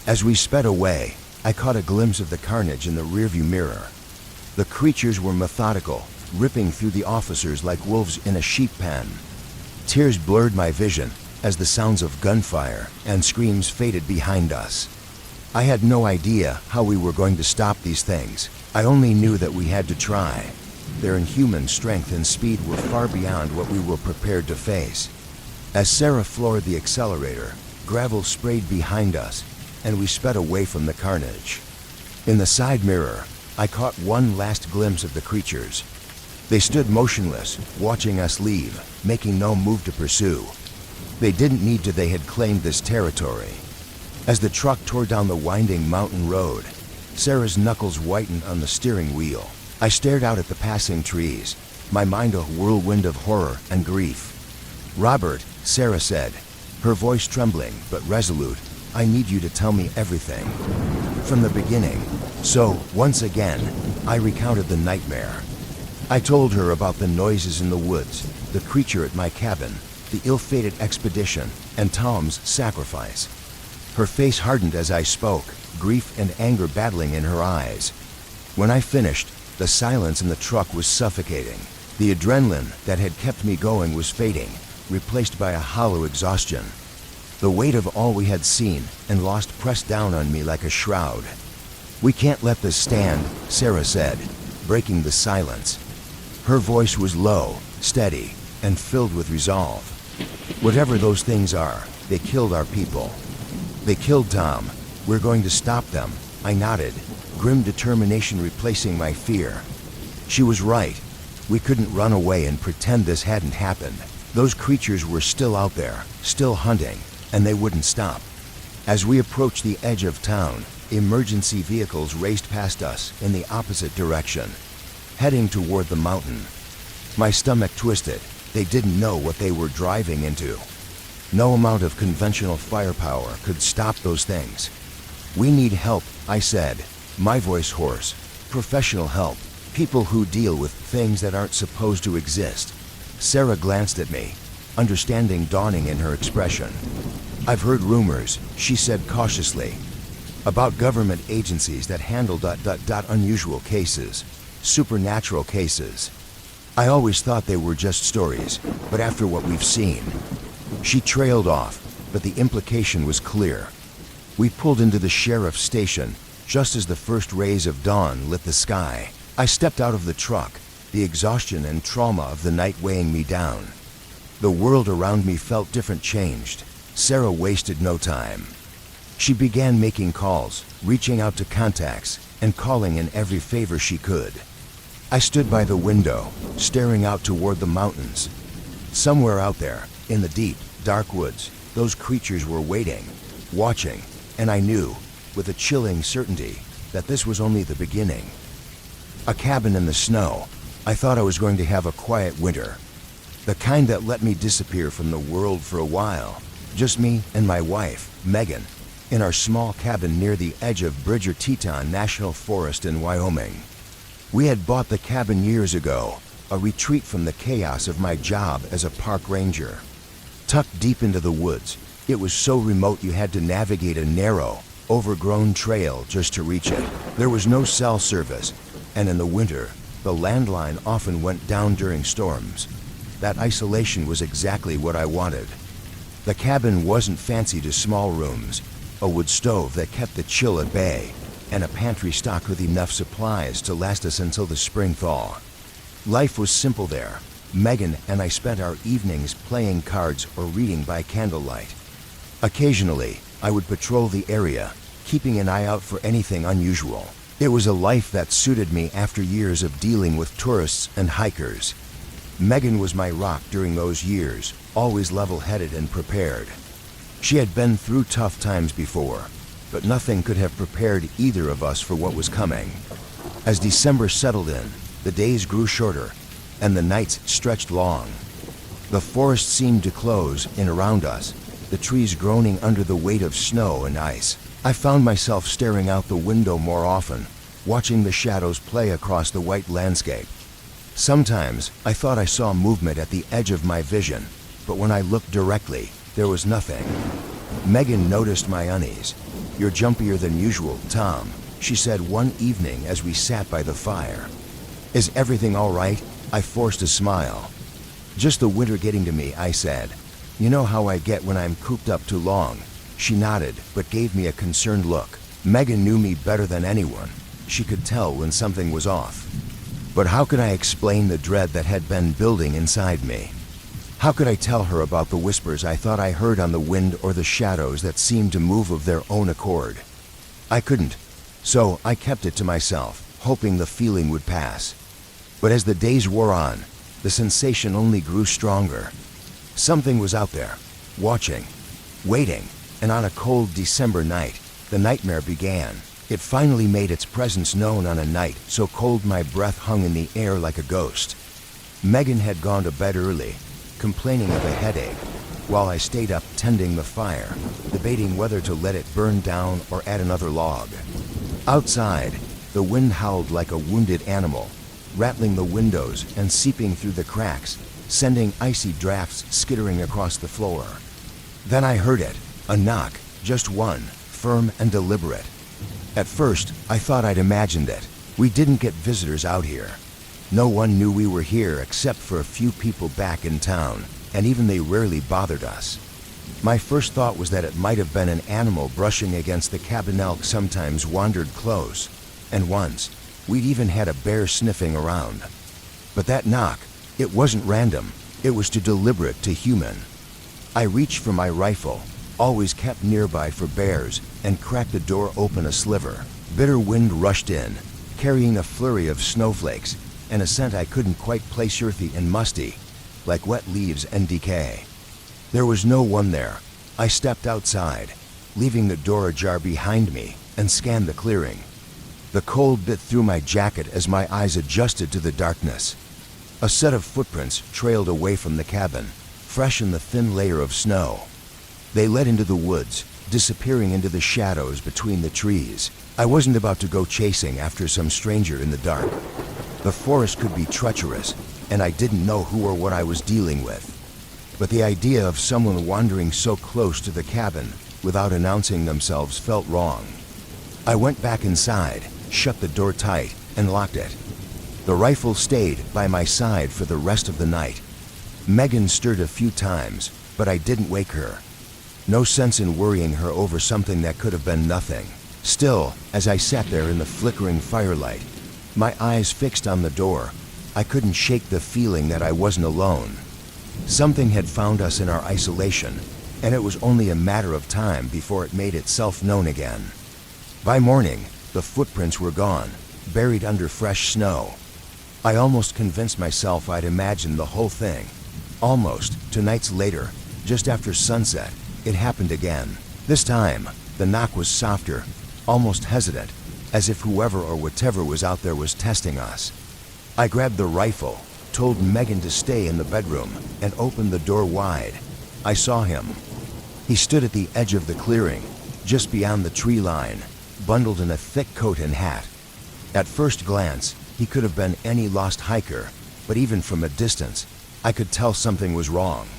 As we sped away, I caught a glimpse of the carnage in the rearview mirror. The creatures were methodical, ripping through the officers like wolves in a sheep pen. Tears blurred my vision as the sounds of gunfire and screams faded behind us. I had no idea how we were going to stop these things. I only knew that we had to try. Their inhuman strength and speed were far beyond what we were prepared to face. As Sarah floored the accelerator, gravel sprayed behind us, and we sped away from the carnage. In the side mirror, I caught one last glimpse of the creatures. They stood motionless, watching us leave, making no move to pursue. They didn't need to, they had claimed this territory. As the truck tore down the winding mountain road, Sarah's knuckles whitened on the steering wheel. I stared out at the passing trees, my mind a whirlwind of horror and grief. "Robert," Sarah said, her voice trembling but resolute, "I need you to tell me everything. From the beginning." So, once again, I recounted the nightmare. I told her about the noises in the woods, the creature at my cabin, the ill-fated expedition, and Tom's sacrifice. Her face hardened as I spoke, grief and anger battling in her eyes. When I finished, the silence in the truck was suffocating. The adrenaline that had kept me going was fading, replaced by a hollow exhaustion. The weight of all we had seen and lost pressed down on me like a shroud. "We can't let this stand," Sarah said, breaking the silence. Her voice was low, steady, and filled with resolve. "Whatever those things are, they killed our people. They killed Tom. We're going to stop them." I nodded, grim determination replacing my fear. She was right. We couldn't run away and pretend this hadn't happened. Those creatures were still out there, still hunting, and they wouldn't stop. As we approached the edge of town, emergency vehicles raced past us in the opposite direction, heading toward the mountain. My stomach twisted. They didn't know what they were driving into. No amount of conventional firepower could stop those things. "We need help," I said, my voice hoarse. "Professional help. People who deal with things that aren't supposed to exist." Sarah glanced at me, understanding dawning in her expression. "I've heard rumors," she said cautiously, "about government agencies that handle unusual cases, supernatural cases. I always thought they were just stories, but after what we've seen..." She trailed off, but the implication was clear. We pulled into the sheriff's station just as the first rays of dawn lit the sky. I stepped out of the truck, the exhaustion and trauma of the night weighing me down. The world around me felt different, changed. Sarah wasted no time. She began making calls, reaching out to contacts, and calling in every favor she could. I stood by the window, staring out toward the mountains. Somewhere out there, in the deep, dark woods, those creatures were waiting, watching, and I knew, with a chilling certainty, that this was only the beginning. A cabin in the snow. I thought I was going to have a quiet winter. The kind that let me disappear from the world for a while. Just me and my wife, Megan, in our small cabin near the edge of Bridger Teton National Forest in Wyoming. We had bought the cabin years ago, a retreat from the chaos of my job as a park ranger. Tucked deep into the woods, it was so remote you had to navigate a narrow, overgrown trail just to reach it. There was no cell service, and in the winter, the landline often went down during storms. That isolation was exactly what I wanted. The cabin wasn't fancy to small rooms, a wood stove that kept the chill at bay, and a pantry stocked with enough supplies to last us until the spring thaw. Life was simple there. Megan and I spent our evenings playing cards or reading by candlelight. Occasionally, I would patrol the area, keeping an eye out for anything unusual. It was a life that suited me after years of dealing with tourists and hikers. Megan was my rock during those years, always level-headed and prepared. She had been through tough times before, but nothing could have prepared either of us for what was coming. As December settled in, the days grew shorter, and the nights stretched long. The forest seemed to close in around us, the trees groaning under the weight of snow and ice. I found myself staring out the window more often, watching the shadows play across the white landscape. Sometimes I thought I saw movement at the edge of my vision, but when I looked directly, there was nothing. Megan noticed my unease. "You're jumpier than usual, Tom," she said one evening as we sat by the fire. "Is everything all right?" I forced a smile. "Just the winter getting to me," I said. "You know how I get when I'm cooped up too long." She nodded, but gave me a concerned look. Megan knew me better than anyone. She could tell when something was off. But how could I explain the dread that had been building inside me? How could I tell her about the whispers I thought I heard on the wind or the shadows that seemed to move of their own accord? I couldn't, so I kept it to myself, hoping the feeling would pass. But as the days wore on, the sensation only grew stronger. Something was out there, watching, waiting, and on a cold December night, the nightmare began. It finally made its presence known on a night so cold my breath hung in the air like a ghost. Megan had gone to bed early, complaining of a headache, while I stayed up tending the fire, debating whether to let it burn down or add another log. Outside, the wind howled like a wounded animal, rattling the windows and seeping through the cracks, sending icy drafts skittering across the floor. Then I heard it, a knock, just one, firm and deliberate. At first, I thought I'd imagined it. We didn't get visitors out here. No one knew we were here except for a few people back in town, and even they rarely bothered us. My first thought was that it might have been an animal brushing against the cabin. Elk sometimes wandered close, and once, we'd even had a bear sniffing around. But that knock, it wasn't random. It was too deliberate to human. I reached for my rifle, always kept nearby for bears, and cracked the door open a sliver. Bitter wind rushed in, carrying a flurry of snowflakes, and a scent I couldn't quite place, earthy and musty, like wet leaves and decay. There was no one there. I stepped outside, leaving the door ajar behind me, and scanned the clearing. The cold bit through my jacket as my eyes adjusted to the darkness. A set of footprints trailed away from the cabin, fresh in the thin layer of snow. They led into the woods, disappearing into the shadows between the trees. I wasn't about to go chasing after some stranger in the dark. The forest could be treacherous, and I didn't know who or what I was dealing with. But the idea of someone wandering so close to the cabin without announcing themselves felt wrong. I went back inside, shut the door tight, and locked it. The rifle stayed by my side for the rest of the night. Megan stirred a few times, but I didn't wake her. No sense in worrying her over something that could have been nothing. Still, as I sat there in the flickering firelight, my eyes fixed on the door, I couldn't shake the feeling that I wasn't alone. Something had found us in our isolation, and it was only a matter of time before it made itself known again. By morning, the footprints were gone, buried under fresh snow. I almost convinced myself I'd imagined the whole thing. Almost, 2 nights later, just after sunset, it happened again. This time, the knock was softer, almost hesitant, as if whoever or whatever was out there was testing us. I grabbed the rifle, told Megan to stay in the bedroom, and opened the door wide. I saw him. He stood at the edge of the clearing, just beyond the tree line, bundled in a thick coat and hat. At first glance, he could have been any lost hiker, but even from a distance, I could tell something was wrong.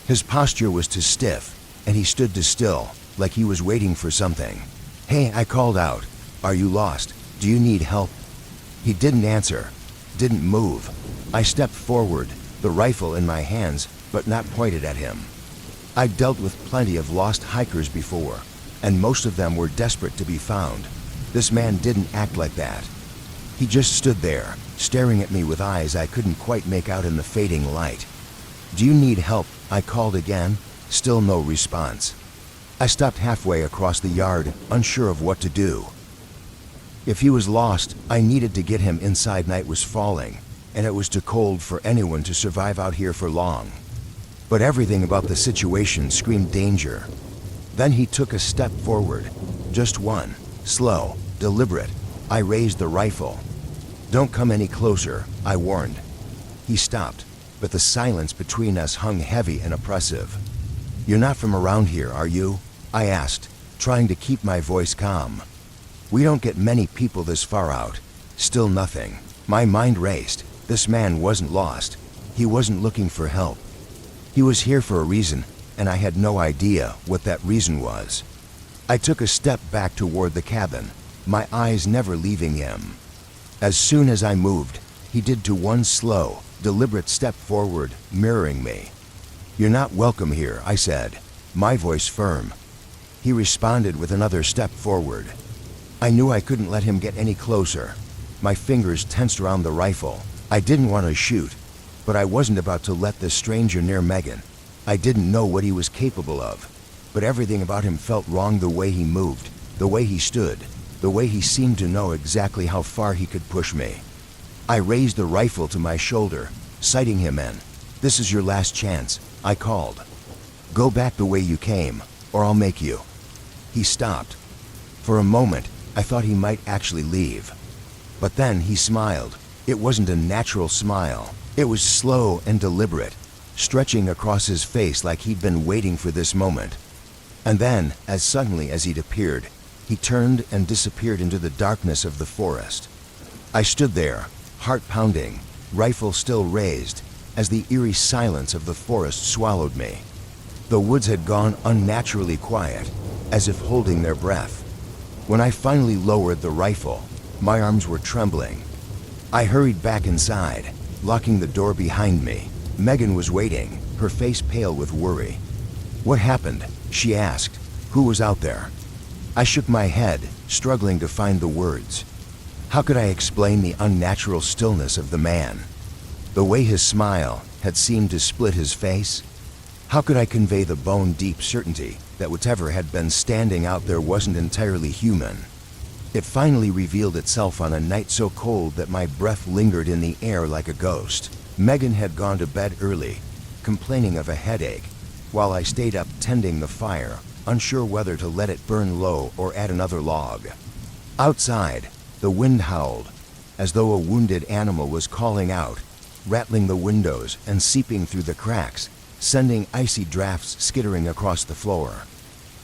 His posture was too stiff, and he stood too still, like he was waiting for something. "Hey," I called out. "Are you lost? Do you need help?" He didn't answer, didn't move. I stepped forward, the rifle in my hands, but not pointed at him. I'd dealt with plenty of lost hikers before, and most of them were desperate to be found. This man didn't act like that. He just stood there, staring at me with eyes I couldn't quite make out in the fading light. "Do you need help?" I called again. Still no response. I stopped halfway across the yard, unsure of what to do. If he was lost, I needed to get him inside. Night was falling, and it was too cold for anyone to survive out here for long. But everything about the situation screamed danger. Then he took a step forward. Just one. Slow, deliberate. I raised the rifle. "Don't come any closer," I warned. He stopped, but the silence between us hung heavy and oppressive. "You're not from around here, are you?" I asked, trying to keep my voice calm. "We don't get many people this far out." Still nothing. My mind raced. This man wasn't lost. He wasn't looking for help. He was here for a reason, and I had no idea what that reason was. I took a step back toward the cabin, my eyes never leaving him. As soon as I moved, he did too, one slow, deliberate step forward, mirroring me. "You're not welcome here," I said, my voice firm. He responded with another step forward. I knew I couldn't let him get any closer. My fingers tensed around the rifle. I didn't want to shoot, but I wasn't about to let this stranger near Megan. I didn't know what he was capable of, but everything about him felt wrong. The way he moved, the way he stood, the way he seemed to know exactly how far he could push me. I raised the rifle to my shoulder, sighting him in. "This is your last chance," I called. "Go back the way you came, or I'll make you." He stopped. For a moment, I thought he might actually leave. But then he smiled. It wasn't a natural smile. It was slow and deliberate, stretching across his face like he'd been waiting for this moment. And then, as suddenly as he'd appeared, he turned and disappeared into the darkness of the forest. I stood there, heart pounding, rifle still raised, as the eerie silence of the forest swallowed me. The woods had gone unnaturally quiet, as if holding their breath. When I finally lowered the rifle, my arms were trembling. I hurried back inside, locking the door behind me. Megan was waiting, her face pale with worry. "What happened?" she asked. "Who was out there?" I shook my head, struggling to find the words. How could I explain the unnatural stillness of the man? The way his smile had seemed to split his face? How could I convey the bone-deep certainty that whatever had been standing out there wasn't entirely human? It finally revealed itself on a night so cold that my breath lingered in the air like a ghost. Megan had gone to bed early, complaining of a headache, while I stayed up tending the fire, unsure whether to let it burn low or add another log. Outside, the wind howled, as though a wounded animal was calling out, rattling the windows and seeping through the cracks, sending icy drafts skittering across the floor.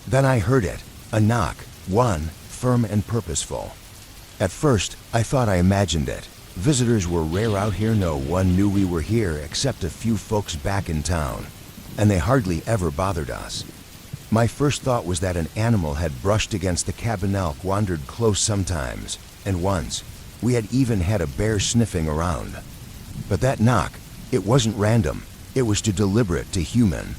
Then I heard it, a knock, one, firm and purposeful. At first, I thought I imagined it. Visitors were rare out here. No one knew we were here except a few folks back in town, and they hardly ever bothered us. My first thought was that an animal had brushed against the cabin. Elk wandered close sometimes, and once, we had even had a bear sniffing around. But that knock, it wasn't random. It was too deliberate, too human.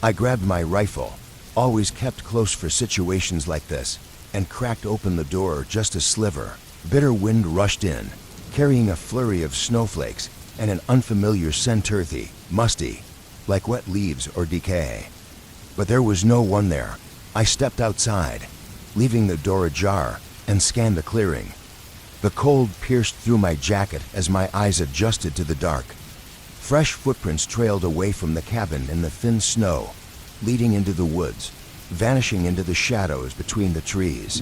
I grabbed my rifle, always kept close for situations like this, and cracked open the door just a sliver. Bitter wind rushed in, carrying a flurry of snowflakes and an unfamiliar scent, earthy, musty, like wet leaves or decay. But there was no one there. I stepped outside, leaving the door ajar, and scanned the clearing. The cold pierced through my jacket as my eyes adjusted to the dark. Fresh footprints trailed away from the cabin in the thin snow, leading into the woods, vanishing into the shadows between the trees.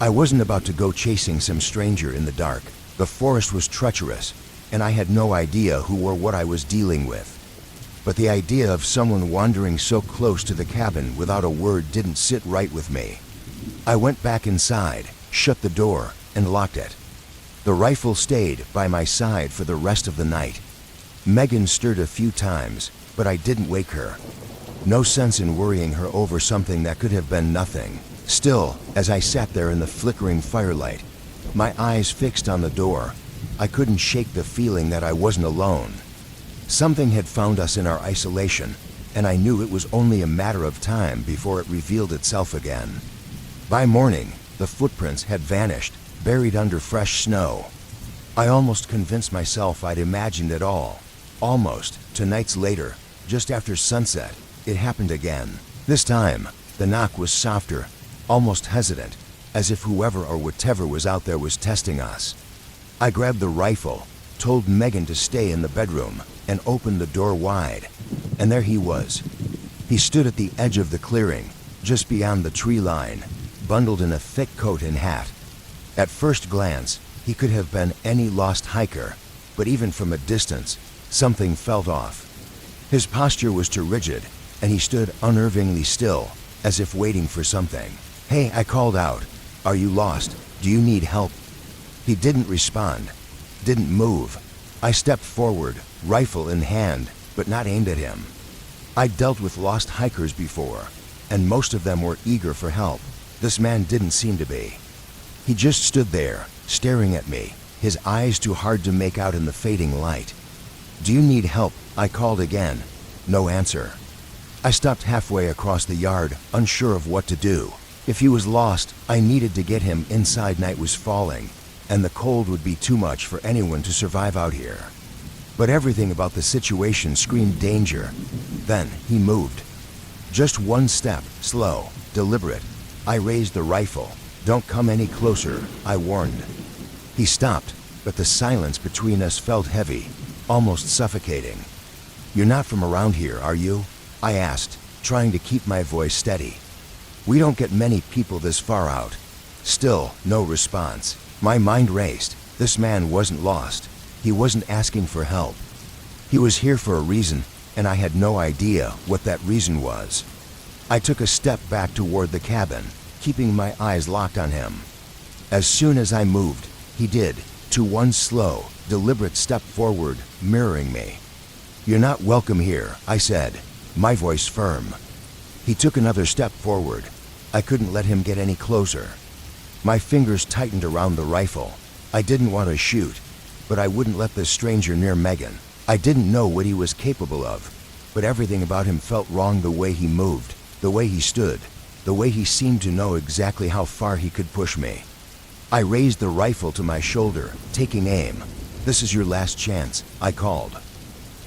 I wasn't about to go chasing some stranger in the dark. The forest was treacherous, and I had no idea who or what I was dealing with. But the idea of someone wandering so close to the cabin without a word didn't sit right with me. I went back inside, shut the door, and locked it. The rifle stayed by my side for the rest of the night. Megan stirred a few times, but I didn't wake her. No sense in worrying her over something that could have been nothing. Still, as I sat there in the flickering firelight, my eyes fixed on the door, I couldn't shake the feeling that I wasn't alone. Something had found us in our isolation, and I knew it was only a matter of time before it revealed itself again. By morning, the footprints had vanished, buried under fresh snow. I almost convinced myself I'd imagined it all. Almost. 2 nights later, just after sunset, it happened again. This time, the knock was softer, almost hesitant, as if whoever or whatever was out there was testing us. I grabbed the rifle, told Megan to stay in the bedroom, and opened the door wide. And there he was. He stood at the edge of the clearing, just beyond the tree line, bundled in a thick coat and hat. At first glance, he could have been any lost hiker, but even from a distance, something felt off. His posture was too rigid, and he stood unnervingly still, as if waiting for something. "Hey," I called out. "Are you lost? Do you need help?" He didn't respond, didn't move. I stepped forward, rifle in hand, but not aimed at him. I'd dealt with lost hikers before, and most of them were eager for help. This man didn't seem to be. He just stood there, staring at me, his eyes too hard to make out in the fading light. "Do you need help?" I called again. No answer. I stopped halfway across the yard, unsure of what to do. If he was lost, I needed to get him inside. Night was falling, and the cold would be too much for anyone to survive out here. But everything about the situation screamed danger. Then he moved. Just one step, slow, deliberate. I raised the rifle. "Don't come any closer," I warned. He stopped, but the silence between us felt heavy, almost suffocating. "You're not from around here, are you?" I asked, trying to keep my voice steady. "We don't get many people this far out." Still, no response. My mind raced. This man wasn't lost. He wasn't asking for help. He was here for a reason, and I had no idea what that reason was. I took a step back toward the cabin, keeping my eyes locked on him. As soon as I moved, he did, to one slow, deliberate step forward, mirroring me. "You're not welcome here," I said, my voice firm. He took another step forward. I couldn't let him get any closer. My fingers tightened around the rifle. I didn't want to shoot, but I wouldn't let this stranger near Megan. I didn't know what he was capable of, but everything about him felt wrong. The way he moved, the way he stood, the way he seemed to know exactly how far he could push me. I raised the rifle to my shoulder, taking aim. "This is your last chance," I called.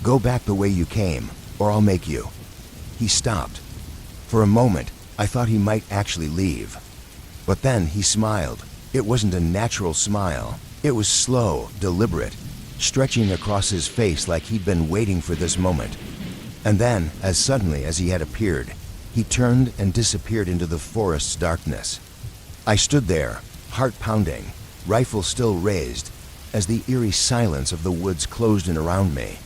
"Go back the way you came, or I'll make you." He stopped. For a moment, I thought he might actually leave. But then he smiled. It wasn't a natural smile. It was slow, deliberate, stretching across his face like he'd been waiting for this moment. And then, as suddenly as he had appeared, he turned and disappeared into the forest's darkness. I stood there, heart pounding, rifle still raised, as the eerie silence of the woods closed in around me.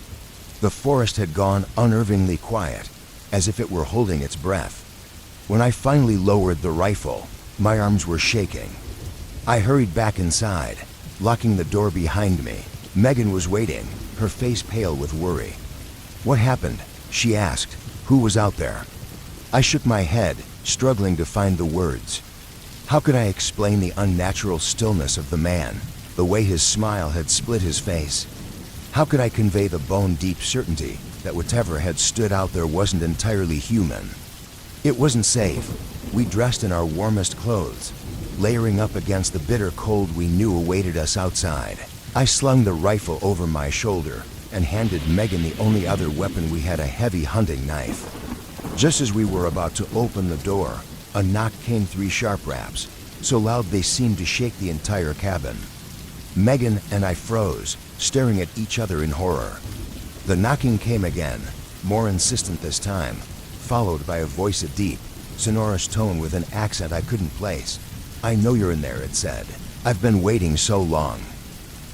The forest had gone unnervingly quiet, as if it were holding its breath. When I finally lowered the rifle, my arms were shaking. I hurried back inside, locking the door behind me. Megan was waiting, her face pale with worry. "What happened?" she asked. "Who was out there?" I shook my head, struggling to find the words. How could I explain the unnatural stillness of the man, the way his smile had split his face? How could I convey the bone-deep certainty that whatever had stood out there wasn't entirely human? It wasn't safe. We dressed in our warmest clothes, layering up against the bitter cold we knew awaited us outside. I slung the rifle over my shoulder and handed Megan the only other weapon we had, a heavy hunting knife. Just as we were about to open the door, a knock came, 3 sharp raps, so loud they seemed to shake the entire cabin. Megan and I froze, staring at each other in horror. The knocking came again, more insistent this time, followed by a voice, a deep, sonorous tone with an accent I couldn't place. "I know you're in there," it said. "I've been waiting so long.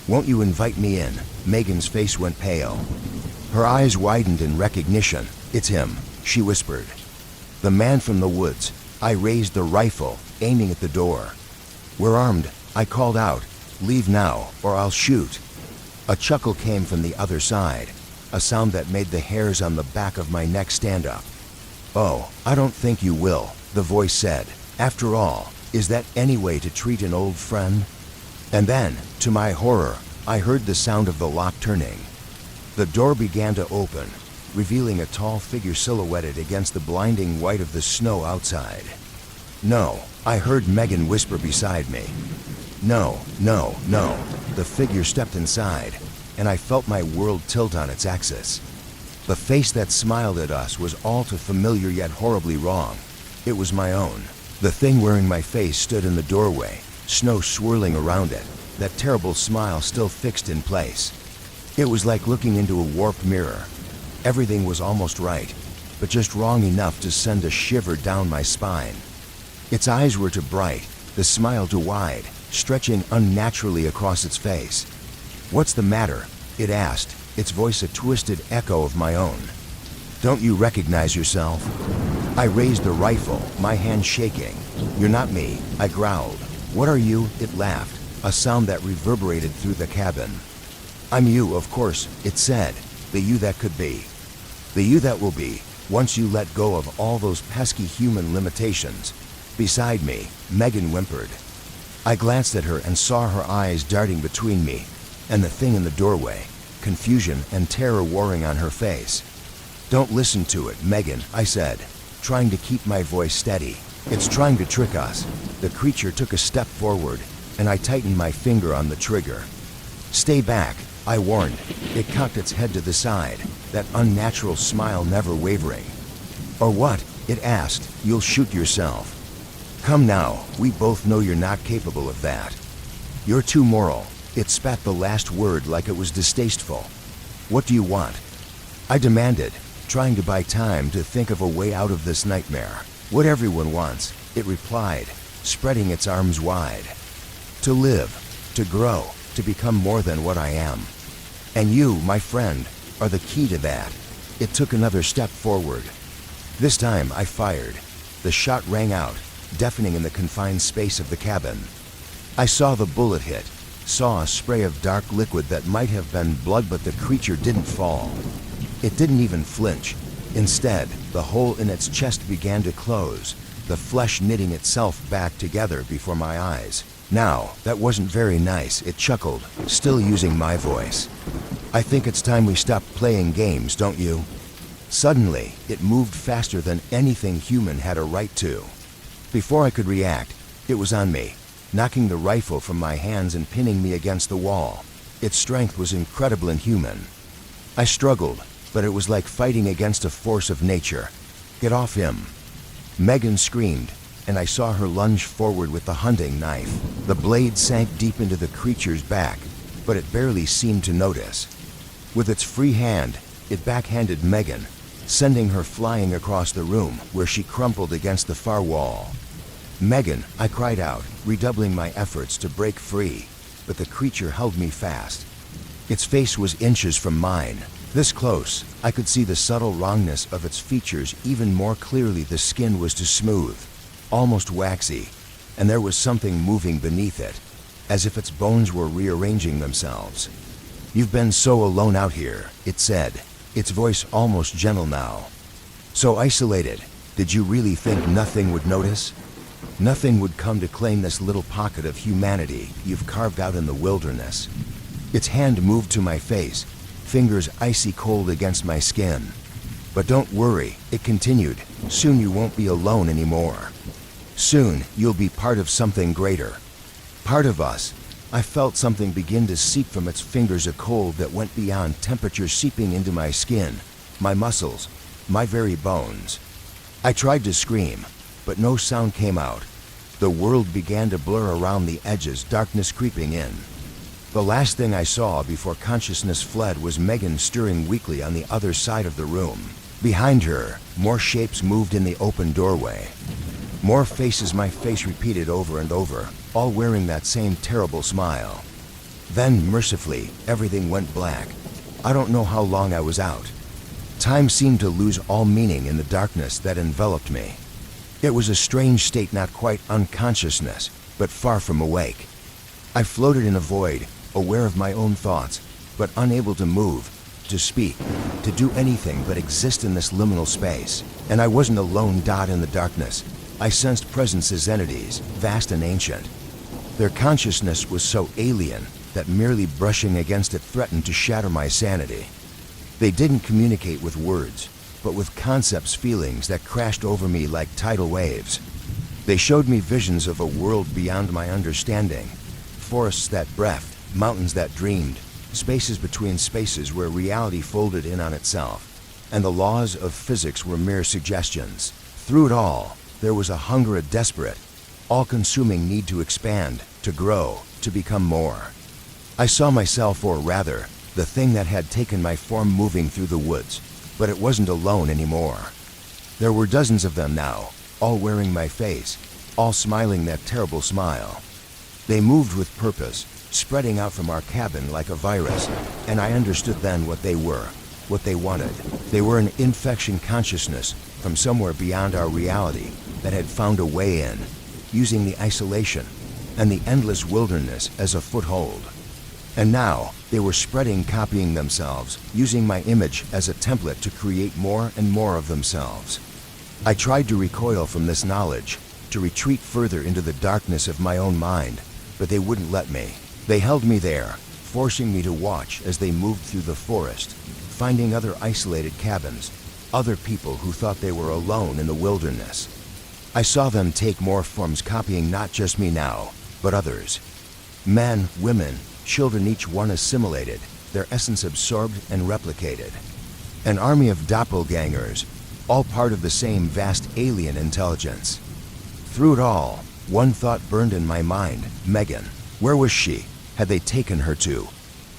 Won't you invite me in?" Megan's face went pale. Her eyes widened in recognition. "It's him," she whispered. "The man from the woods." I raised the rifle, aiming at the door. "We're armed," I called out. "Leave now, or I'll shoot." A chuckle came from the other side, a sound that made the hairs on the back of my neck stand up. "Oh, I don't think you will," the voice said. "After all, is that any way to treat an old friend?" And then, to my horror, I heard the sound of the lock turning. The door began to open, revealing a tall figure silhouetted against the blinding white of the snow outside. "No," I heard Megan whisper beside me. "No, no, no." The figure stepped inside, and I felt my world tilt on its axis. The face that smiled at us was all too familiar yet horribly wrong. It was my own. The thing wearing my face stood in the doorway, snow swirling around it, that terrible smile still fixed in place. It was like looking into a warped mirror. Everything was almost right, but just wrong enough to send a shiver down my spine. Its eyes were too bright, the smile too wide, stretching unnaturally across its face. "What's the matter?" it asked, its voice a twisted echo of my own. "Don't you recognize yourself?" I raised the rifle, my hand shaking. "You're not me," I growled. "What are you?" It laughed, a sound that reverberated through the cabin. "I'm you, of course," it said, "the you that could be. The you that will be, once you let go of all those pesky human limitations." Beside me, Megan whimpered. I glanced at her and saw her eyes darting between me and the thing in the doorway, confusion and terror warring on her face. "Don't listen to it, Megan," I said, trying to keep my voice steady. "It's trying to trick us." The creature took a step forward, and I tightened my finger on the trigger. "Stay back," I warned. It cocked its head to the side, that unnatural smile never wavering. "Or what?" it asked. "You'll shoot yourself." "Come now, we both know you're not capable of that. You're too moral." It spat the last word like it was distasteful. "What do you want?" I demanded, trying to buy time to think of a way out of this nightmare. "What everyone wants," it replied, spreading its arms wide. "To live, to grow, to become more than what I am. And you, my friend, are the key to that." It took another step forward. This time I fired. The shot rang out, deafening in the confined space of the cabin. I saw the bullet hit, saw a spray of dark liquid that might have been blood, but the creature didn't fall. It didn't even flinch. Instead, the hole in its chest began to close, the flesh knitting itself back together before my eyes. "Now, that wasn't very nice," it chuckled, still using my voice. "I think it's time we stop playing games, don't you?" Suddenly, it moved faster than anything human had a right to. Before I could react, it was on me, knocking the rifle from my hands and pinning me against the wall. Its strength was incredible and human. I struggled, but it was like fighting against a force of nature. "Get off him!" Megan screamed, and I saw her lunge forward with the hunting knife. The blade sank deep into the creature's back, but it barely seemed to notice. With its free hand, it backhanded Megan, sending her flying across the room, where she crumpled against the far wall. "Megan," I cried out, redoubling my efforts to break free, but the creature held me fast. Its face was inches from mine. This close, I could see the subtle wrongness of its features even more clearly. The skin was too smooth, almost waxy, and there was something moving beneath it, as if its bones were rearranging themselves. "You've been so alone out here," it said, its voice almost gentle now. "So isolated. Did you really think nothing would notice? Nothing would come to claim this little pocket of humanity you've carved out in the wilderness?" Its hand moved to my face, fingers icy cold against my skin. "But don't worry," it continued. "Soon you won't be alone anymore. Soon you'll be part of something greater. Part of us." I felt something begin to seep from its fingers, a cold that went beyond temperature, seeping into my skin, my muscles, my very bones. I tried to scream, but no sound came out. The world began to blur around the edges, darkness creeping in. The last thing I saw before consciousness fled was Megan stirring weakly on the other side of the room. Behind her, more shapes moved in the open doorway. More faces, my face repeated over and over, all wearing that same terrible smile. Then, mercifully, everything went black. I don't know how long I was out. Time seemed to lose all meaning in the darkness that enveloped me. It was a strange state, not quite unconsciousness, but far from awake. I floated in a void, aware of my own thoughts, but unable to move, to speak, to do anything but exist in this liminal space. And I wasn't a lone dot in the darkness. I sensed presences, entities, vast and ancient. Their consciousness was so alien that merely brushing against it threatened to shatter my sanity. They didn't communicate with words, but with concepts, feelings that crashed over me like tidal waves. They showed me visions of a world beyond my understanding, forests that breathed, mountains that dreamed, spaces between spaces where reality folded in on itself, and the laws of physics were mere suggestions. Through it all, there was a hunger, a desperate, all-consuming need to expand, to grow, to become more. I saw myself, or rather, the thing that had taken my form, moving through the woods, but it wasn't alone anymore. There were dozens of them now, all wearing my face, all smiling that terrible smile. They moved with purpose, spreading out from our cabin like a virus, and I understood then what they were, what they wanted. They were an infection consciousness from somewhere beyond our reality that had found a way in, using the isolation and the endless wilderness as a foothold. And now, they were spreading, copying themselves, using my image as a template to create more and more of themselves. I tried to recoil from this knowledge, to retreat further into the darkness of my own mind, but they wouldn't let me. They held me there, forcing me to watch as they moved through the forest, finding other isolated cabins, other people who thought they were alone in the wilderness. I saw them take more forms, copying not just me now, but others. Men, women, children, each one assimilated, their essence absorbed and replicated. An army of doppelgangers, all part of the same vast alien intelligence. Through it all, one thought burned in my mind: Megan. Where was she? Had they taken her to?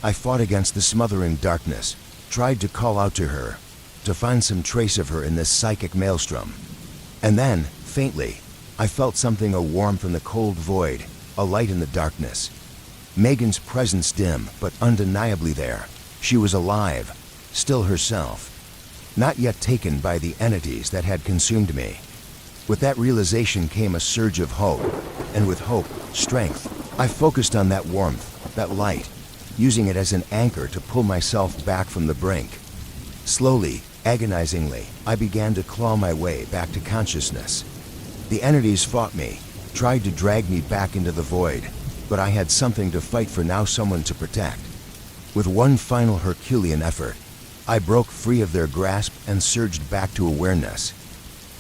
I fought against the smothering darkness, tried to call out to her, to find some trace of her in this psychic maelstrom. And then, faintly, I felt something, a warmth in the cold void, a light in the darkness. Megan's presence dim, but undeniably there. She was alive, still herself, not yet taken by the entities that had consumed me. With that realization came a surge of hope, and with hope, strength. I focused on that warmth, that light, using it as an anchor to pull myself back from the brink. Slowly, agonizingly, I began to claw my way back to consciousness. The entities fought me, tried to drag me back into the void, but I had something to fight for now, someone to protect. With one final Herculean effort, I broke free of their grasp and surged back to awareness.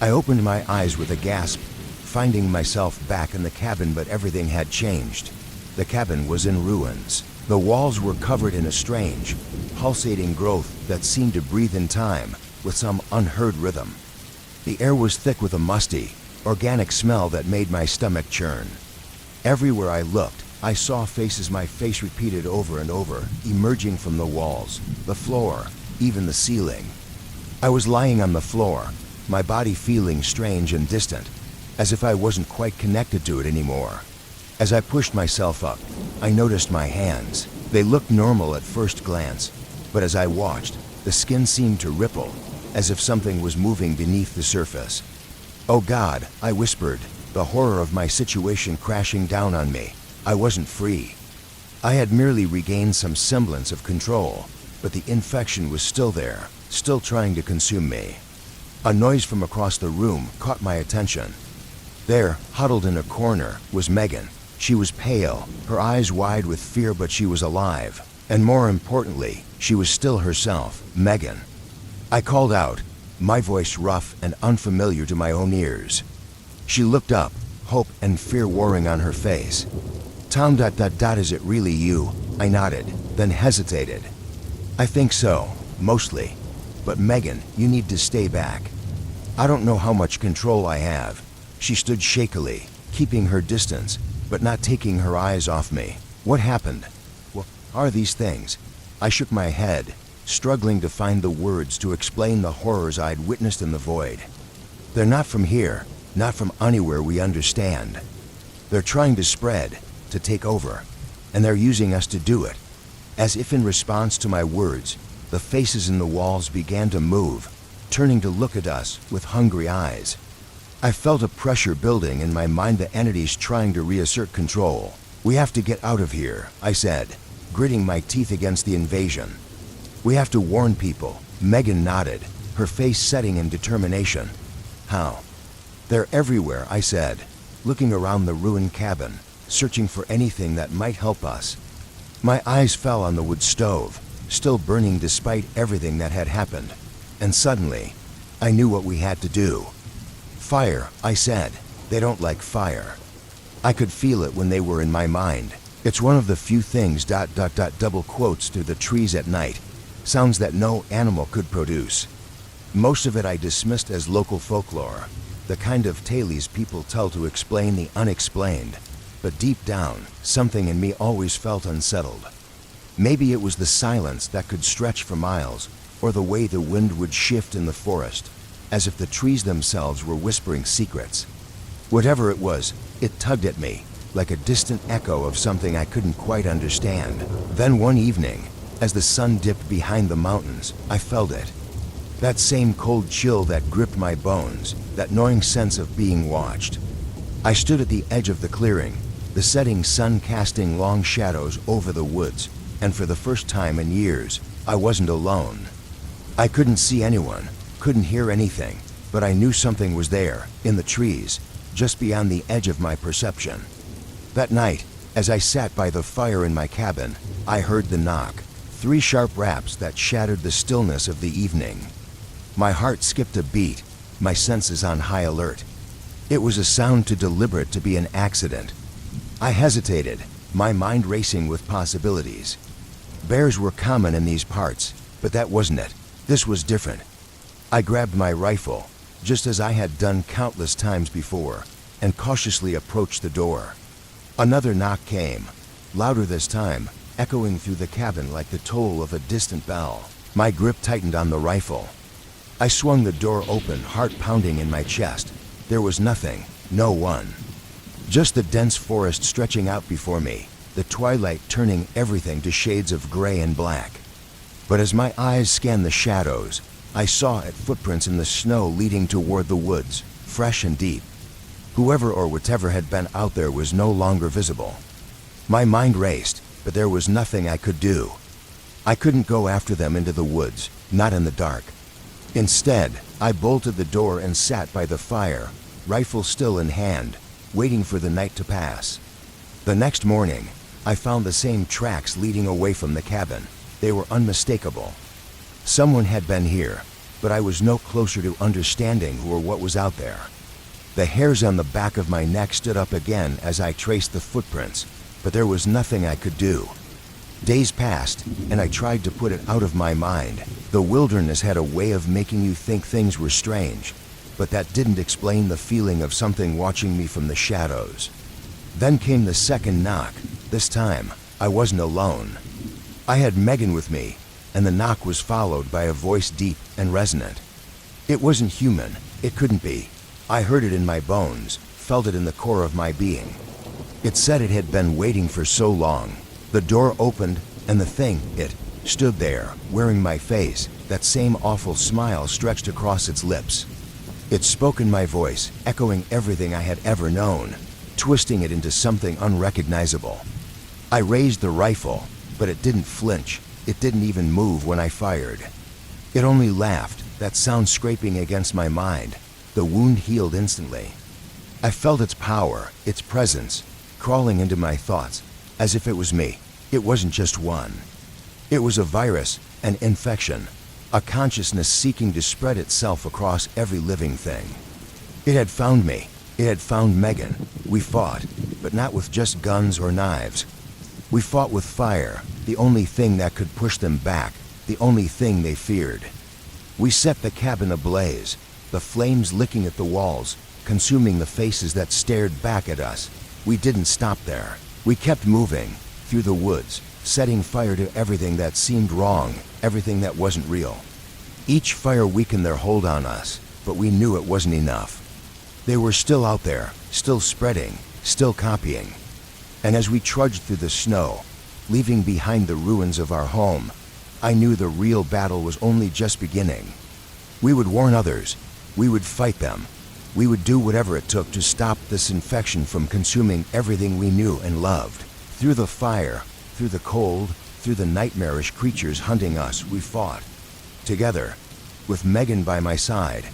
I opened my eyes with a gasp, finding myself back in the cabin, but everything had changed. The cabin was in ruins. The walls were covered in a strange, pulsating growth that seemed to breathe in time with some unheard rhythm. The air was thick with a musty, organic smell that made my stomach churn. Everywhere I looked, I saw faces, my face repeated over and over, emerging from the walls, the floor, even the ceiling. I was lying on the floor, my body feeling strange and distant, as if I wasn't quite connected to it anymore. As I pushed myself up, I noticed my hands. They looked normal at first glance, but as I watched, the skin seemed to ripple, as if something was moving beneath the surface. "Oh God," I whispered, the horror of my situation crashing down on me. I wasn't free. I had merely regained some semblance of control, but the infection was still there, still trying to consume me. A noise from across the room caught my attention. There, huddled in a corner, was Megan. She was pale, her eyes wide with fear, but she was alive. And more importantly, she was still herself, Megan. I called out, my voice rough and unfamiliar to my own ears. She looked up, hope and fear warring on her face. "Tom, is it really you?" I nodded, then hesitated. "I think so, mostly. But Megan, you need to stay back. I don't know how much control I have." She stood shakily, keeping her distance, but not taking her eyes off me. "What happened? What are these things?" I shook my head, struggling to find the words to explain the horrors I'd witnessed in the void. "They're not from here, not from anywhere we understand. They're trying to spread, to take over, and they're using us to do it." As if in response to my words, the faces in the walls began to move, turning to look at us with hungry eyes. I felt a pressure building in my mind, the entities trying to reassert control. "We have to get out of here," I said, gritting my teeth against the invasion. "We have to warn people." Megan nodded, her face setting in determination. "How?" "They're everywhere," I said, looking around the ruined cabin, searching for anything that might help us. My eyes fell on the wood stove, still burning despite everything that had happened. And suddenly, I knew what we had to do. Fire, I said. They don't like fire. I could feel it when they were in my mind. It's one of the few things ... double quotes through the trees at night. Sounds that no animal could produce. Most of it I dismissed as local folklore, the kind of tales people tell to explain the unexplained. But deep down, something in me always felt unsettled. Maybe it was the silence that could stretch for miles, or the way the wind would shift in the forest, as if the trees themselves were whispering secrets. Whatever it was, it tugged at me, like a distant echo of something I couldn't quite understand. Then one evening, as the sun dipped behind the mountains, I felt it. That same cold chill that gripped my bones, that gnawing sense of being watched. I stood at the edge of the clearing, the setting sun casting long shadows over the woods, and for the first time in years, I wasn't alone. I couldn't see anyone, couldn't hear anything, but I knew something was there, in the trees, just beyond the edge of my perception. That night, as I sat by the fire in my cabin, I heard the knock, 3 sharp raps that shattered the stillness of the evening. My heart skipped a beat, my senses on high alert. It was a sound too deliberate to be an accident. I hesitated, my mind racing with possibilities. Bears were common in these parts, but that wasn't it. This was different. I grabbed my rifle, just as I had done countless times before, and cautiously approached the door. Another knock came, louder this time, echoing through the cabin like the toll of a distant bell. My grip tightened on the rifle. I swung the door open, heart pounding in my chest. There was nothing, no one. Just the dense forest stretching out before me, the twilight turning everything to shades of gray and black. But as my eyes scanned the shadows, I saw footprints in the snow leading toward the woods, fresh and deep. Whoever or whatever had been out there was no longer visible. My mind raced, but there was nothing I could do. I couldn't go after them into the woods, not in the dark. Instead, I bolted the door and sat by the fire, rifle still in hand, waiting for the night to pass. The next morning, I found the same tracks leading away from the cabin. They were unmistakable. Someone had been here, but I was no closer to understanding who or what was out there. The hairs on the back of my neck stood up again as I traced the footprints, but there was nothing I could do. Days passed, and I tried to put it out of my mind. The wilderness had a way of making you think things were strange, but that didn't explain the feeling of something watching me from the shadows. Then came the second knock. This time, I wasn't alone. I had Megan with me, and the knock was followed by a voice deep and resonant. It wasn't human. It couldn't be. I heard it in my bones, felt it in the core of my being. It said it had been waiting for so long. The door opened, and the thing, it, stood there, wearing my face, that same awful smile stretched across its lips. It spoke in my voice, echoing everything I had ever known, twisting it into something unrecognizable. I raised the rifle, but it didn't flinch. It didn't even move when I fired. It only laughed, that sound scraping against my mind. The wound healed instantly. I felt its power, its presence, crawling into my thoughts, as if it was me. It wasn't just one. It was a virus, an infection, a consciousness seeking to spread itself across every living thing. It had found me. It had found Megan. We fought, but not with just guns or knives. We fought with fire, the only thing that could push them back, the only thing they feared. We set the cabin ablaze, the flames licking at the walls, consuming the faces that stared back at us. We didn't stop there. We kept moving, through the woods, setting fire to everything that seemed wrong, everything that wasn't real. Each fire weakened their hold on us, but we knew it wasn't enough. They were still out there, still spreading, still copying. And as we trudged through the snow, leaving behind the ruins of our home, I knew the real battle was only just beginning. We would warn others. We would fight them. We would do whatever it took to stop this infection from consuming everything we knew and loved. Through the fire, through the cold, through the nightmarish creatures hunting us, we fought. Together, with Megan by my side,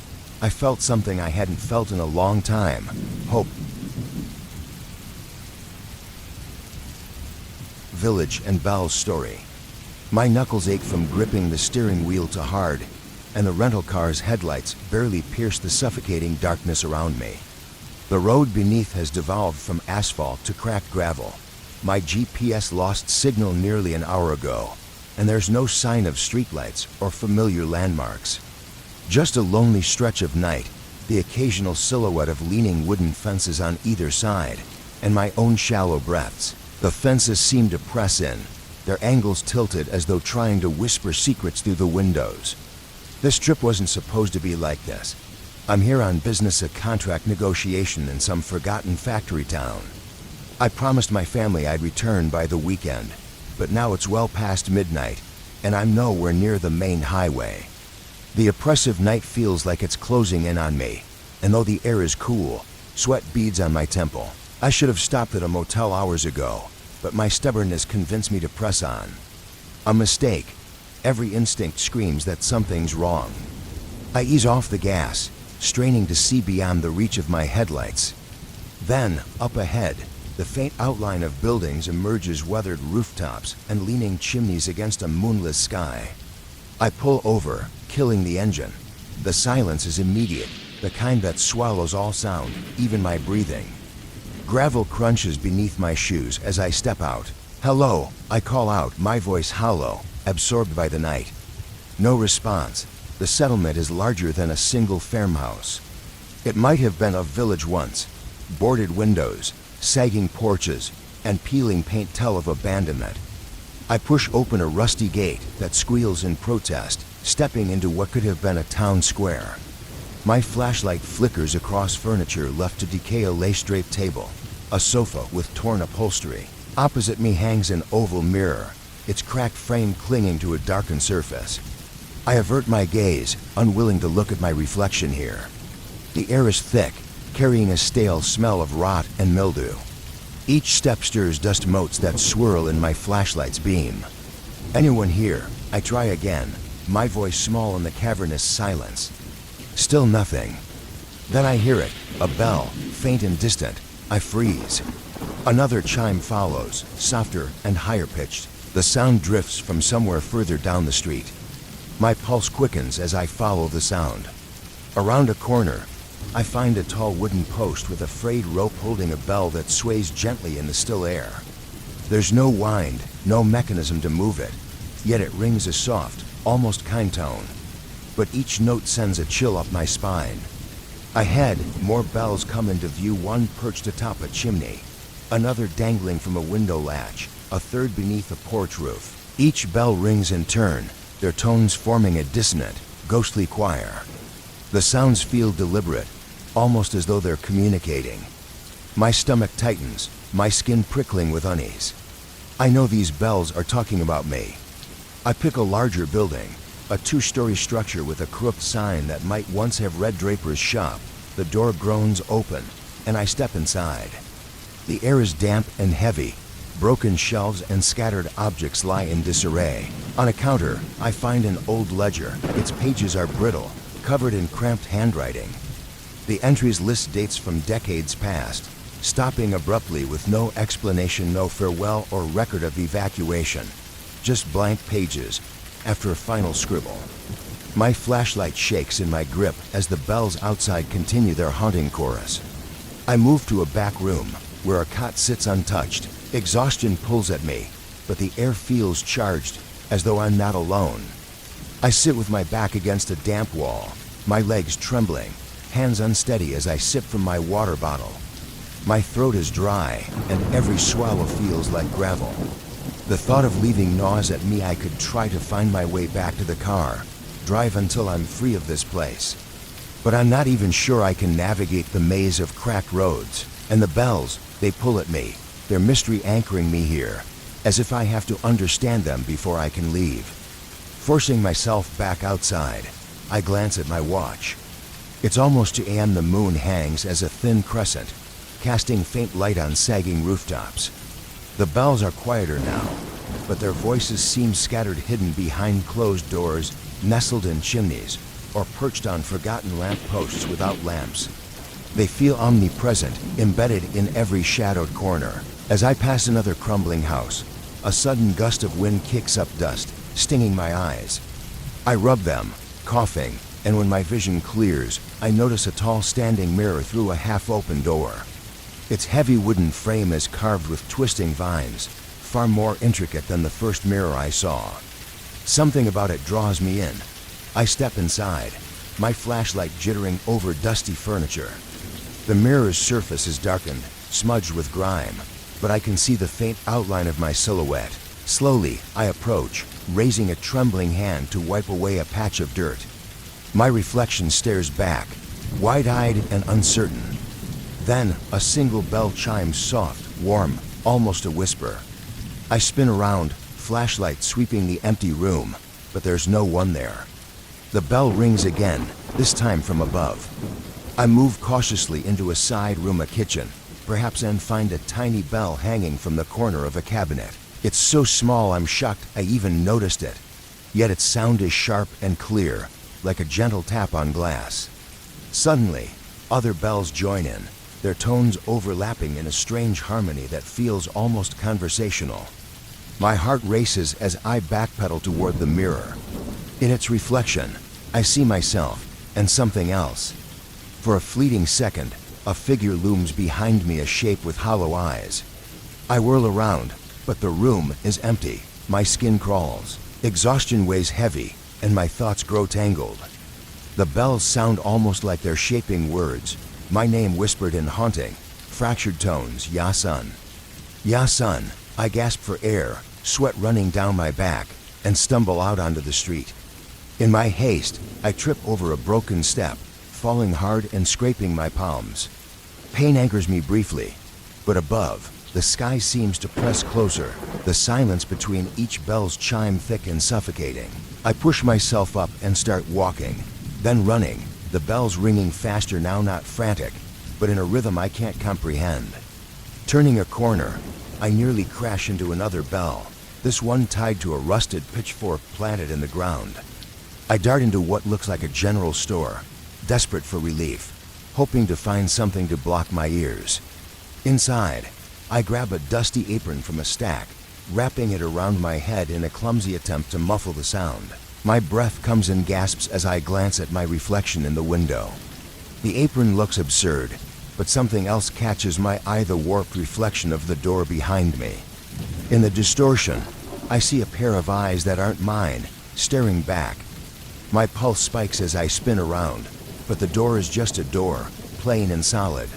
I felt something I hadn't felt in a long time. Hope. Village and Belle's story. My knuckles ache from gripping the steering wheel too hard, and the rental car's headlights barely pierce the suffocating darkness around me. The road beneath has devolved from asphalt to cracked gravel. My GPS lost signal nearly an hour ago, and there's no sign of streetlights or familiar landmarks. Just a lonely stretch of night, the occasional silhouette of leaning wooden fences on either side, and my own shallow breaths. The fences seem to press in, their angles tilted as though trying to whisper secrets through the windows. This trip wasn't supposed to be like this. I'm here on business, a contract negotiation in some forgotten factory town. I promised my family I'd return by the weekend, but now it's well past midnight, and I'm nowhere near the main highway. The oppressive night feels like it's closing in on me, and though the air is cool, sweat beads on my temple. I should have stopped at a motel hours ago, but my stubbornness convinced me to press on. A mistake. Every instinct screams that something's wrong. I ease off the gas, straining to see beyond the reach of my headlights. Then, up ahead, the faint outline of buildings emerges, weathered rooftops and leaning chimneys against a moonless sky. I pull over, killing the engine. The silence is immediate, the kind that swallows all sound, even my breathing. Gravel crunches beneath my shoes as I step out. "Hello," I call out, my voice hollow, absorbed by the night. No response. The settlement is larger than a single farmhouse. It might have been a village once. Boarded windows, sagging porches, and peeling paint tell of abandonment. I push open a rusty gate that squeals in protest, stepping into what could have been a town square. My flashlight flickers across furniture left to decay, a lace-draped table, a sofa with torn upholstery. Opposite me hangs an oval mirror, its cracked frame clinging to a darkened surface. I avert my gaze, unwilling to look at my reflection here. The air is thick, carrying a stale smell of rot and mildew. Each step stirs dust motes that swirl in my flashlight's beam. "Anyone here?" I try again, my voice small in the cavernous silence. Still nothing. Then I hear it, a bell, faint and distant. I freeze. Another chime follows, softer and higher pitched. The sound drifts from somewhere further down the street. My pulse quickens as I follow the sound. Around a corner, I find a tall wooden post with a frayed rope holding a bell that sways gently in the still air. There's no wind, no mechanism to move it, yet it rings a soft, almost kind tone. But each note sends a chill up my spine. Ahead, more bells come into view, one perched atop a chimney, another dangling from a window latch, a third beneath a porch roof. Each bell rings in turn, their tones forming a dissonant, ghostly choir. The sounds feel deliberate, almost as though they're communicating. My stomach tightens, my skin prickling with unease. I know these bells are talking about me. I pick a larger building, a two-story structure with a crooked sign that might once have read Draper's shop. The door groans open, and I step inside. The air is damp and heavy. Broken shelves and scattered objects lie in disarray. On a counter, I find an old ledger. Its pages are brittle, covered in cramped handwriting. The entries list dates from decades past, stopping abruptly with no explanation, no farewell or record of evacuation. Just blank pages, after a final scribble. My flashlight shakes in my grip as the bells outside continue their haunting chorus. I move to a back room, where a cot sits untouched. Exhaustion pulls at me, but the air feels charged, as though I'm not alone. I sit with my back against a damp wall, my legs trembling, hands unsteady as I sip from my water bottle. My throat is dry, and every swallow feels like gravel. The thought of leaving gnaws at me. I could try to find my way back to the car, drive until I'm free of this place. But I'm not even sure I can navigate the maze of cracked roads. And the bells, they pull at me, their mystery anchoring me here, as if I have to understand them before I can leave. Forcing myself back outside, I glance at my watch. It's almost 2 a.m. The moon hangs as a thin crescent, casting faint light on sagging rooftops. The bells are quieter now, but their voices seem scattered, hidden behind closed doors, nestled in chimneys, or perched on forgotten lamp posts without lamps. They feel omnipresent, embedded in every shadowed corner. As I pass another crumbling house, a sudden gust of wind kicks up dust, stinging my eyes. I rub them, coughing, and when my vision clears, I notice a tall standing mirror through a half-open door. Its heavy wooden frame is carved with twisting vines, far more intricate than the first mirror I saw. Something about it draws me in. I step inside, my flashlight jittering over dusty furniture. The mirror's surface is darkened, smudged with grime, but I can see the faint outline of my silhouette. Slowly, I approach, raising a trembling hand to wipe away a patch of dirt. My reflection stares back, wide-eyed and uncertain. Then, a single bell chimes soft, warm, almost a whisper. I spin around, flashlight sweeping the empty room, but there's no one there. The bell rings again, this time from above. I move cautiously into a side room, a kitchen, perhaps, and find a tiny bell hanging from the corner of a cabinet. It's so small I'm shocked I even noticed it. Yet its sound is sharp and clear, like a gentle tap on glass. Suddenly, other bells join in, their tones overlapping in a strange harmony that feels almost conversational. My heart races as I backpedal toward the mirror. In its reflection, I see myself and something else. For a fleeting second, a figure looms behind me, a shape with hollow eyes. I whirl around, but the room is empty. My skin crawls, exhaustion weighs heavy, and my thoughts grow tangled. The bells sound almost like they're shaping words, my name whispered in haunting, fractured tones, Ya Sun. Ya Sun. I gasp for air, sweat running down my back, and stumble out onto the street. In my haste, I trip over a broken step, falling hard and scraping my palms. Pain anchors me briefly, but above, the sky seems to press closer, the silence between each bell's chime thick and suffocating. I push myself up and start walking, then running, the bells ringing faster now, not frantic, but in a rhythm I can't comprehend. Turning a corner, I nearly crash into another bell, this one tied to a rusted pitchfork planted in the ground. I dart into what looks like a general store, desperate for relief, hoping to find something to block my ears. Inside, I grab a dusty apron from a stack, wrapping it around my head in a clumsy attempt to muffle the sound. My breath comes in gasps as I glance at my reflection in the window. The apron looks absurd, but something else catches my eye, the warped reflection of the door behind me. In the distortion, I see a pair of eyes that aren't mine, staring back. My pulse spikes as I spin around, but the door is just a door, plain and solid.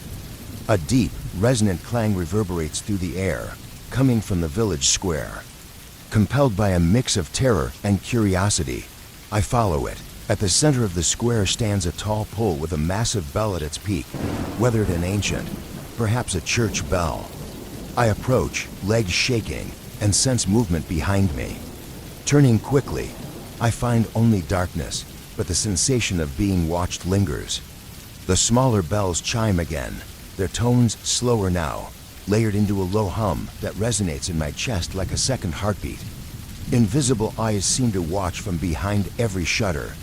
A deep, resonant clang reverberates through the air, coming from the village square. Compelled by a mix of terror and curiosity, I follow it. At the center of the square stands a tall pole with a massive bell at its peak, weathered and ancient, perhaps a church bell. I approach, legs shaking, and sense movement behind me. Turning quickly, I find only darkness, but the sensation of being watched lingers. The smaller bells chime again, their tones slower now, layered into a low hum that resonates in my chest like a second heartbeat. Invisible eyes seem to watch from behind every shutter,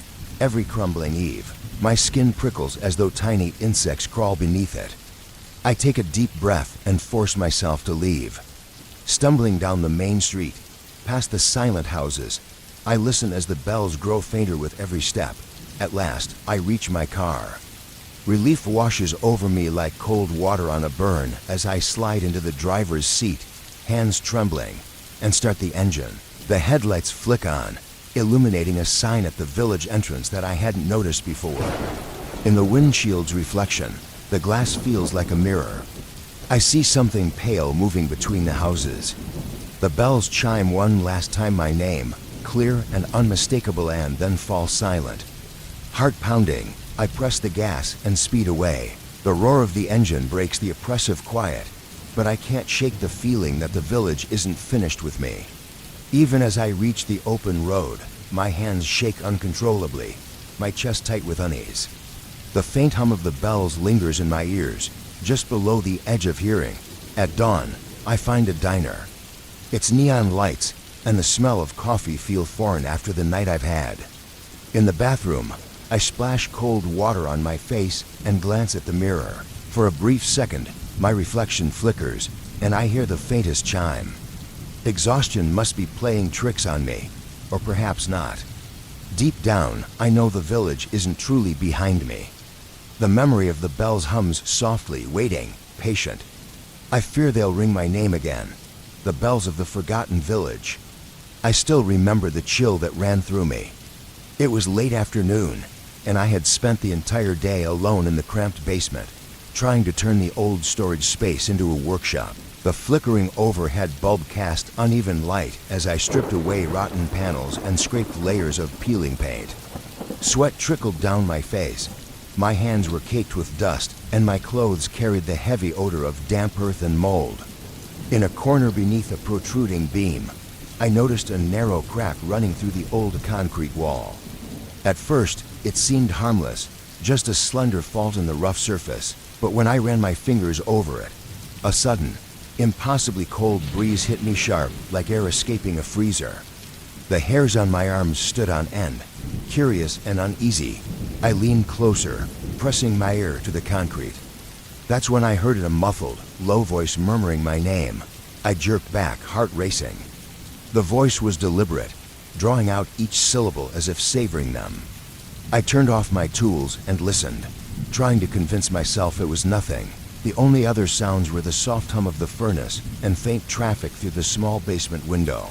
every crumbling eave. My skin prickles as though tiny insects crawl beneath it. I take a deep breath and force myself to leave. Stumbling down the main street, past the silent houses, I listen as the bells grow fainter with every step. At last, I reach my car. Relief washes over me like cold water on a burn as I slide into the driver's seat, hands trembling, and start the engine. The headlights flick on, illuminating a sign at the village entrance that I hadn't noticed before. In the windshield's reflection, the glass feels like a mirror. I see something pale moving between the houses. The bells chime one last time, my name, clear and unmistakable, and then fall silent. Heart pounding, I press the gas and speed away. The roar of the engine breaks the oppressive quiet, but I can't shake the feeling that the village isn't finished with me. Even as I reach the open road, my hands shake uncontrollably, my chest tight with unease. The faint hum of the bells lingers in my ears, just below the edge of hearing. At dawn, I find a diner. Its neon lights and the smell of coffee feel foreign after the night I've had. In the bathroom, I splash cold water on my face and glance at the mirror. For a brief second, my reflection flickers, and I hear the faintest chime. Exhaustion must be playing tricks on me, or perhaps not. Deep down, I know the village isn't truly behind me. The memory of the bells hums softly, waiting, patient. I fear they'll ring my name again. The bells of the forgotten village. I still remember the chill that ran through me. It was late afternoon, and I had spent the entire day alone in the cramped basement, trying to turn the old storage space into a workshop. The flickering overhead bulb cast uneven light as I stripped away rotten panels and scraped layers of peeling paint. Sweat trickled down my face. My hands were caked with dust, and my clothes carried the heavy odor of damp earth and mold. In a corner beneath a protruding beam, I noticed a narrow crack running through the old concrete wall. At first, it seemed harmless, just a slender fault in the rough surface, but when I ran my fingers over it, a sudden, impossibly cold breeze hit me sharp, like air escaping a freezer. The hairs on my arms stood on end, curious and uneasy. I leaned closer, pressing my ear to the concrete. That's when I heard a muffled, low voice murmuring my name. I jerked back, heart racing. The voice was deliberate, drawing out each syllable as if savoring them. I turned off my tools and listened, trying to convince myself it was nothing. The only other sounds were the soft hum of the furnace and faint traffic through the small basement window.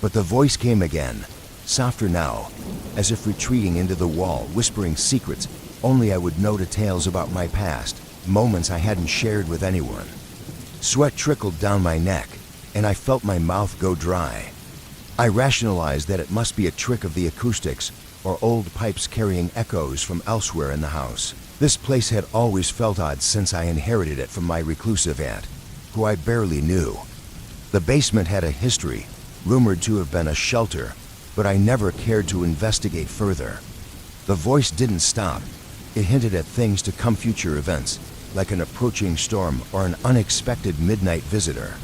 But the voice came again, softer now, as if retreating into the wall, whispering secrets only I would know, details about my past, moments I hadn't shared with anyone. Sweat trickled down my neck, and I felt my mouth go dry. I rationalized that it must be a trick of the acoustics or old pipes carrying echoes from elsewhere in the house. This place had always felt odd since I inherited it from my reclusive aunt, who I barely knew. The basement had a history, rumored to have been a shelter, but I never cared to investigate further. The voice didn't stop. It hinted at things to come, future events, like an approaching storm or an unexpected midnight visitor.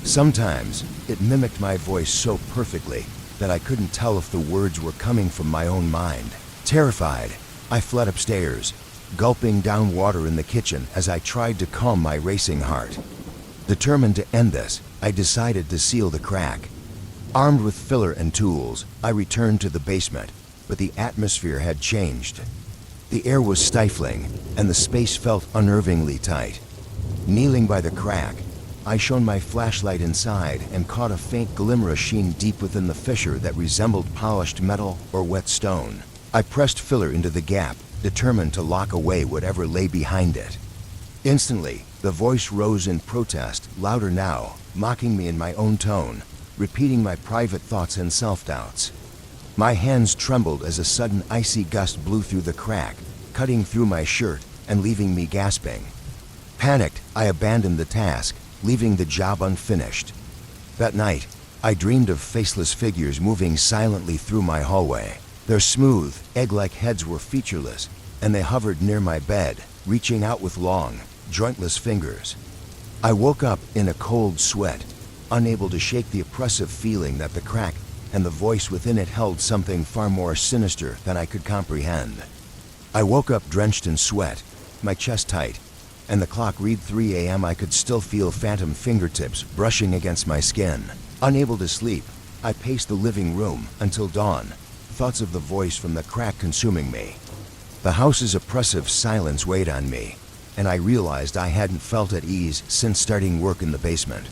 Sometimes, it mimicked my voice so perfectly that I couldn't tell if the words were coming from my own mind. Terrified, I fled upstairs, gulping down water in the kitchen as I tried to calm my racing heart. Determined to end this, I decided to seal the crack. Armed with filler and tools, I returned to the basement, but the atmosphere had changed. The air was stifling, and the space felt unnervingly tight. Kneeling by the crack, I shone my flashlight inside and caught a faint glimmer of sheen deep within the fissure that resembled polished metal or wet stone. I pressed filler into the gap, determined to lock away whatever lay behind it. Instantly, the voice rose in protest, louder now, mocking me in my own tone, repeating my private thoughts and self-doubts. My hands trembled as a sudden icy gust blew through the crack, cutting through my shirt and leaving me gasping. Panicked, I abandoned the task, leaving the job unfinished. That night, I dreamed of faceless figures moving silently through my hallway. Their smooth, egg-like heads were featureless, and they hovered near my bed, reaching out with long, jointless fingers. I woke up in a cold sweat, unable to shake the oppressive feeling that the crack and the voice within it held something far more sinister than I could comprehend. I woke up drenched in sweat, my chest tight, and the clock read 3 a.m. I could still feel phantom fingertips brushing against my skin. Unable to sleep, I paced the living room until dawn, thoughts of the voice from the crack consuming me. The house's oppressive silence weighed on me, and I realized I hadn't felt at ease since starting work in the basement.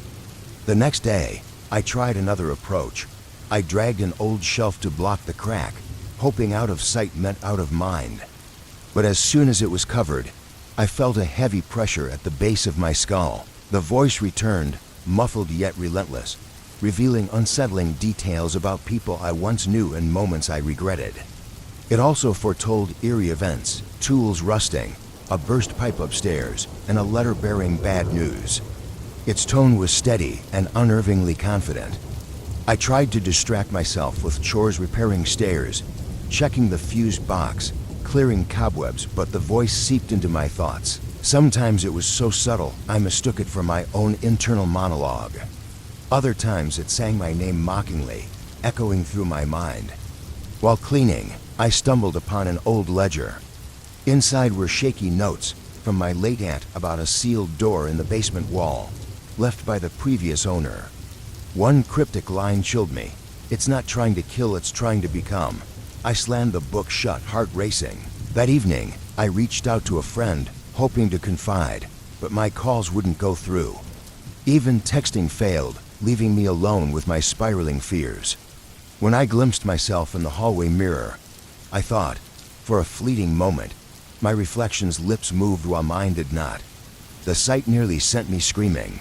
The next day, I tried another approach. I dragged an old shelf to block the crack, hoping out of sight meant out of mind. But as soon as it was covered, I felt a heavy pressure at the base of my skull. The voice returned, muffled yet relentless, revealing unsettling details about people I once knew and moments I regretted. It also foretold eerie events, tools rusting, a burst pipe upstairs, and a letter bearing bad news. Its tone was steady and unnervingly confident. I tried to distract myself with chores, repairing stairs, checking the fused box, clearing cobwebs, but the voice seeped into my thoughts. Sometimes it was so subtle I mistook it for my own internal monologue. Other times it sang my name mockingly, echoing through my mind. While cleaning, I stumbled upon an old ledger. Inside were shaky notes from my late aunt about a sealed door in the basement wall, left by the previous owner. One cryptic line chilled me. It's not trying to kill, it's trying to become. I slammed the book shut, heart racing. That evening, I reached out to a friend, hoping to confide, but my calls wouldn't go through. Even texting failed, leaving me alone with my spiraling fears. When I glimpsed myself in the hallway mirror, I thought, for a fleeting moment, my reflection's lips moved while mine did not. The sight nearly sent me screaming.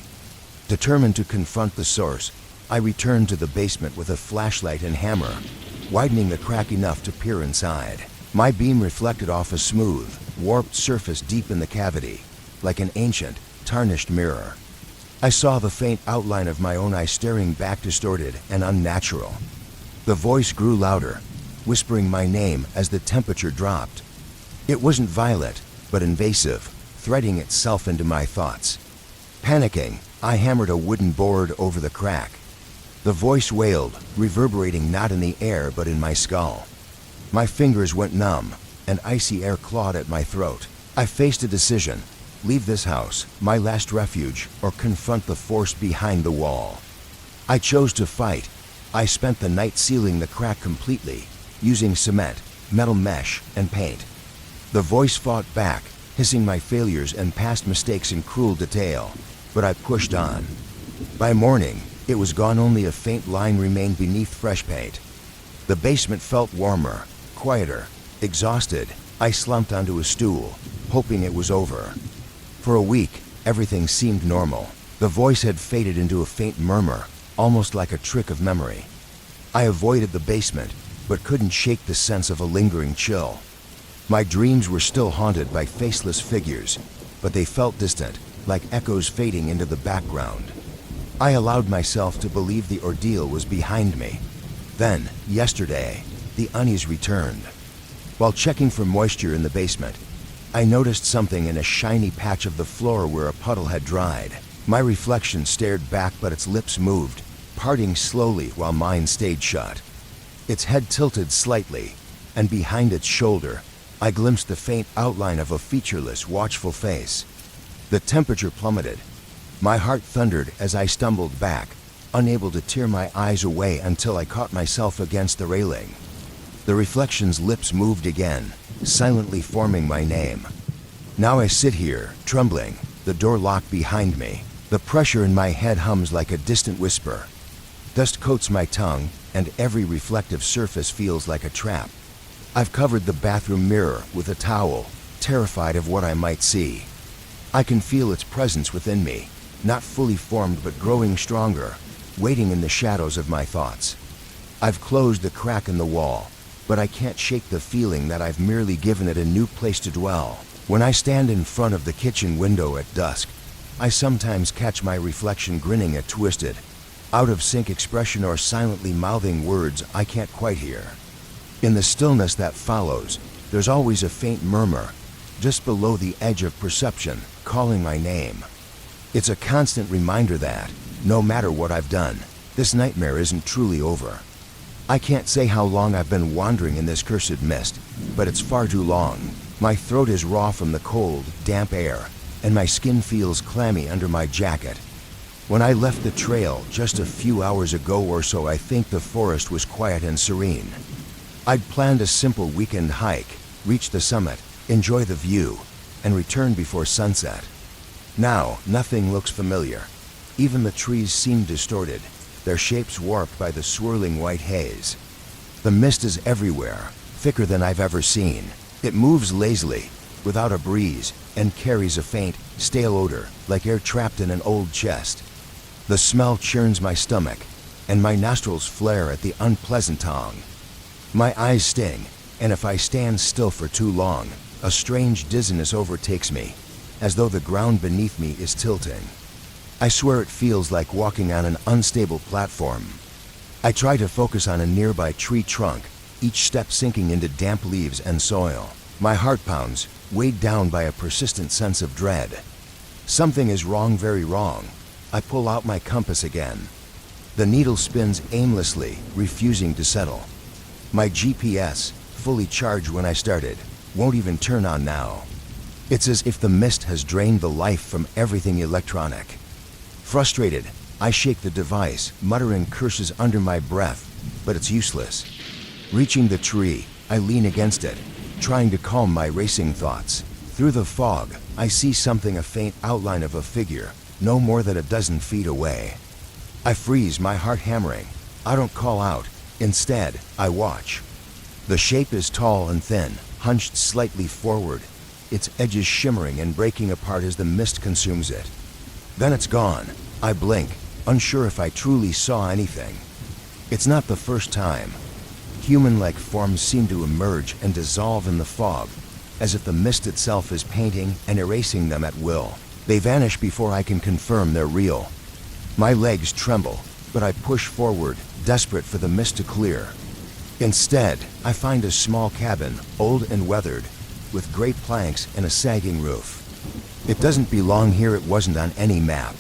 Determined to confront the source, I returned to the basement with a flashlight and hammer, widening the crack enough to peer inside. My beam reflected off a smooth, warped surface deep in the cavity, like an ancient, tarnished mirror. I saw the faint outline of my own eye staring back, distorted and unnatural. The voice grew louder, whispering my name as the temperature dropped. It wasn't violent, but invasive, threading itself into my thoughts. Panicking, I hammered a wooden board over the crack. The voice wailed, reverberating not in the air but in my skull. My fingers went numb, and icy air clawed at my throat. I faced a decision: leave this house, my last refuge, or confront the force behind the wall. I chose to fight. I spent the night sealing the crack completely, using cement, metal mesh, and paint. The voice fought back, hissing my failures and past mistakes in cruel detail, but I pushed on. By morning, it was gone, only a faint line remained beneath fresh paint. The basement felt warmer, quieter. Exhausted, I slumped onto a stool, hoping it was over. For a week, everything seemed normal. The voice had faded into a faint murmur, almost like a trick of memory. I avoided the basement, but couldn't shake the sense of a lingering chill. My dreams were still haunted by faceless figures, but they felt distant, like echoes fading into the background. I allowed myself to believe the ordeal was behind me. Then, yesterday, the unease returned. While checking for moisture in the basement, I noticed something in a shiny patch of the floor where a puddle had dried. My reflection stared back, but its lips moved, parting slowly while mine stayed shut. Its head tilted slightly, and behind its shoulder, I glimpsed the faint outline of a featureless, watchful face. The temperature plummeted. My heart thundered as I stumbled back, unable to tear my eyes away until I caught myself against the railing. The reflection's lips moved again, silently forming my name. Now I sit here, trembling, the door locked behind me. The pressure in my head hums like a distant whisper. Dust coats my tongue, and every reflective surface feels like a trap. I've covered the bathroom mirror with a towel, terrified of what I might see. I can feel its presence within me, not fully formed but growing stronger, waiting in the shadows of my thoughts. I've closed the crack in the wall, but I can't shake the feeling that I've merely given it a new place to dwell. When I stand in front of the kitchen window at dusk, I sometimes catch my reflection grinning a twisted, out-of-sync expression or silently mouthing words I can't quite hear. In the stillness that follows, there's always a faint murmur, just below the edge of perception, calling my name. It's a constant reminder that, no matter what I've done, this nightmare isn't truly over. I can't say how long I've been wandering in this cursed mist, but it's far too long. My throat is raw from the cold, damp air, and my skin feels clammy under my jacket. When I left the trail just a few hours ago or so, I think the forest was quiet and serene. I'd planned a simple weekend hike, reach the summit, enjoy the view, and return before sunset. Now, nothing looks familiar. Even the trees seem distorted, their shapes warped by the swirling white haze. The mist is everywhere, thicker than I've ever seen. It moves lazily, without a breeze, and carries a faint, stale odor, like air trapped in an old chest. The smell churns my stomach, and my nostrils flare at the unpleasant tang. My eyes sting, and if I stand still for too long, a strange dizziness overtakes me, as though the ground beneath me is tilting. I swear it feels like walking on an unstable platform. I try to focus on a nearby tree trunk, each step sinking into damp leaves and soil. My heart pounds, weighed down by a persistent sense of dread. Something is wrong, very wrong. I pull out my compass again. The needle spins aimlessly, refusing to settle. My GPS, fully charged when I started, won't even turn on now. It's as if the mist has drained the life from everything electronic. Frustrated, I shake the device, muttering curses under my breath, but it's useless. Reaching the tree, I lean against it, trying to calm my racing thoughts. Through the fog, I see something, a faint outline of a figure, no more than a dozen feet away. I freeze, my heart hammering. I don't call out. Instead, I watch. The shape is tall and thin, hunched slightly forward, its edges shimmering and breaking apart as the mist consumes it. Then it's gone. I blink, unsure if I truly saw anything. It's not the first time. Human-like forms seem to emerge and dissolve in the fog, as if the mist itself is painting and erasing them at will. They vanish before I can confirm they're real. My legs tremble, but I push forward, desperate for the mist to clear. Instead, I find a small cabin, old and weathered, with gray planks and a sagging roof. It doesn't belong here, it wasn't on any map.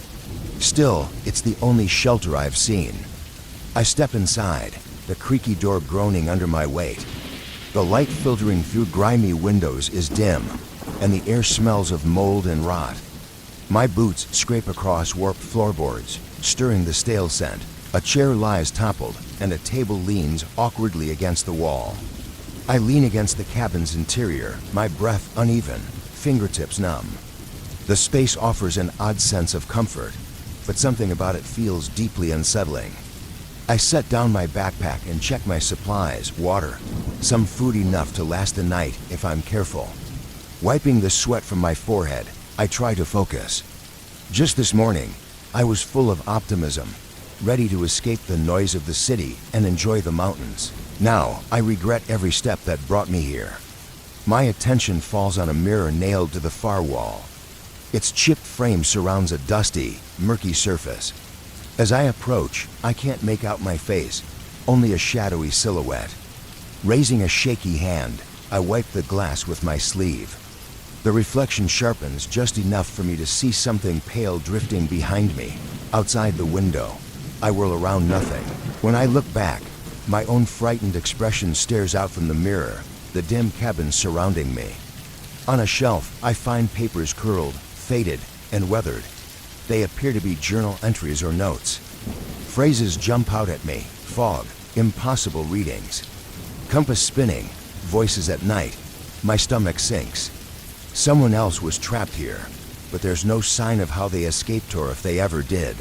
Still, it's the only shelter I've seen. I step inside, the creaky door groaning under my weight. The light filtering through grimy windows is dim, and the air smells of mold and rot. My boots scrape across warped floorboards, stirring the stale scent. A chair lies toppled, and a table leans awkwardly against the wall. I lean against the cabin's interior, my breath uneven, fingertips numb. The space offers an odd sense of comfort, but something about it feels deeply unsettling. I set down my backpack and check my supplies, water, some food enough to last the night if I'm careful. Wiping the sweat from my forehead, I try to focus. Just this morning, I was full of optimism, ready to escape the noise of the city and enjoy the mountains. Now, I regret every step that brought me here. My attention falls on a mirror nailed to the far wall. Its chipped frame surrounds a dusty, murky surface. As I approach, I can't make out my face, only a shadowy silhouette. Raising a shaky hand, I wipe the glass with my sleeve. The reflection sharpens just enough for me to see something pale drifting behind me, outside the window. I whirl around, nothing. When I look back, my own frightened expression stares out from the mirror, the dim cabin surrounding me. On a shelf, I find papers curled, faded, and weathered. They appear to be journal entries or notes. Phrases jump out at me: fog, impossible readings. Compass spinning, voices at night. My stomach sinks. Someone else was trapped here, but there's no sign of how they escaped or if they ever did.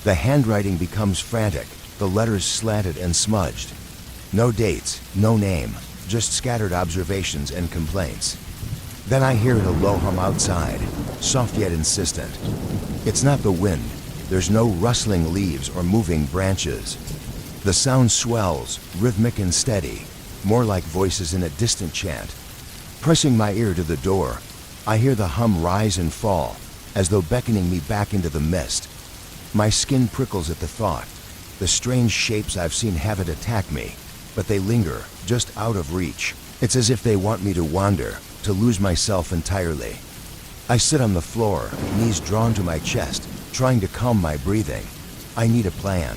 The handwriting becomes frantic, the letters slanted and smudged. No dates, no name, just scattered observations and complaints. Then I hear a low hum outside, soft yet insistent. It's not the wind. There's no rustling leaves or moving branches. The sound swells, rhythmic and steady, more like voices in a distant chant. Pressing my ear to the door, I hear the hum rise and fall, as though beckoning me back into the mist. My skin prickles at the thought. The strange shapes I've seen haven't attacked me, but they linger, just out of reach. It's as if they want me to wander, to lose myself entirely. I sit on the floor, knees drawn to my chest, trying to calm my breathing. I need a plan.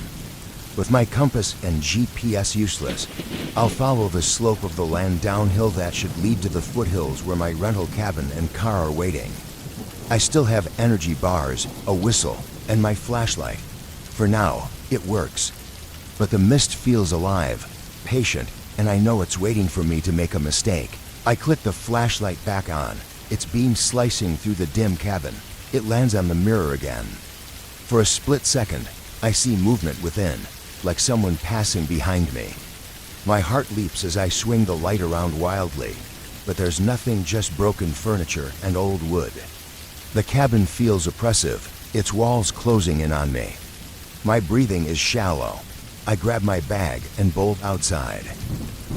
With my compass and GPS useless, I'll follow the slope of the land downhill that should lead to the foothills where my rental cabin and car are waiting. I still have energy bars, a whistle, and my flashlight. For now, it works. But the mist feels alive, patient, and I know it's waiting for me to make a mistake. I click the flashlight back on, its beam slicing through the dim cabin. It lands on the mirror again. For a split second, I see movement within, like someone passing behind me. My heart leaps as I swing the light around wildly, but there's nothing, just broken furniture and old wood. The cabin feels oppressive, its walls closing in on me. My breathing is shallow. I grab my bag and bolt outside.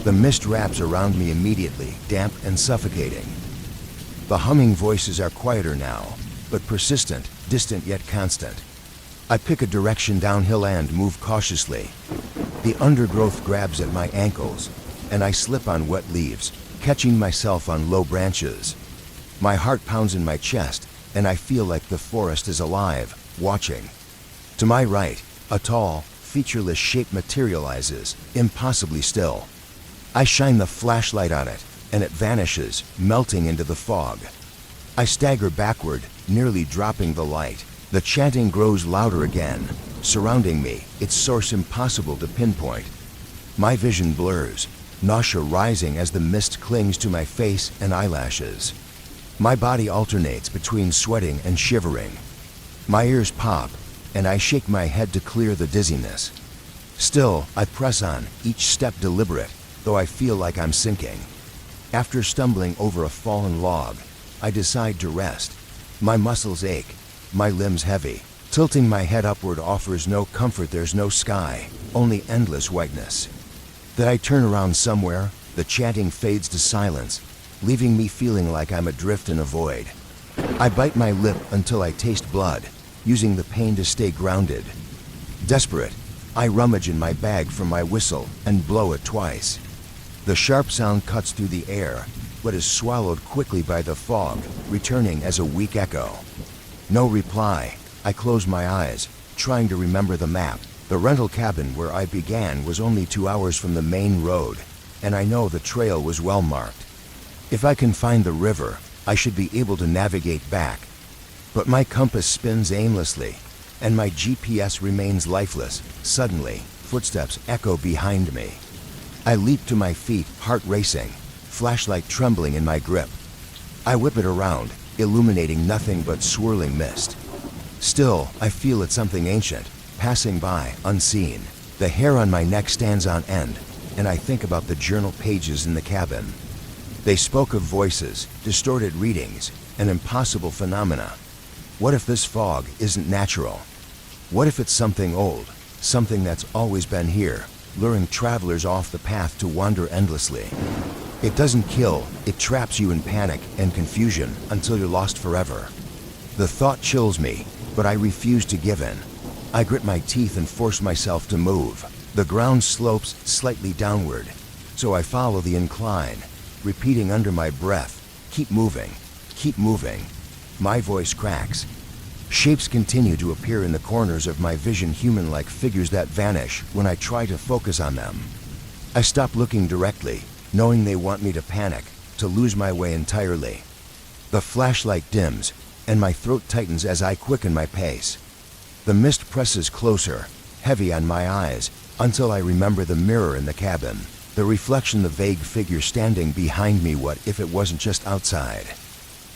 The mist wraps around me immediately, damp and suffocating. The humming voices are quieter now, but persistent, distant yet constant. I pick a direction downhill and move cautiously. The undergrowth grabs at my ankles, and I slip on wet leaves, catching myself on low branches. My heart pounds in my chest, and I feel like the forest is alive, watching. To my right, a tall, featureless shape materializes, impossibly still. I shine the flashlight on it, and it vanishes, melting into the fog. I stagger backward, nearly dropping the light. The chanting grows louder again, surrounding me, its source impossible to pinpoint. My vision blurs, nausea rising as the mist clings to my face and eyelashes. My body alternates between sweating and shivering. My ears pop, and I shake my head to clear the dizziness. Still, I press on, each step deliberate, though I feel like I'm sinking. After stumbling over a fallen log, I decide to rest. My muscles ache, my limbs heavy. Tilting my head upward offers no comfort. There's no sky, only endless whiteness. Then I turn around somewhere, the chanting fades to silence, leaving me feeling like I'm adrift in a void. I bite my lip until I taste blood, using the pain to stay grounded. Desperate, I rummage in my bag for my whistle and blow it twice. The sharp sound cuts through the air, but is swallowed quickly by the fog, returning as a weak echo. No reply. I close my eyes, trying to remember the map. The rental cabin where I began was only 2 hours from the main road, and I know the trail was well marked. If I can find the river, I should be able to navigate back. But my compass spins aimlessly, and my GPS remains lifeless. Suddenly, footsteps echo behind me. I leap to my feet, heart racing, flashlight trembling in my grip. I whip it around, illuminating nothing but swirling mist. Still, I feel it's something ancient, passing by, unseen. The hair on my neck stands on end, and I think about the journal pages in the cabin. They spoke of voices, distorted readings, and impossible phenomena. What if this fog isn't natural? What if it's something old, something that's always been here, luring travelers off the path to wander endlessly? It doesn't kill, it traps you in panic and confusion until you're lost forever. The thought chills me, but I refuse to give in. I grit my teeth and force myself to move. The ground slopes slightly downward, so I follow the incline, repeating under my breath, "Keep moving, keep moving." My voice cracks. Shapes continue to appear in the corners of my vision, human-like figures that vanish when I try to focus on them. I stop looking directly, knowing they want me to panic, to lose my way entirely. The flashlight dims, and my throat tightens as I quicken my pace. The mist presses closer, heavy on my eyes, until I remember the mirror in the cabin. The reflection, the vague figure standing behind me. What if it wasn't just outside?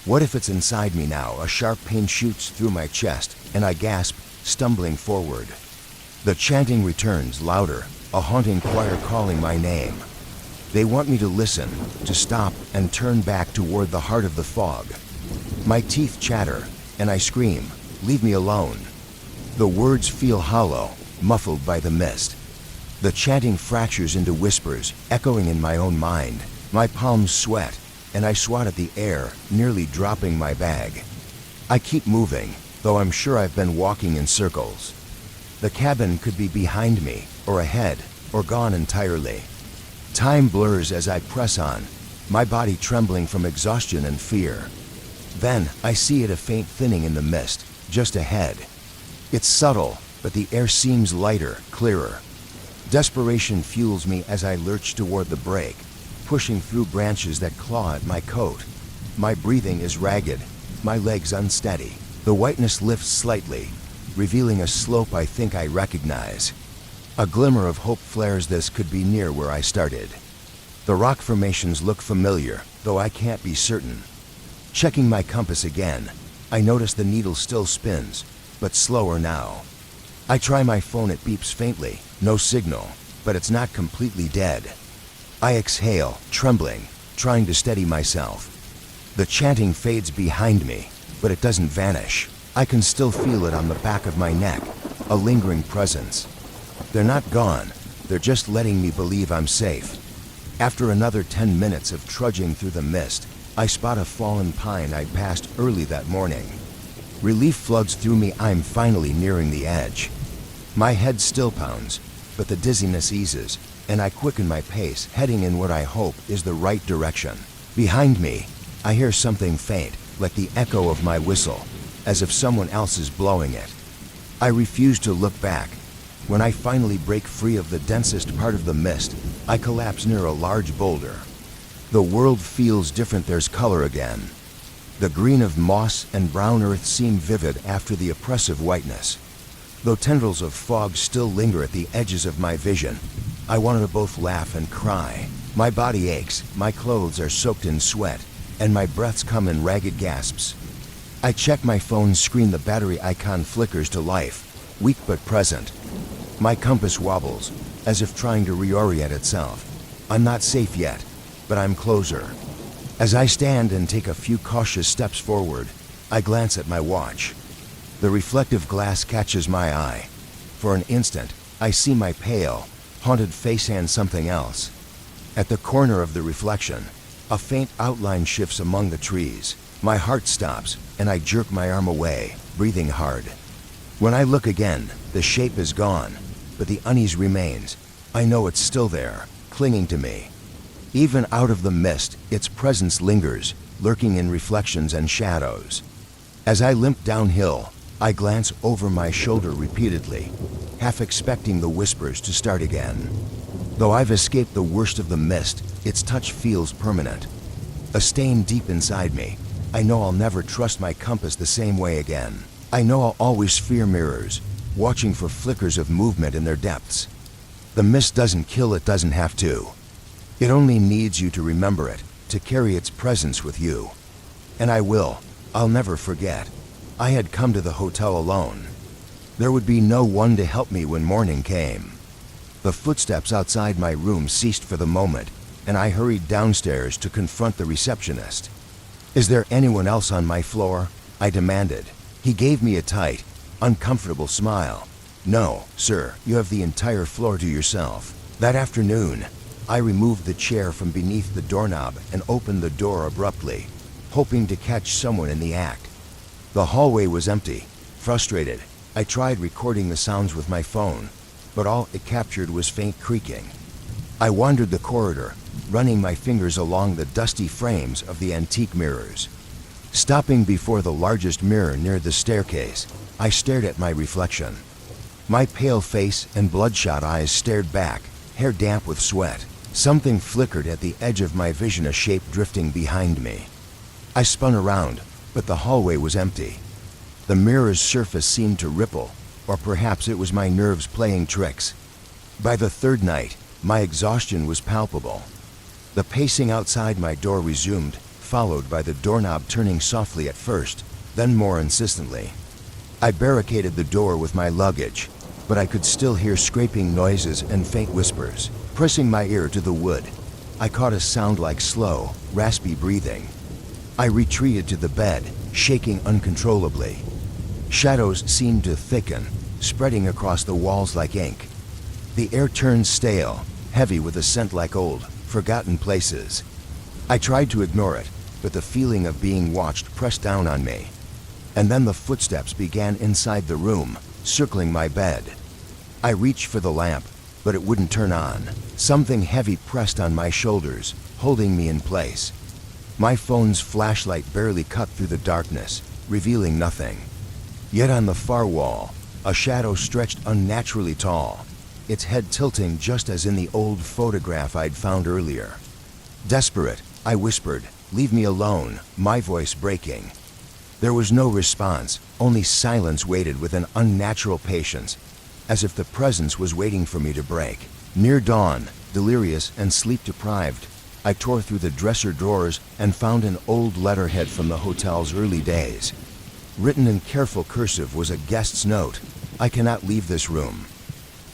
What if it's inside me now? A sharp pain shoots through my chest, and I gasp, stumbling forward. The chanting returns, louder, a haunting choir calling my name. They want me to listen, to stop, and turn back toward the heart of the fog. My teeth chatter, and I scream, "Leave me alone." The words feel hollow, muffled by the mist. The chanting fractures into whispers, echoing in my own mind. My palms sweat, and I swat at the air, nearly dropping my bag. I keep moving, though I'm sure I've been walking in circles. The cabin could be behind me, or ahead, or gone entirely. Time blurs as I press on, my body trembling from exhaustion and fear. Then, I see it, a faint thinning in the mist, just ahead. It's subtle, but the air seems lighter, clearer. Desperation fuels me as I lurch toward the break, pushing through branches that claw at my coat. My breathing is ragged, my legs unsteady. The whiteness lifts slightly, revealing a slope I think I recognize. A glimmer of hope flares. This could be near where I started. The rock formations look familiar, though I can't be certain. Checking my compass again, I notice the needle still spins, but slower now. I try my phone, it beeps faintly, no signal, but it's not completely dead. I exhale, trembling, trying to steady myself. The chanting fades behind me, but it doesn't vanish. I can still feel it on the back of my neck, a lingering presence. They're not gone, they're just letting me believe I'm safe. After another 10 minutes of trudging through the mist, I spot a fallen pine I'd passed early that morning. Relief floods through me. I'm finally nearing the edge. My head still pounds, but the dizziness eases, and I quicken my pace, heading in what I hope is the right direction. Behind me, I hear something faint, like the echo of my whistle, as if someone else is blowing it. I refuse to look back. When I finally break free of the densest part of the mist, I collapse near a large boulder. The world feels different. There's color again. The green of moss and brown earth seem vivid after the oppressive whiteness. Though tendrils of fog still linger at the edges of my vision, I wanted to both laugh and cry. My body aches, my clothes are soaked in sweat, and my breaths come in ragged gasps. I check my phone's screen. The battery icon flickers to life, weak but present. My compass wobbles, as if trying to reorient itself. I'm not safe yet, but I'm closer. As I stand and take a few cautious steps forward, I glance at my watch. The reflective glass catches my eye. For an instant, I see my pale, haunted face and something else. At the corner of the reflection, a faint outline shifts among the trees. My heart stops, and I jerk my arm away, breathing hard. When I look again, the shape is gone, but the unease remains. I know it's still there, clinging to me. Even out of the mist, its presence lingers, lurking in reflections and shadows. As I limp downhill, I glance over my shoulder repeatedly, half expecting the whispers to start again. Though I've escaped the worst of the mist, its touch feels permanent. A stain deep inside me. I know I'll never trust my compass the same way again. I know I'll always fear mirrors, watching for flickers of movement in their depths. The mist doesn't kill, it doesn't have to. It only needs you to remember it, to carry its presence with you. And I will. I'll never forget. I had come to the hotel alone. There would be no one to help me when morning came. The footsteps outside my room ceased for the moment, and I hurried downstairs to confront the receptionist. "Is there anyone else on my floor?" I demanded. He gave me a tight, uncomfortable smile. "No, sir, you have the entire floor to yourself." That afternoon, I removed the chair from beneath the doorknob and opened the door abruptly, hoping to catch someone in the act. The hallway was empty. Frustrated, I tried recording the sounds with my phone, but all it captured was faint creaking. I wandered the corridor, running my fingers along the dusty frames of the antique mirrors. Stopping before the largest mirror near the staircase, I stared at my reflection. My pale face and bloodshot eyes stared back, hair damp with sweat. Something flickered at the edge of my vision, a shape drifting behind me. I spun around, but the hallway was empty. The mirror's surface seemed to ripple, or perhaps it was my nerves playing tricks. By the third night, my exhaustion was palpable. The pacing outside my door resumed, followed by the doorknob turning softly at first, then more insistently. I barricaded the door with my luggage, but I could still hear scraping noises and faint whispers. Pressing my ear to the wood, I caught a sound like slow, raspy breathing. I retreated to the bed, shaking uncontrollably. Shadows seemed to thicken, spreading across the walls like ink. The air turned stale, heavy with a scent like old, forgotten places. I tried to ignore it, but the feeling of being watched pressed down on me. And then the footsteps began inside the room, circling my bed. I reached for the lamp, but it wouldn't turn on. Something heavy pressed on my shoulders, holding me in place. My phone's flashlight barely cut through the darkness, revealing nothing. Yet on the far wall, a shadow stretched unnaturally tall, its head tilting just as in the old photograph I'd found earlier. Desperate, I whispered, "Leave me alone," my voice breaking. There was no response, only silence waited with an unnatural patience, as if the presence was waiting for me to break. Near dawn, delirious and sleep-deprived, I tore through the dresser drawers and found an old letterhead from the hotel's early days. Written in careful cursive was a guest's note: "I cannot leave this room.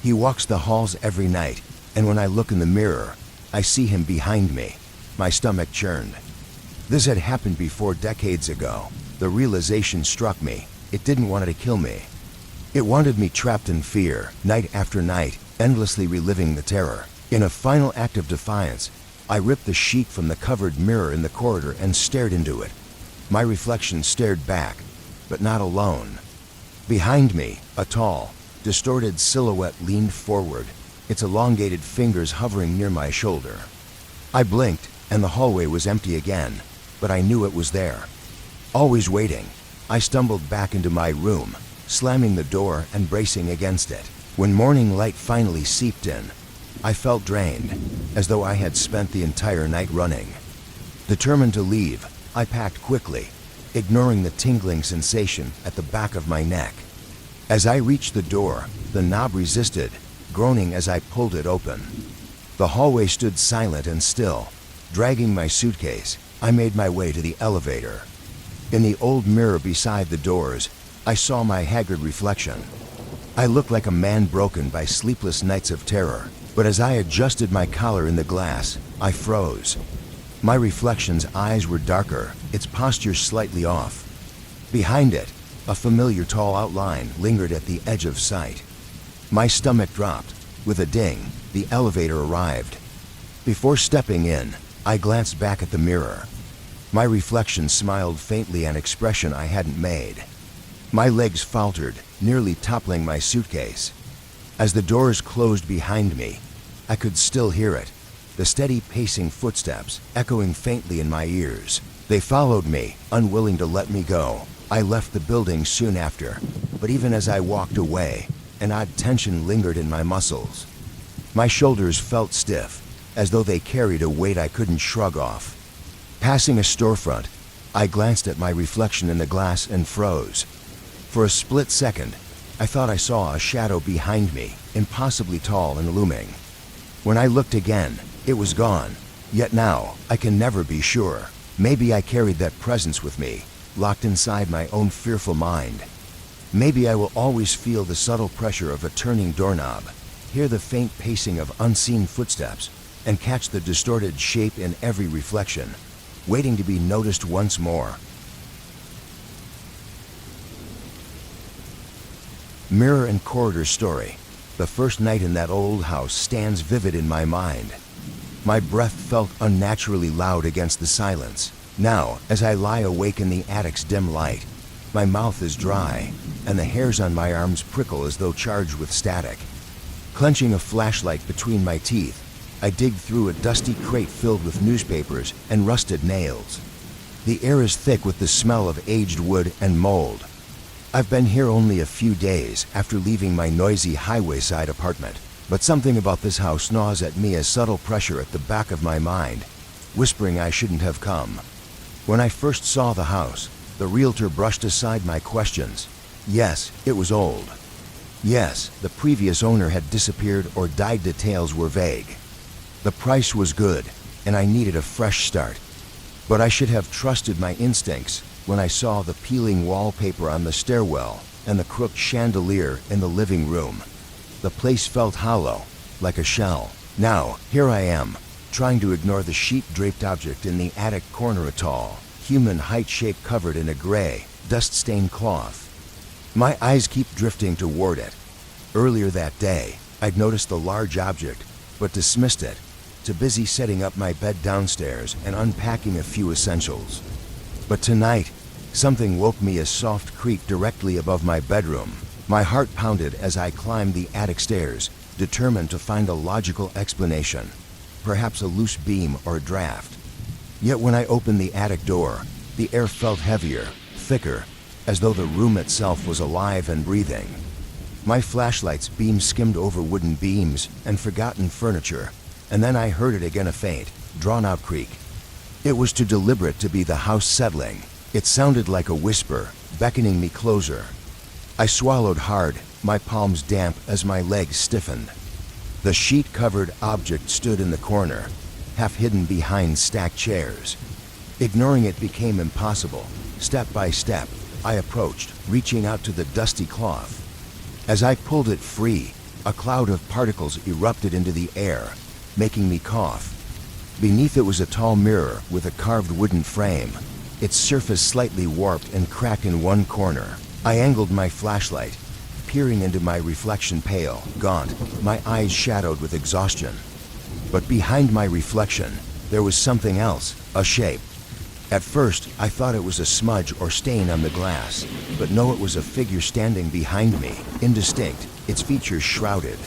He walks the halls every night, and when I look in the mirror, I see him behind me." My stomach churned. This had happened before, decades ago. The realization struck me. It didn't want to kill me. It wanted me trapped in fear, night after night, endlessly reliving the terror. In a final act of defiance, I ripped the sheet from the covered mirror in the corridor and stared into it. My reflection stared back, but not alone. Behind me, a tall, distorted silhouette leaned forward, its elongated fingers hovering near my shoulder. I blinked, and the hallway was empty again, but I knew it was there. Always waiting, I stumbled back into my room, slamming the door and bracing against it. When morning light finally seeped in, I felt drained, as though I had spent the entire night running. Determined to leave, I packed quickly, ignoring the tingling sensation at the back of my neck. As I reached the door, the knob resisted, groaning as I pulled it open. The hallway stood silent and still. Dragging my suitcase, I made my way to the elevator. In the old mirror beside the doors, I saw my haggard reflection. I looked like a man broken by sleepless nights of terror, but as I adjusted my collar in the glass, I froze. My reflection's eyes were darker, its posture slightly off. Behind it, a familiar tall outline lingered at the edge of sight. My stomach dropped. With a ding, the elevator arrived. Before stepping in, I glanced back at the mirror. My reflection smiled faintly, an expression I hadn't made. My legs faltered, nearly toppling my suitcase. As the doors closed behind me, I could still hear it, the steady pacing footsteps echoing faintly in my ears. They followed me, unwilling to let me go. I left the building soon after, but even as I walked away, an odd tension lingered in my muscles. My shoulders felt stiff, as though they carried a weight I couldn't shrug off. Passing a storefront, I glanced at my reflection in the glass and froze. For a split second, I thought I saw a shadow behind me, impossibly tall and looming. When I looked again, it was gone. Yet now, I can never be sure. Maybe I carried that presence with me, locked inside my own fearful mind. Maybe I will always feel the subtle pressure of a turning doorknob, hear the faint pacing of unseen footsteps, and catch the distorted shape in every reflection, waiting to be noticed once more. Mirror and corridor story. The first night in that old house stands vivid in my mind. My breath felt unnaturally loud against the silence. Now, as I lie awake in the attic's dim light, my mouth is dry, and the hairs on my arms prickle as though charged with static. Clenching a flashlight between my teeth, I dig through a dusty crate filled with newspapers and rusted nails. The air is thick with the smell of aged wood and mold. I've been here only a few days after leaving my noisy highway-side apartment, but something about this house gnaws at me, a subtle pressure at the back of my mind, whispering I shouldn't have come. When I first saw the house, the realtor brushed aside my questions. Yes, it was old. Yes, the previous owner had disappeared or died. Details were vague. The price was good, and I needed a fresh start. But I should have trusted my instincts when I saw the peeling wallpaper on the stairwell and the crooked chandelier in the living room. The place felt hollow, like a shell. Now, here I am, trying to ignore the sheet-draped object in the attic corner, a tall, human height shape covered in a gray, dust-stained cloth. My eyes keep drifting toward it. Earlier that day, I'd noticed the large object, but dismissed it, too busy setting up my bed downstairs and unpacking a few essentials. But tonight, something woke me, a soft creak directly above my bedroom. My heart pounded as I climbed the attic stairs, determined to find a logical explanation, perhaps a loose beam or a draft. Yet when I opened the attic door, the air felt heavier, thicker, as though the room itself was alive and breathing. My flashlight's beam skimmed over wooden beams and forgotten furniture, and then I heard it again, a faint, drawn-out creak. It was too deliberate to be the house settling. It sounded like a whisper, beckoning me closer. I swallowed hard, my palms damp as my legs stiffened. The sheet-covered object stood in the corner, half hidden behind stacked chairs. Ignoring it became impossible. Step by step, I approached, reaching out to the dusty cloth. As I pulled it free, a cloud of particles erupted into the air, making me cough. Beneath it was a tall mirror with a carved wooden frame, its surface slightly warped and cracked in one corner. I angled my flashlight, peering into my reflection, pale, gaunt, my eyes shadowed with exhaustion. But behind my reflection, there was something else, a shape. At first, I thought it was a smudge or stain on the glass, but no, it was a figure standing behind me, indistinct, its features shrouded.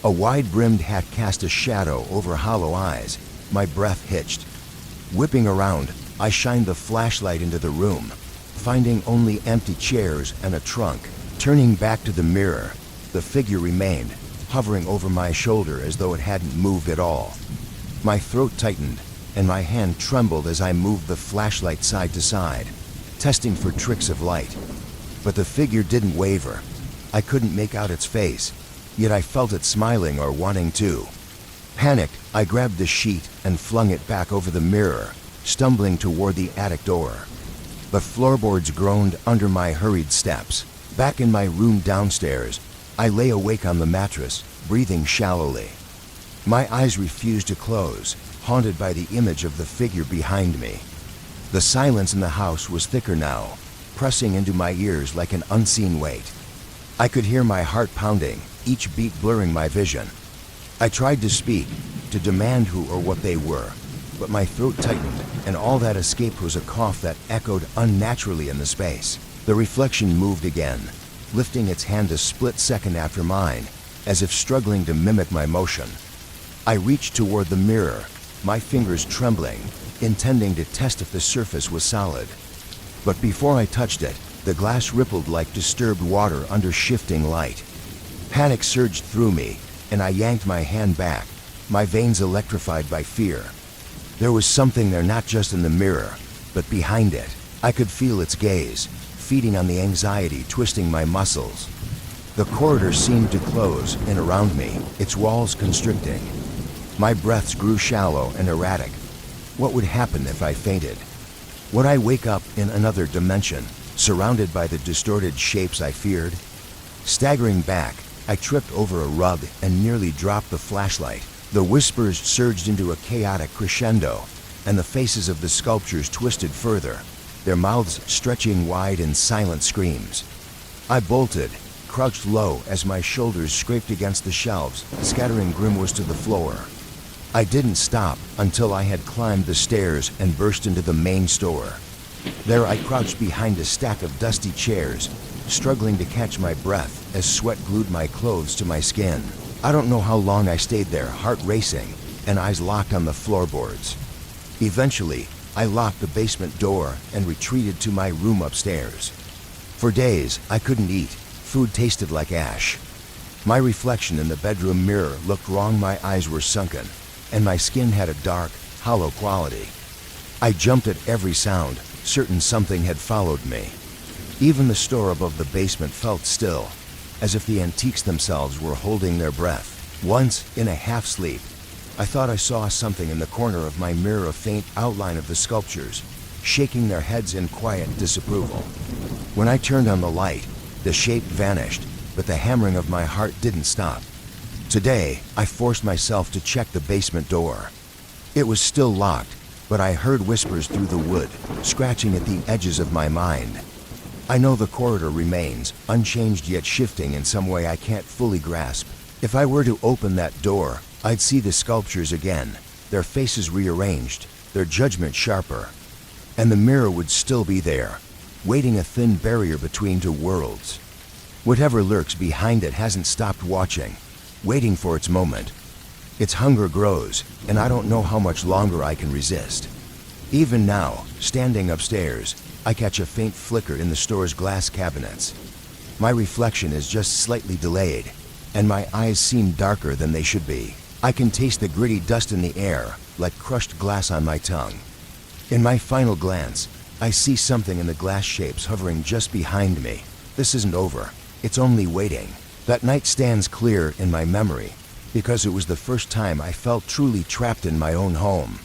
A wide-brimmed hat cast a shadow over hollow eyes. My breath hitched. Whipping around, I shined the flashlight into the room, finding only empty chairs and a trunk. Turning back to the mirror, the figure remained, hovering over my shoulder as though it hadn't moved at all. My throat tightened, and my hand trembled as I moved the flashlight side to side, testing for tricks of light. But the figure didn't waver. I couldn't make out its face, yet I felt it smiling or wanting to. Panicked, I grabbed the sheet and flung it back over the mirror, stumbling toward the attic door. The floorboards groaned under my hurried steps. Back in my room downstairs, I lay awake on the mattress, breathing shallowly. My eyes refused to close, haunted by the image of the figure behind me. The silence in the house was thicker now, pressing into my ears like an unseen weight. I could hear my heart pounding, each beat blurring my vision. I tried to speak, to demand who or what they were, but my throat tightened, and all that escaped was a cough that echoed unnaturally in the space. The reflection moved again, lifting its hand a split second after mine, as if struggling to mimic my motion. I reached toward the mirror, my fingers trembling, intending to test if the surface was solid. But before I touched it, the glass rippled like disturbed water under shifting light. Panic surged through me, and I yanked my hand back, my veins electrified by fear. There was something there, not just in the mirror, but behind it. I could feel its gaze, feeding on the anxiety twisting my muscles. The corridor seemed to close in around me, its walls constricting. My breaths grew shallow and erratic. What would happen if I fainted? Would I wake up in another dimension, surrounded by the distorted shapes I feared? Staggering back, I tripped over a rug and nearly dropped the flashlight. The whispers surged into a chaotic crescendo, and the faces of the sculptures twisted further, their mouths stretching wide in silent screams. I bolted, crouched low as my shoulders scraped against the shelves, scattering grimoires to the floor. I didn't stop until I had climbed the stairs and burst into the main store. There I crouched behind a stack of dusty chairs, struggling to catch my breath as sweat glued my clothes to my skin. I don't know how long I stayed there, heart racing and eyes locked on the floorboards. Eventually, I locked the basement door and retreated to my room upstairs. For days, I couldn't eat. Food tasted like ash. My reflection in the bedroom mirror looked wrong. My eyes were sunken, and my skin had a dark, hollow quality. I jumped at every sound, certain something had followed me. Even the store above the basement felt still, as if the antiques themselves were holding their breath. Once, in a half-sleep, I thought I saw something in the corner of my mirror, a faint outline of the sculptures, shaking their heads in quiet disapproval. When I turned on the light, the shape vanished, but the hammering of my heart didn't stop. Today, I forced myself to check the basement door. It was still locked, but I heard whispers through the wood, scratching at the edges of my mind. I know the corridor remains, unchanged yet shifting in some way I can't fully grasp. If I were to open that door, I'd see the sculptures again, their faces rearranged, their judgment sharper. And the mirror would still be there, waiting, a thin barrier between two worlds. Whatever lurks behind it hasn't stopped watching, waiting for its moment. Its hunger grows, and I don't know how much longer I can resist. Even now, standing upstairs, I catch a faint flicker in the store's glass cabinets. My reflection is just slightly delayed, and my eyes seem darker than they should be. I can taste the gritty dust in the air, like crushed glass on my tongue. In my final glance, I see something in the glass shapes hovering just behind me. This isn't over. It's only waiting. That night stands clear in my memory, because it was the first time I felt truly trapped in my own home.